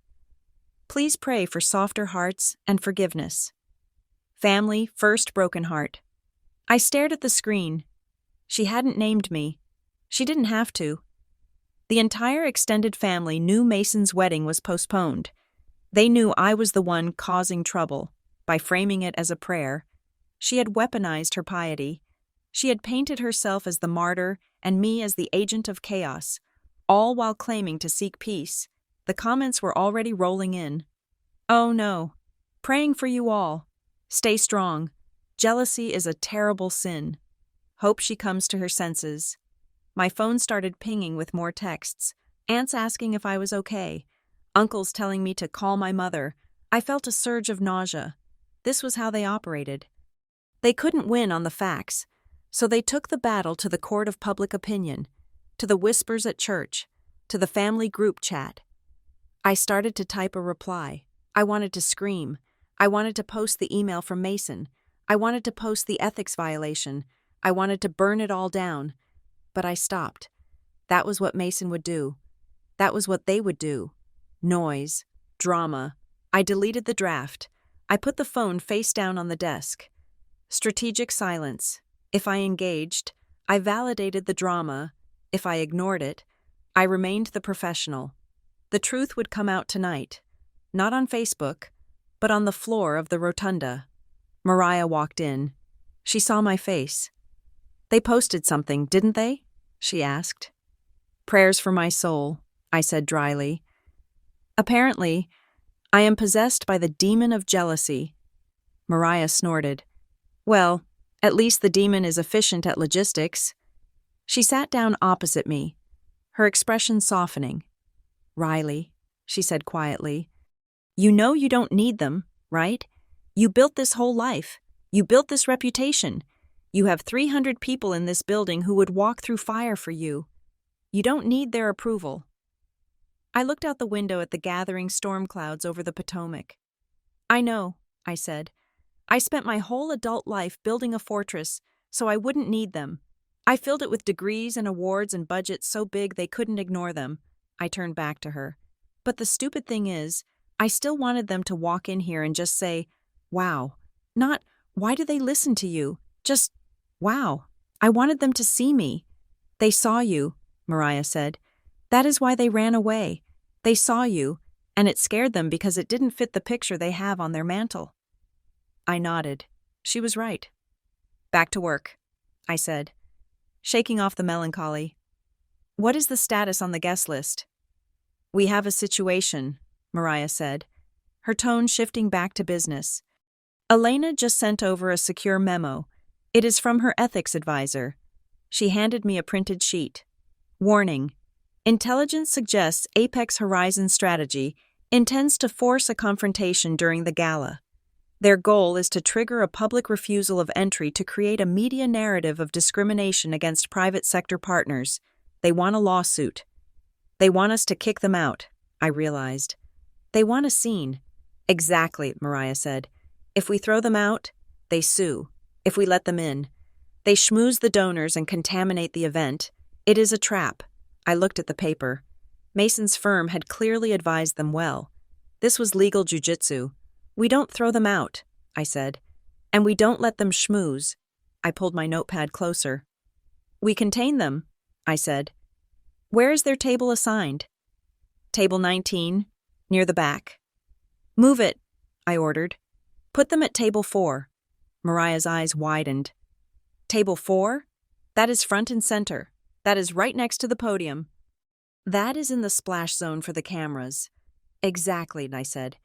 Please pray for softer hearts and forgiveness. Family, first broken heart. I stared at the screen. She hadn't named me. She didn't have to. The entire extended family knew Mason's wedding was postponed. They knew I was the one causing trouble by framing it as a prayer. She had weaponized her piety. She had painted herself as the martyr and me as the agent of chaos, all while claiming to seek peace. The comments were already rolling in. Oh no. Praying for you all. Stay strong. Jealousy is a terrible sin. Hope she comes to her senses. My phone started pinging with more texts. Aunts asking if I was okay. Uncles telling me to call my mother. I felt a surge of nausea. This was how they operated. They couldn't win on the facts, so they took the battle to the court of public opinion, to the whispers at church, to the family group chat. I started to type a reply. I wanted to scream. I wanted to post the email from Mason. I wanted to post the ethics violation. I wanted to burn it all down. But I stopped. That was what Mason would do. That was what they would do. Noise. Drama. I deleted the draft. I put the phone face down on the desk. Strategic silence. If I engaged, I validated the drama. If I ignored it, I remained the professional. The truth would come out tonight. Not on Facebook, but on the floor of the rotunda. Mariah walked in. She saw my face. They posted something, didn't they? She asked. Prayers for my soul, I said dryly. Apparently, I am possessed by the demon of jealousy. Mariah snorted. Well, at least the demon is efficient at logistics. She sat down opposite me, her expression softening. Riley, she said quietly, you know you don't need them, right? You built this whole life. You built this reputation. You have 300 people in this building who would walk through fire for you. You don't need their approval. I looked out the window at the gathering storm clouds over the Potomac. I know, I said. I spent my whole adult life building a fortress so I wouldn't need them. I filled it with degrees and awards and budgets so big they couldn't ignore them. I turned back to her. But the stupid thing is, I still wanted them to walk in here and just say, wow. Not, why do they listen to you? Just, wow. I wanted them to see me. They saw you, Mariah said. That is why they ran away. They saw you, and it scared them because it didn't fit the picture they have on their mantle. I nodded. She was right. Back to work, I said, shaking off the melancholy. What is the status on the guest list? We have a situation, Mariah said, her tone shifting back to business. Elena just sent over a secure memo. It is from her ethics advisor. She handed me a printed sheet. Warning. Intelligence suggests Apex Horizon strategy intends to force a confrontation during the gala. Their goal is to trigger a public refusal of entry to create a media narrative of discrimination against private sector partners. They want a lawsuit. They want us to kick them out, I realized. They want a scene. Exactly, Mariah said. If we throw them out, they sue. If we let them in, they schmooze the donors and contaminate the event. It is a trap. I looked at the paper. Mason's firm had clearly advised them well. This was legal jujitsu. We don't throw them out, I said. And we don't let them schmooze. I pulled my notepad closer. We contain them, I said. Where is their table assigned? Table 19, near the back. Move it, I ordered. Put them at table 4. Mariah's eyes widened. Table 4? That is front and center. That is right next to the podium. That is in the splash zone for the cameras. Exactly, I said.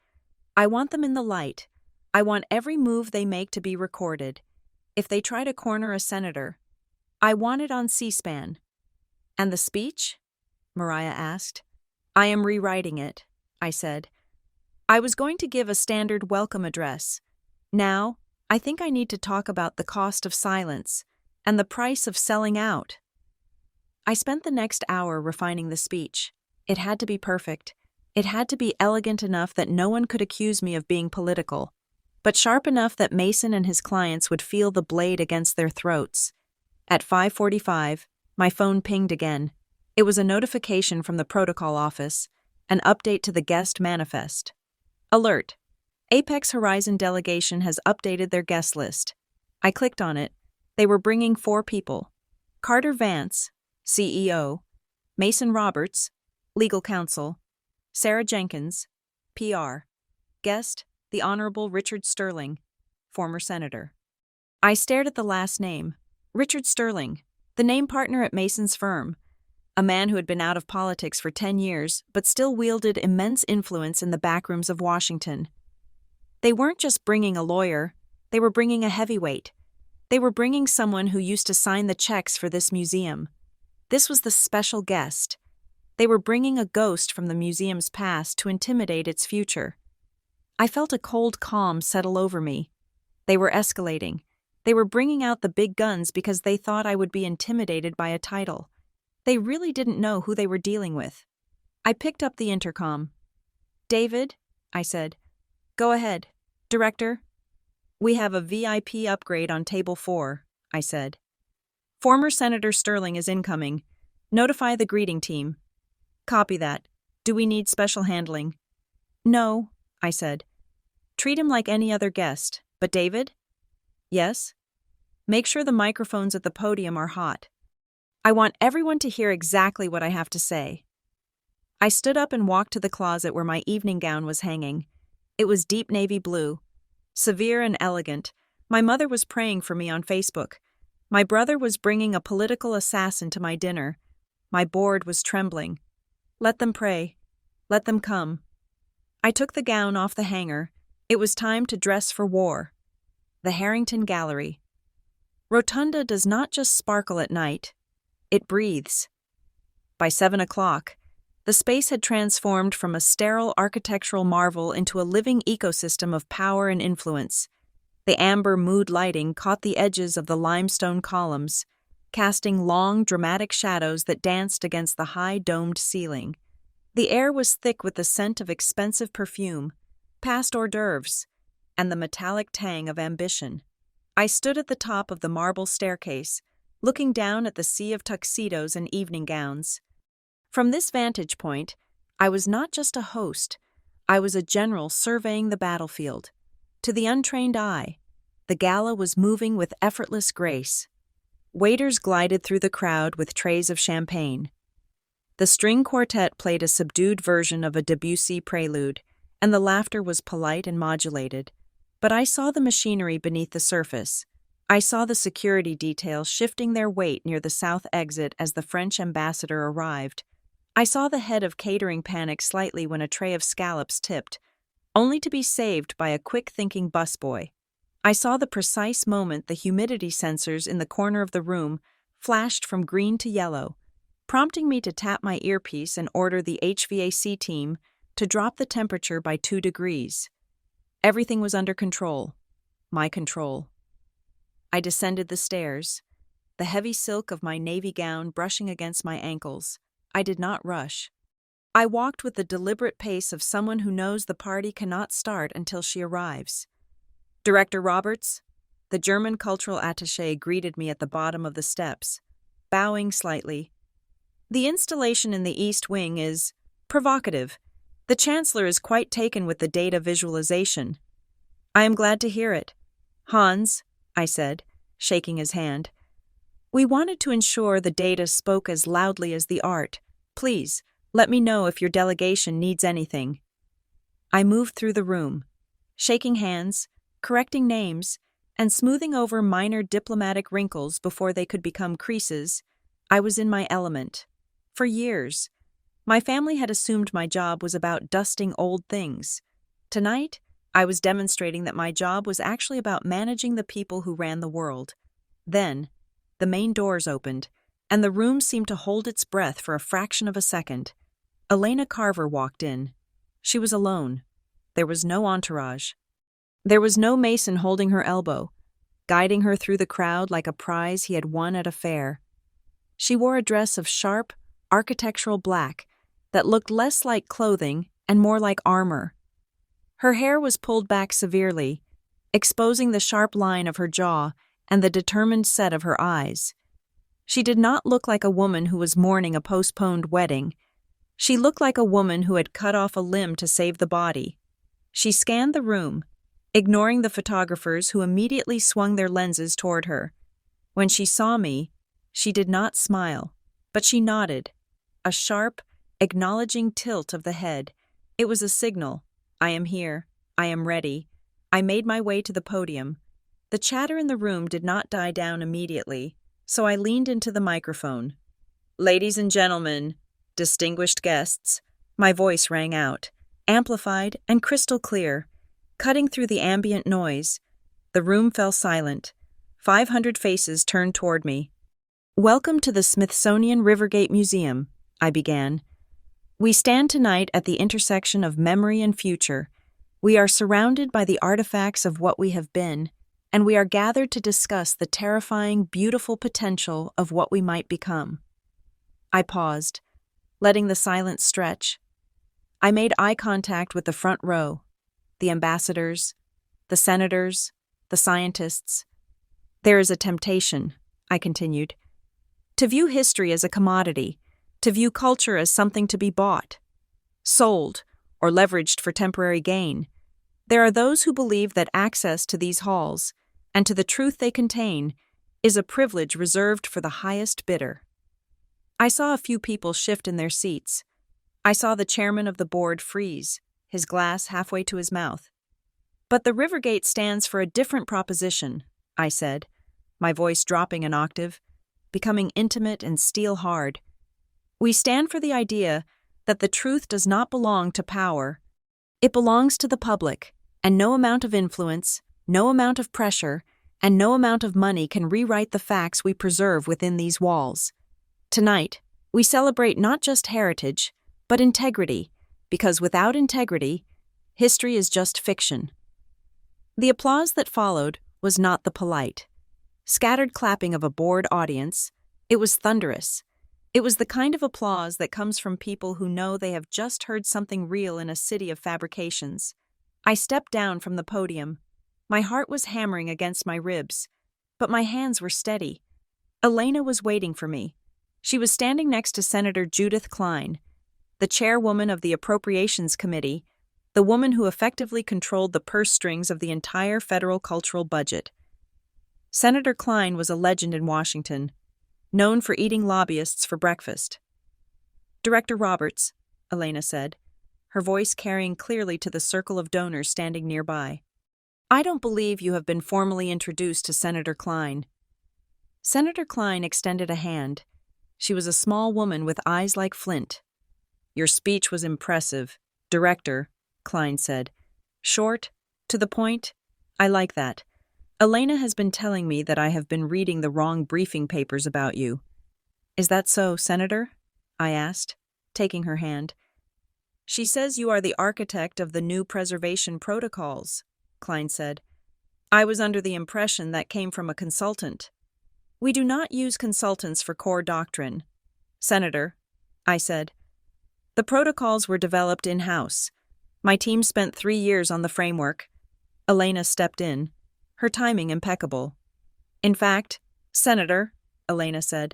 I want them in the light. I want every move they make to be recorded. If they try to corner a senator, I want it on C-SPAN. And the speech? Mariah asked. I am rewriting it, I said. I was going to give a standard welcome address. Now, I think I need to talk about the cost of silence and the price of selling out. I spent the next hour refining the speech. It had to be perfect. It had to be elegant enough that no one could accuse me of being political, but sharp enough that Mason and his clients would feel the blade against their throats. At 5:45, my phone pinged again. It was a notification from the protocol office, an update to the guest manifest. Alert! Apex Horizon delegation has updated their guest list. I clicked on it. They were bringing 4 people. Carter Vance, CEO, Mason Roberts, legal counsel, Sarah Jenkins, PR. Guest, the Honorable Richard Sterling, former senator. I stared at the last name, Richard Sterling, the name partner at Mason's firm, a man who had been out of politics for 10 years but still wielded immense influence in the backrooms of Washington. They weren't just bringing a lawyer, they were bringing a heavyweight. They were bringing someone who used to sign the checks for this museum. This was the special guest. They were bringing a ghost from the museum's past to intimidate its future. I felt a cold calm settle over me. They were escalating. They were bringing out the big guns because they thought I would be intimidated by a title. They really didn't know who they were dealing with. I picked up the intercom. David, I said. Go ahead. Director. We have a VIP upgrade on table 4, I said. Former Senator Sterling is incoming. Notify the greeting team. Copy that. Do we need special handling? No, I said. Treat him like any other guest. But David? Yes? Make sure the microphones at the podium are hot. I want everyone to hear exactly what I have to say. I stood up and walked to the closet where my evening gown was hanging. It was deep navy blue. Severe and elegant. My mother was praying for me on Facebook. My brother was bringing a political assassin to my dinner. My board was trembling. Let them pray. Let them come. I took the gown off the hanger. It was time to dress for war. The Harrington Gallery. Rotunda does not just sparkle at night. It breathes. By 7 o'clock, the space had transformed from a sterile architectural marvel into a living ecosystem of power and influence. The amber mood lighting caught the edges of the limestone columns, casting long, dramatic shadows that danced against the high domed ceiling. The air was thick with the scent of expensive perfume, past hors d'oeuvres, and the metallic tang of ambition. I stood at the top of the marble staircase, looking down at the sea of tuxedos and evening gowns. From this vantage point, I was not just a host, I was a general surveying the battlefield. To the untrained eye, the gala was moving with effortless grace. Waiters glided through the crowd with trays of champagne. The string quartet played a subdued version of a Debussy prelude, and the laughter was polite and modulated. But I saw the machinery beneath the surface. I saw the security details shifting their weight near the south exit as the French ambassador arrived. I saw the head of catering panic slightly when a tray of scallops tipped, only to be saved by a quick-thinking busboy. I saw the precise moment the humidity sensors in the corner of the room flashed from green to yellow, prompting me to tap my earpiece and order the HVAC team to drop the temperature by 2 degrees. Everything was under control. My control. I descended the stairs, the heavy silk of my navy gown brushing against my ankles. I did not rush. I walked with the deliberate pace of someone who knows the party cannot start until she arrives. Director Roberts, the German cultural attaché, greeted me at the bottom of the steps, bowing slightly. The installation in the East Wing is provocative. The Chancellor is quite taken with the data visualization. I am glad to hear it. Hans, I said, shaking his hand. We wanted to ensure the data spoke as loudly as the art. Please, let me know if your delegation needs anything. I moved through the room, shaking hands, correcting names, and smoothing over minor diplomatic wrinkles before they could become creases. I was in my element. For years, My family had assumed my job was about dusting old things. Tonight, I was demonstrating that my job was actually about managing the people who ran the world. Then, the main doors opened, and the room seemed to hold its breath for a fraction of a second. Elena Carver walked in. She was alone. There was no entourage. There was no Mason holding her elbow, guiding her through the crowd like a prize he had won at a fair. She wore a dress of sharp, architectural black that looked less like clothing and more like armor. Her hair was pulled back severely, exposing the sharp line of her jaw and the determined set of her eyes. She did not look like a woman who was mourning a postponed wedding. She looked like a woman who had cut off a limb to save the body. She scanned the room, ignoring the photographers who immediately swung their lenses toward her. When she saw me, she did not smile, but she nodded, a sharp, acknowledging tilt of the head. It was a signal. I am here. I am ready. I made my way to the podium. The chatter in the room did not die down immediately, so I leaned into the microphone. Ladies and gentlemen, distinguished guests, my voice rang out, amplified and crystal clear, cutting through the ambient noise. The room fell silent. 500 faces turned toward me. Welcome to the Smithsonian Rivergate Museum, I began. We stand tonight at the intersection of memory and future. We are surrounded by the artifacts of what we have been, and we are gathered to discuss the terrifying, beautiful potential of what we might become. I paused, letting the silence stretch. I made eye contact with the front row, the ambassadors, the senators, the scientists. There is a temptation, I continued, to view history as a commodity, to view culture as something to be bought, sold, or leveraged for temporary gain. There are those who believe that access to these halls, and to the truth they contain, is a privilege reserved for the highest bidder. I saw a few people shift in their seats. I saw the chairman of the board freeze, his glass halfway to his mouth. But the Rivergate stands for a different proposition, I said, my voice dropping an octave, becoming intimate and steel-hard. We stand for the idea that the truth does not belong to power. It belongs to the public, and no amount of influence, no amount of pressure, and no amount of money can rewrite the facts we preserve within these walls. Tonight, we celebrate not just heritage, but integrity, because without integrity, history is just fiction. The applause that followed was not the polite, scattered clapping of a bored audience. It was thunderous. It was the kind of applause that comes from people who know they have just heard something real in a city of fabrications. I stepped down from the podium. My heart was hammering against my ribs, but my hands were steady. Elena was waiting for me. She was standing next to Senator Judith Klein, the chairwoman of the Appropriations Committee, the woman who effectively controlled the purse strings of the entire federal cultural budget. Senator Klein was a legend in Washington, known for eating lobbyists for breakfast. Director Roberts, Elena said, her voice carrying clearly to the circle of donors standing nearby. I don't believe you have been formally introduced to Senator Klein. Senator Klein extended a hand. She was a small woman with eyes like flint. Your speech was impressive, Director, Klein said. Short, to the point. I like that. Elena has been telling me that I have been reading the wrong briefing papers about you. Is that so, Senator? I asked, taking her hand. She says you are the architect of the new preservation protocols, Klein said. I was under the impression that came from a consultant. We do not use consultants for core doctrine. Senator, I said. The protocols were developed in-house. My team spent 3 years on the framework. Elena stepped in, her timing impeccable. In fact, Senator, Elena said,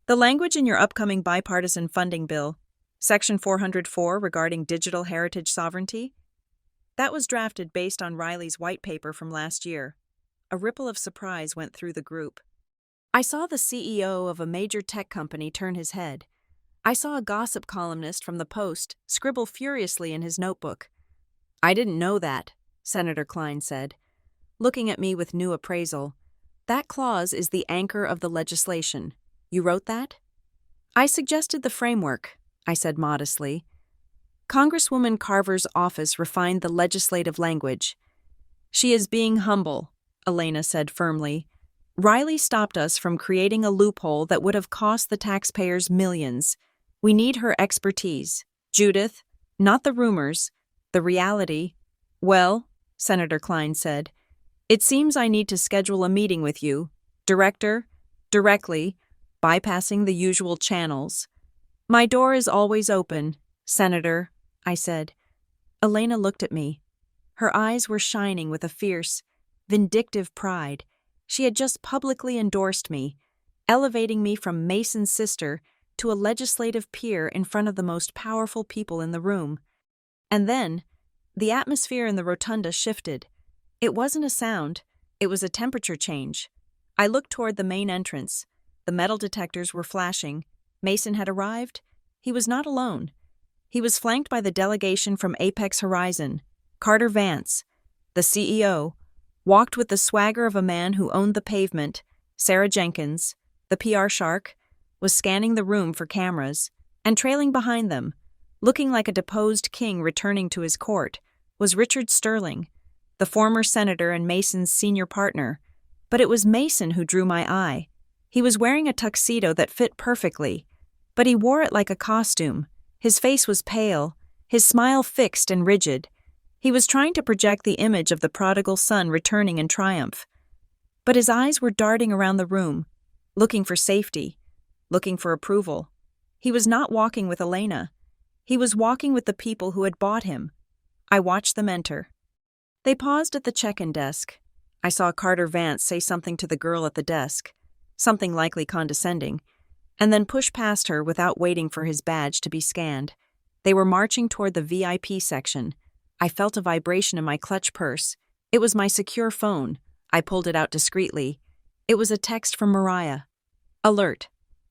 the language in your upcoming bipartisan funding bill, Section 404 regarding digital heritage sovereignty, that was drafted based on Riley's white paper from last year. A ripple of surprise went through the group. I saw the CEO of a major tech company turn his head. I saw a gossip columnist from the Post scribble furiously in his notebook. I didn't know that, Senator Klein said, looking at me with new appraisal. That clause is the anchor of the legislation. You wrote that? I suggested the framework, I said modestly. Congresswoman Carver's office refined the legislative language. She is being humble, Elena said firmly. Riley stopped us from creating a loophole that would have cost the taxpayers millions. We need her expertise. Judith, not the rumors, the reality. Well, Senator Klein said, it seems I need to schedule a meeting with you, Director, directly, bypassing the usual channels. My door is always open, Senator, I said. Elena looked at me. Her eyes were shining with a fierce, vindictive pride. She had just publicly endorsed me, elevating me from Mason's sister to a legislative peer in front of the most powerful people in the room. And then, the atmosphere in the rotunda shifted. It wasn't a sound, it was a temperature change. I looked toward the main entrance. The metal detectors were flashing. Mason had arrived. He was not alone. He was flanked by the delegation from Apex Horizon. Carter Vance, the CEO, walked with the swagger of a man who owned the pavement. Sarah Jenkins, the PR shark, was scanning the room for cameras, and trailing behind them, looking like a deposed king returning to his court, was Richard Sterling, the former senator and Mason's senior partner. But it was Mason who drew my eye. He was wearing a tuxedo that fit perfectly, but he wore it like a costume. His face was pale, his smile fixed and rigid. He was trying to project the image of the prodigal son returning in triumph. But his eyes were darting around the room, looking for safety, looking for approval. He was not walking with Elena. He was walking with the people who had bought him. I watched them enter. They paused at the check-in desk. I saw Carter Vance say something to the girl at the desk, something likely condescending, and then push past her without waiting for his badge to be scanned. They were marching toward the VIP section. I felt a vibration in my clutch purse. It was my secure phone. I pulled it out discreetly. It was a text from Mariah. Alert.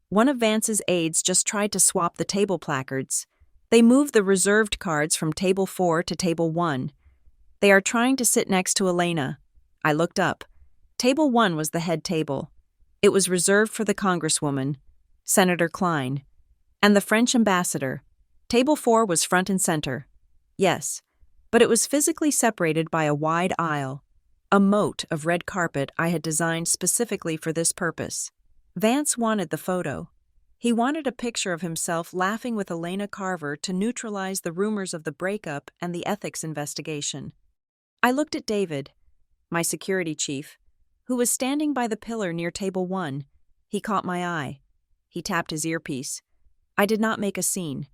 One of Vance's aides just tried to swap the table placards. They moved the reserved cards from table 4 to table 1. They are trying to sit next to Elena. I looked up. Table 1 was the head table. It was reserved for the Congresswoman, Senator Klein, and the French ambassador. Table 4 was front and center. Yes, but it was physically separated by a wide aisle, a moat of red carpet I had designed specifically for this purpose. Vance wanted the photo. He wanted a picture of himself laughing with Elena Carver to neutralize the rumors of the breakup and the ethics investigation. I looked at David, my security chief, who was standing by the pillar near table 1. He caught my eye. He tapped his earpiece. I did not make a scene.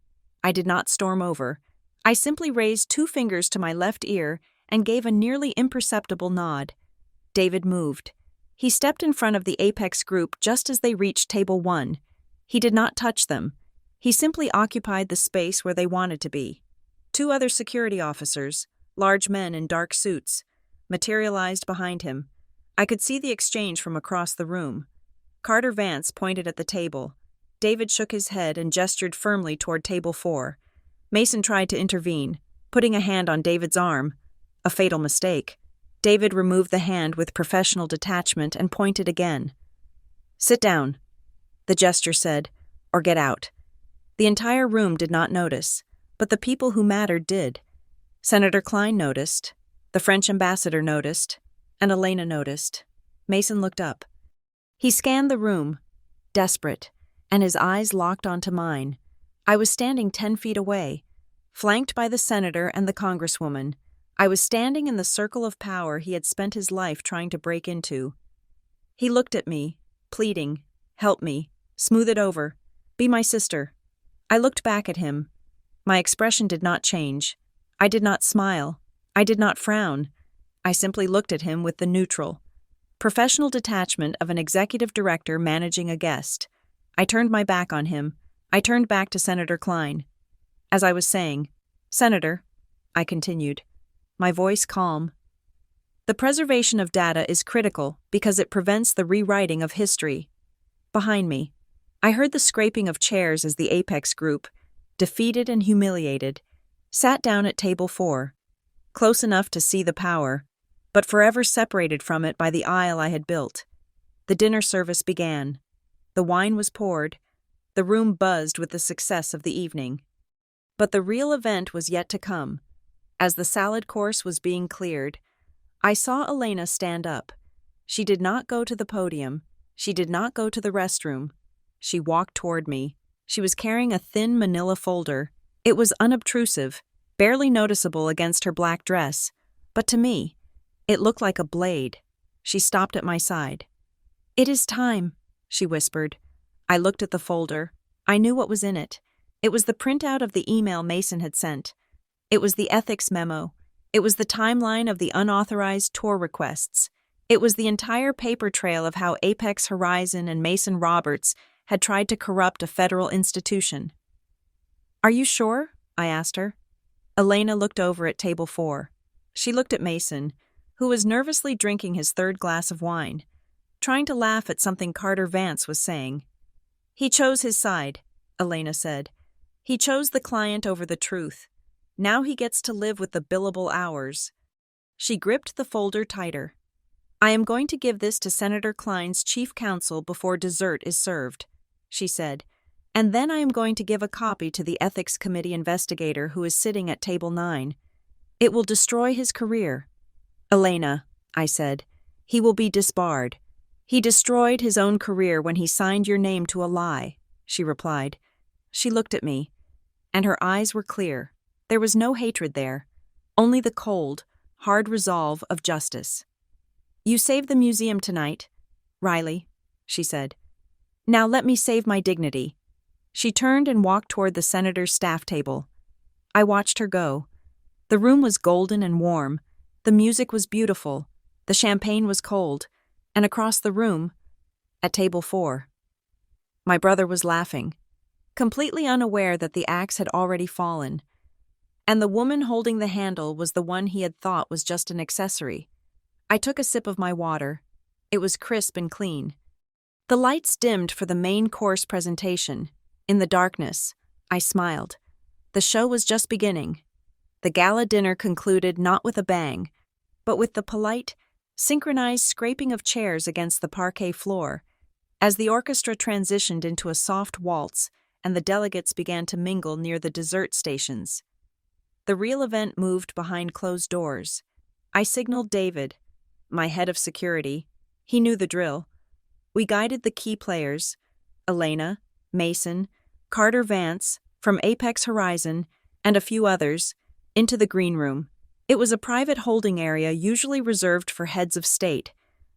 I did not storm over. I simply raised 2 fingers to my left ear and gave a nearly imperceptible nod. David moved. He stepped in front of the Apex group just as they reached table 1. He did not touch them. He simply occupied the space where they wanted to be. 2 other security officers, large men in dark suits, materialized behind him. I could see the exchange from across the room. Carter Vance pointed at the table. David shook his head and gestured firmly toward table 4. Mason tried to intervene, putting a hand on David's arm. A fatal mistake. David removed the hand with professional detachment and pointed again. Sit down, the gesture said, or get out. The entire room did not notice, but the people who mattered did. Senator Klein noticed, the French ambassador noticed, and Elena noticed. Mason looked up. He scanned the room, desperate, and his eyes locked onto mine. I was standing 10 feet away, flanked by the senator and the Congresswoman. I was standing in the circle of power he had spent his life trying to break into. He looked at me, pleading, help me, smooth it over, be my sister. I looked back at him. My expression did not change. I did not smile. I did not frown. I simply looked at him with the neutral, professional detachment of an executive director managing a guest. I turned my back on him. I turned back to Senator Klein. As I was saying, Senator, I continued, my voice calm. The preservation of data is critical because it prevents the rewriting of history. Behind me, I heard the scraping of chairs as the Apex group, defeated and humiliated, sat down at table 4, close enough to see the power, but forever separated from it by the aisle I had built. The dinner service began. The wine was poured. The room buzzed with the success of the evening. But the real event was yet to come. As the salad course was being cleared, I saw Elena stand up. She did not go to the podium. She did not go to the restroom. She walked toward me. She was carrying a thin manila folder. It was unobtrusive, barely noticeable against her black dress, but to me, it looked like a blade. She stopped at my side. "It is time," she whispered. I looked at the folder. I knew what was in it. It was the printout of the email Mason had sent. It was the ethics memo. It was the timeline of the unauthorized tour requests. It was the entire paper trail of how Apex Horizon and Mason Roberts had tried to corrupt a federal institution. "Are you sure?" I asked her. Elena looked over at table 4. She looked at Mason, who was nervously drinking his third glass of wine, trying to laugh at something Carter Vance was saying. "He chose his side," Elena said. "He chose the client over the truth. Now he gets to live with the billable hours." She gripped the folder tighter. "I am going to give this to Senator Klein's chief counsel before dessert is served," she said, "and then I am going to give a copy to the Ethics Committee investigator who is sitting at table 9. It will destroy his career." "Elena," I said, "he will be disbarred." "He destroyed his own career when he signed your name to a lie," she replied. She looked at me, and her eyes were clear. There was no hatred there, only the cold, hard resolve of justice. "You saved the museum tonight, Riley," she said. "Now let me save my dignity." She turned and walked toward the senator's staff table. I watched her go. The room was golden and warm. The music was beautiful. The champagne was cold. And across the room, at table 4, my brother was laughing, completely unaware that the axe had already fallen. And the woman holding the handle was the one he had thought was just an accessory. I took a sip of my water. It was crisp and clean. The lights dimmed for the main course presentation. In the darkness, I smiled. The show was just beginning. The gala dinner concluded not with a bang, but with the polite, synchronized scraping of chairs against the parquet floor, as the orchestra transitioned into a soft waltz and the delegates began to mingle near the dessert stations. The real event moved behind closed doors. I signaled David, my head of security. He knew the drill. We guided the key players, Elena, Mason, Carter Vance, from Apex Horizon, and a few others, into the green room. It was a private holding area usually reserved for heads of state.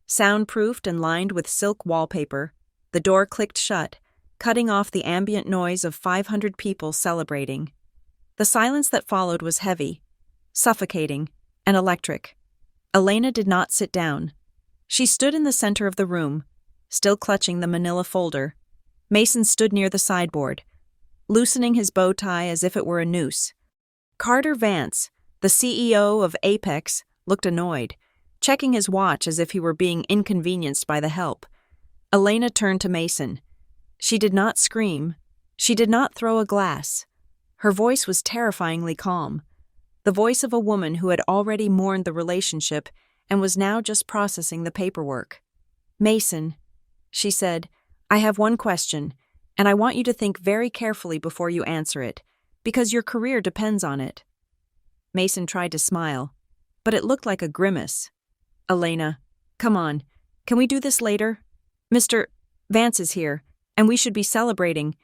Soundproofed and lined with silk wallpaper, the door clicked shut, cutting off the ambient noise of 500 people celebrating. The silence that followed was heavy, suffocating, and electric. Elena did not sit down. She stood in the center of the room, still clutching the manila folder. Mason stood near the sideboard, loosening his bow tie as if it were a noose. Carter Vance, the CEO of Apex, looked annoyed, checking his watch as if he were being inconvenienced by the help. Elena turned to Mason. She did not scream. She did not throw a glass. Her voice was terrifyingly calm, the voice of a woman who had already mourned the relationship and was now just processing the paperwork. "Mason," she said, "I have one question, and I want you to think very carefully before you answer it, because your career depends on it." Mason tried to smile, but it looked like a grimace. "Elena, come on. Can we do this later? Mr. Vance is here, and we should be celebrating.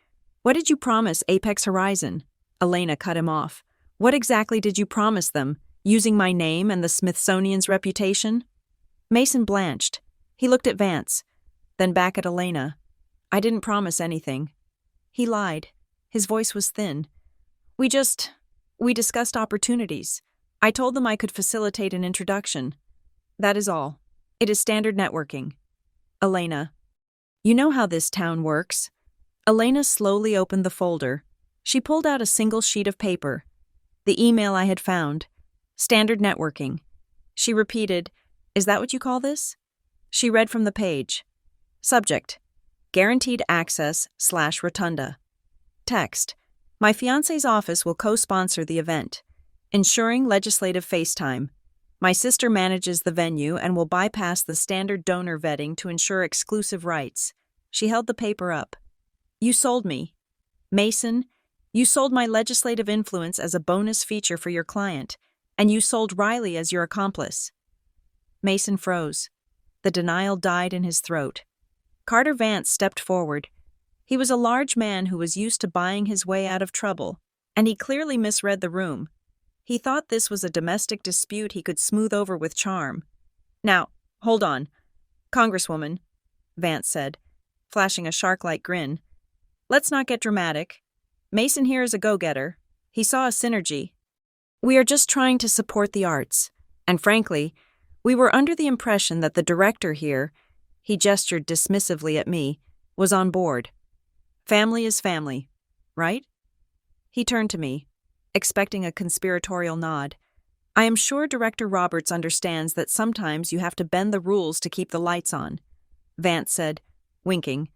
What did you promise Apex Horizon?" Elena cut him off. "What exactly did you promise them, using my name and the Smithsonian's reputation?" Mason blanched. He looked at Vance, then back at Elena. "I didn't promise anything." He lied. His voice was thin. We discussed opportunities. I told them I could facilitate an introduction. That is all. It is standard networking." "Elena, you know how this town works." Elena slowly opened the folder. She pulled out a single sheet of paper. The email I had found. "Standard networking." She repeated, "Is that what you call this?" She read from the page. Subject: Guaranteed access/rotunda. Text: My fiancé's office will co-sponsor the event, ensuring legislative FaceTime. My sister manages the venue and will bypass the standard donor vetting to ensure exclusive rights. She held the paper up. You sold me. Mason, you sold my legislative influence as a bonus feature for your client, and you sold Riley as your accomplice. Mason froze. The denial died in his throat. Carter Vance stepped forward. He was a large man who was used to buying his way out of trouble, and he clearly misread the room. He thought this was a domestic dispute he could smooth over with charm. Now, hold on. Congresswoman, Vance said, flashing a shark-like grin. Let's not get dramatic. Mason here is a go-getter. He saw a synergy. We are just trying to support the arts, and frankly, we were under the impression that the director here, he gestured dismissively at me, was on board. Family is family, right? He turned to me, expecting a conspiratorial nod. I am sure Director Roberts understands that sometimes you have to bend the rules to keep the lights on. Vance said, winking.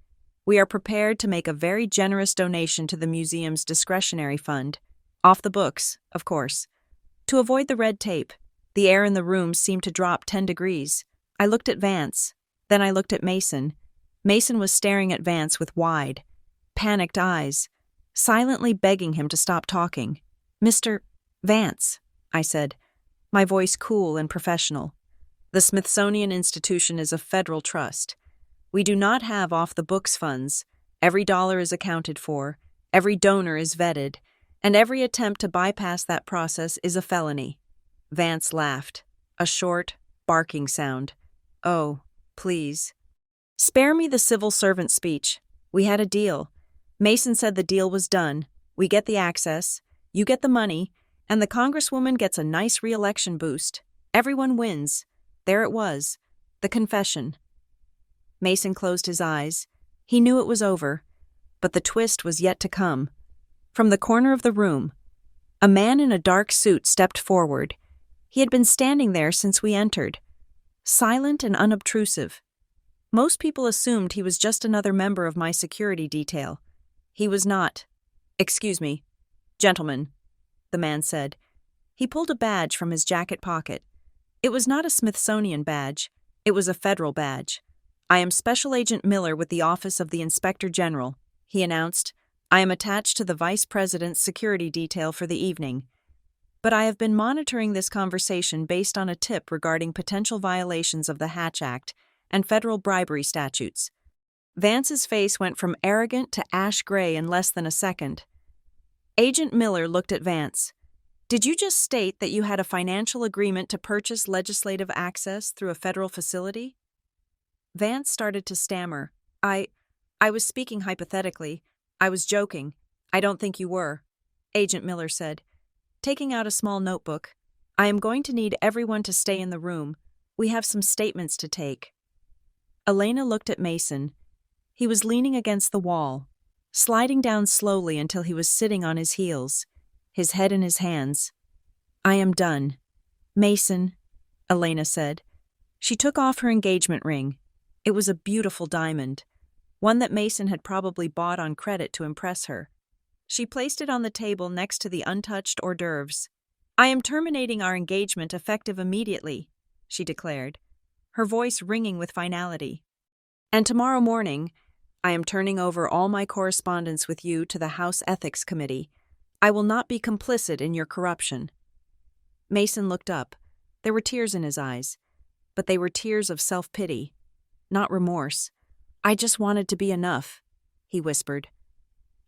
We are prepared to make a very generous donation to the museum's discretionary fund. Off the books, of course. To avoid the red tape, the air in the room seemed to drop 10 degrees. I looked at Vance. Then I looked at Mason. Mason was staring at Vance with wide, panicked eyes, silently begging him to stop talking. Mr. Vance, I said, my voice cool and professional. The Smithsonian Institution is a federal trust. We do not have off-the-books funds. Every dollar is accounted for, every donor is vetted, and every attempt to bypass that process is a felony. Vance laughed, a short, barking sound. Oh, please. Spare me the civil servant speech. We had a deal. Mason said the deal was done. We get the access, you get the money, and the Congresswoman gets a nice re-election boost. Everyone wins. There it was, the confession. Mason closed his eyes. He knew it was over, but the twist was yet to come. From the corner of the room, a man in a dark suit stepped forward. He had been standing there since we entered, silent and unobtrusive. Most people assumed he was just another member of my security detail. He was not. Excuse me, gentlemen, the man said. He pulled a badge from his jacket pocket. It was not a Smithsonian badge. It was a federal badge. I am Special Agent Miller with the Office of the Inspector General, he announced. I am attached to the Vice President's security detail for the evening. But I have been monitoring this conversation based on a tip regarding potential violations of the Hatch Act and federal bribery statutes. Vance's face went from arrogant to ash gray in less than a second. Agent Miller looked at Vance. Did you just state that you had a financial agreement to purchase legislative access through a federal facility? Vance started to stammer. I was speaking hypothetically. I was joking. I don't think you were, Agent Miller said, taking out a small notebook. I am going to need everyone to stay in the room. We have some statements to take. Elena looked at Mason. He was leaning against the wall, sliding down slowly until he was sitting on his heels, his head in his hands. I am done. Mason, Elena said. She took off her engagement ring. It was a beautiful diamond, one that Mason had probably bought on credit to impress her. She placed it on the table next to the untouched hors d'oeuvres. I am terminating our engagement effective immediately, she declared, her voice ringing with finality. And tomorrow morning, I am turning over all my correspondence with you to the House Ethics Committee. I will not be complicit in your corruption. Mason looked up. There were tears in his eyes, but they were tears of self-pity, not remorse. I just wanted to be enough, he whispered.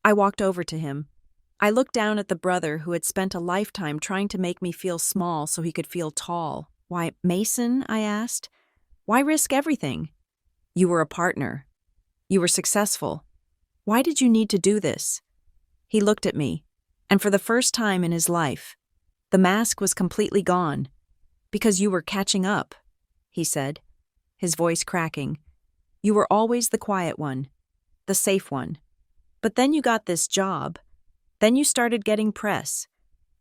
I walked over to him. I looked down at the brother who had spent a lifetime trying to make me feel small so he could feel tall. Why, Mason, I asked. Why risk everything? You were a partner. You were successful. Why did you need to do this? He looked at me, and for the first time in his life, the mask was completely gone. Because you were catching up, he said, his voice cracking. You were always the quiet one, the safe one. But then you got this job. Then you started getting press.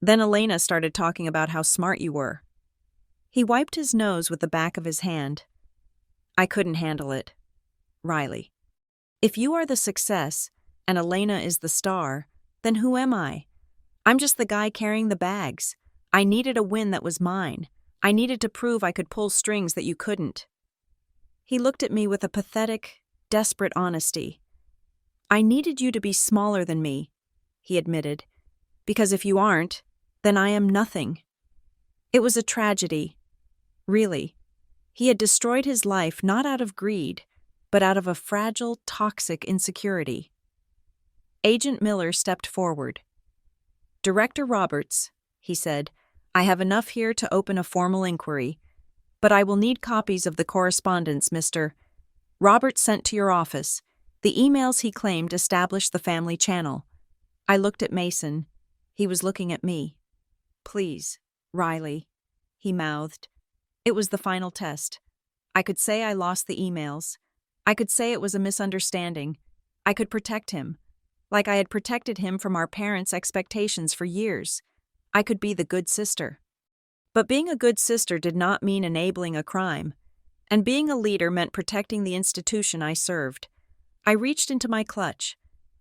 Then Elena started talking about how smart you were. He wiped his nose with the back of his hand. I couldn't handle it. Riley. If you are the success and Elena is the star, then who am I? I'm just the guy carrying the bags. I needed a win that was mine. I needed to prove I could pull strings that you couldn't. He looked at me with a pathetic, desperate honesty. I needed you to be smaller than me, he admitted, because if you aren't, then I am nothing. It was a tragedy. Really. He had destroyed his life not out of greed, but out of a fragile, toxic insecurity. Agent Miller stepped forward. Director Roberts, he said, I have enough here to open a formal inquiry, but I will need copies of the correspondence Mr. Roberts sent to your office. The emails he claimed established the family channel. I looked at Mason. He was looking at me. Please, Riley, he mouthed. It was the final test. I could say I lost the emails. I could say it was a misunderstanding. I could protect him, like I had protected him from our parents' expectations for years. I could be the good sister. But being a good sister did not mean enabling a crime, and being a leader meant protecting the institution I served. I reached into my clutch.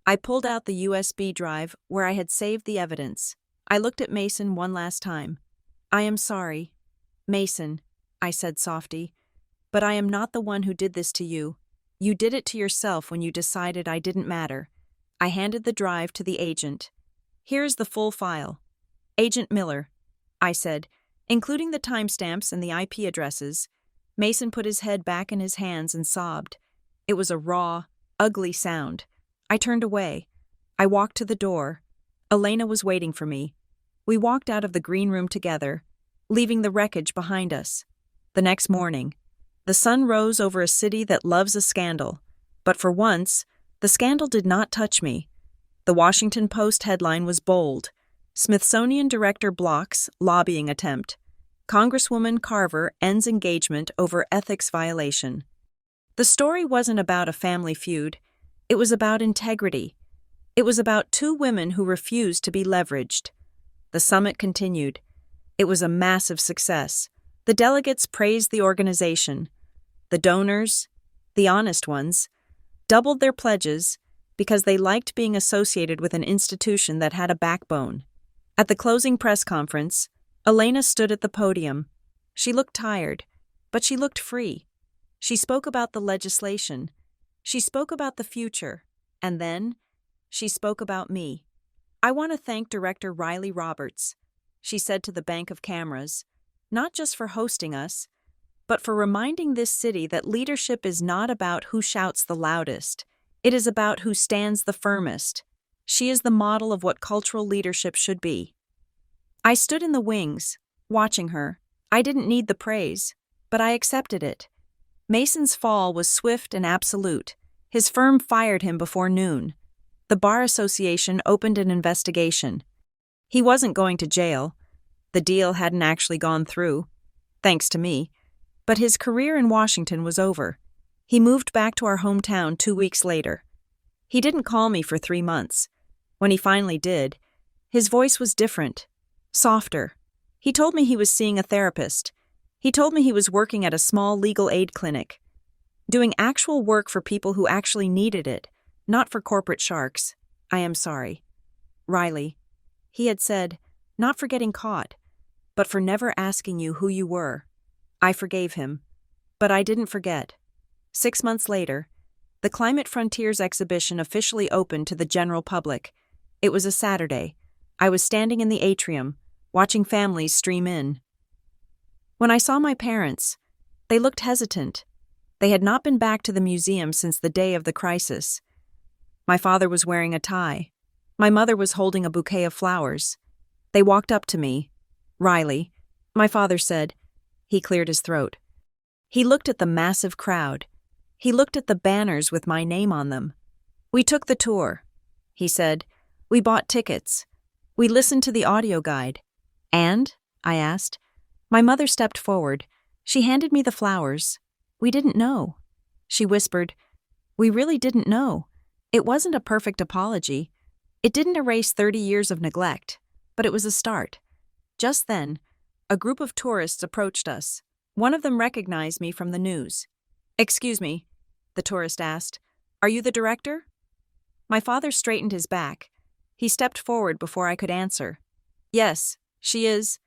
I pulled out the USB drive where I had saved the evidence. I looked at Mason one last time. I am sorry, Mason, I said softly, but I am not the one who did this to you. You did it to yourself when you decided I didn't matter. I handed the drive to the agent. Here's the full file. Agent Miller, I said, including the timestamps and the IP addresses. Mason put his head back in his hands and sobbed. It was a raw, ugly sound. I turned away. I walked to the door. Elena was waiting for me. We walked out of the green room together, leaving the wreckage behind us. The next morning, the sun rose over a city that loves a scandal. But for once, the scandal did not touch me. The Washington Post headline was bold. Smithsonian director blocks lobbying attempt. Congresswoman Carver ends engagement over ethics violation. The story wasn't about a family feud. It was about integrity. It was about two women who refused to be leveraged. The summit continued. It was a massive success. The delegates praised the organization. The donors, the honest ones, doubled their pledges because they liked being associated with an institution that had a backbone. At the closing press conference, Elena stood at the podium. She looked tired, but she looked free. She spoke about the legislation. She spoke about the future. And then, she spoke about me. I want to thank Director Riley Roberts, she said to the bank of cameras, not just for hosting us, but for reminding this city that leadership is not about who shouts the loudest. It is about who stands the firmest. She is the model of what cultural leadership should be. I stood in the wings, watching her. I didn't need the praise, but I accepted it. Mason's fall was swift and absolute. His firm fired him before noon. The Bar Association opened an investigation. He wasn't going to jail. The deal hadn't actually gone through, thanks to me, but his career in Washington was over. He moved back to our hometown 2 weeks later. He didn't call me for 3 months. When he finally did, his voice was different, softer. He told me he was seeing a therapist. He told me he was working at a small legal aid clinic, doing actual work for people who actually needed it, not for corporate sharks. I am sorry. Riley, he had said, not for getting caught, but for never asking you who you were. I forgave him, but I didn't forget. 6 months later, the Climate Frontiers exhibition officially opened to the general public. It was a Saturday. I was standing in the atrium, watching families stream in. When I saw my parents, they looked hesitant. They had not been back to the museum since the day of the crisis. My father was wearing a tie. My mother was holding a bouquet of flowers. They walked up to me. Riley, my father said. He cleared his throat. He looked at the massive crowd. He looked at the banners with my name on them. We took the tour, he said. We bought tickets. We listened to the audio guide. And? I asked. My mother stepped forward. She handed me the flowers. We didn't know. She whispered, we really didn't know. It wasn't a perfect apology. It didn't erase 30 years of neglect, but it was a start. Just then, a group of tourists approached us. One of them recognized me from the news. Excuse me, the tourist asked. Are you the director? My father straightened his back. He stepped forward before I could answer. Yes, she is,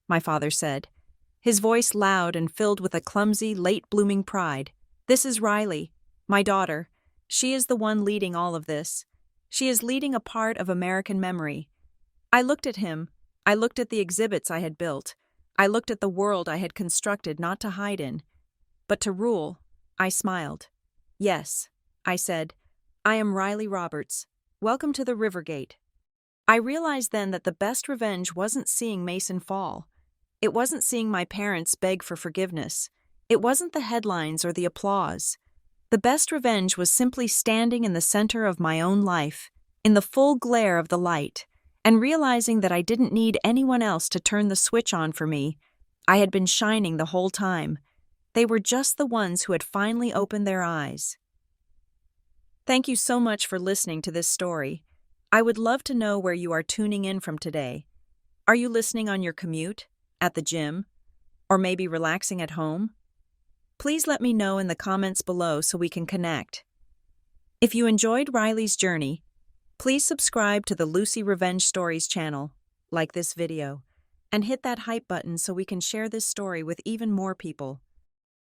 my father said, his voice loud and filled with a clumsy, late-blooming pride. This is Riley, my daughter. She is the one leading all of this. She is leading a part of American memory. I looked at him. I looked at the exhibits I had built. I looked at the world I had constructed not to hide in, but to rule. I smiled. Yes, I said, I am Riley Roberts. Welcome to the Rivergate. I realized then that the best revenge wasn't seeing Mason fall. It wasn't seeing my parents beg for forgiveness. It wasn't the headlines or the applause. The best revenge was simply standing in the center of my own life, in the full glare of the light, and realizing that I didn't need anyone else to turn the switch on for me. I had been shining the whole time. They were just the ones who had finally opened their eyes. Thank you so much for listening to this story. I would love to know where you are tuning in from today. Are you listening on your commute, at the gym, or maybe relaxing at home? Please let me know in the comments below so we can connect. If you enjoyed Riley's journey, please subscribe to the Lucy Revenge Stories channel, like this video, and hit that hype button so we can share this story with even more people.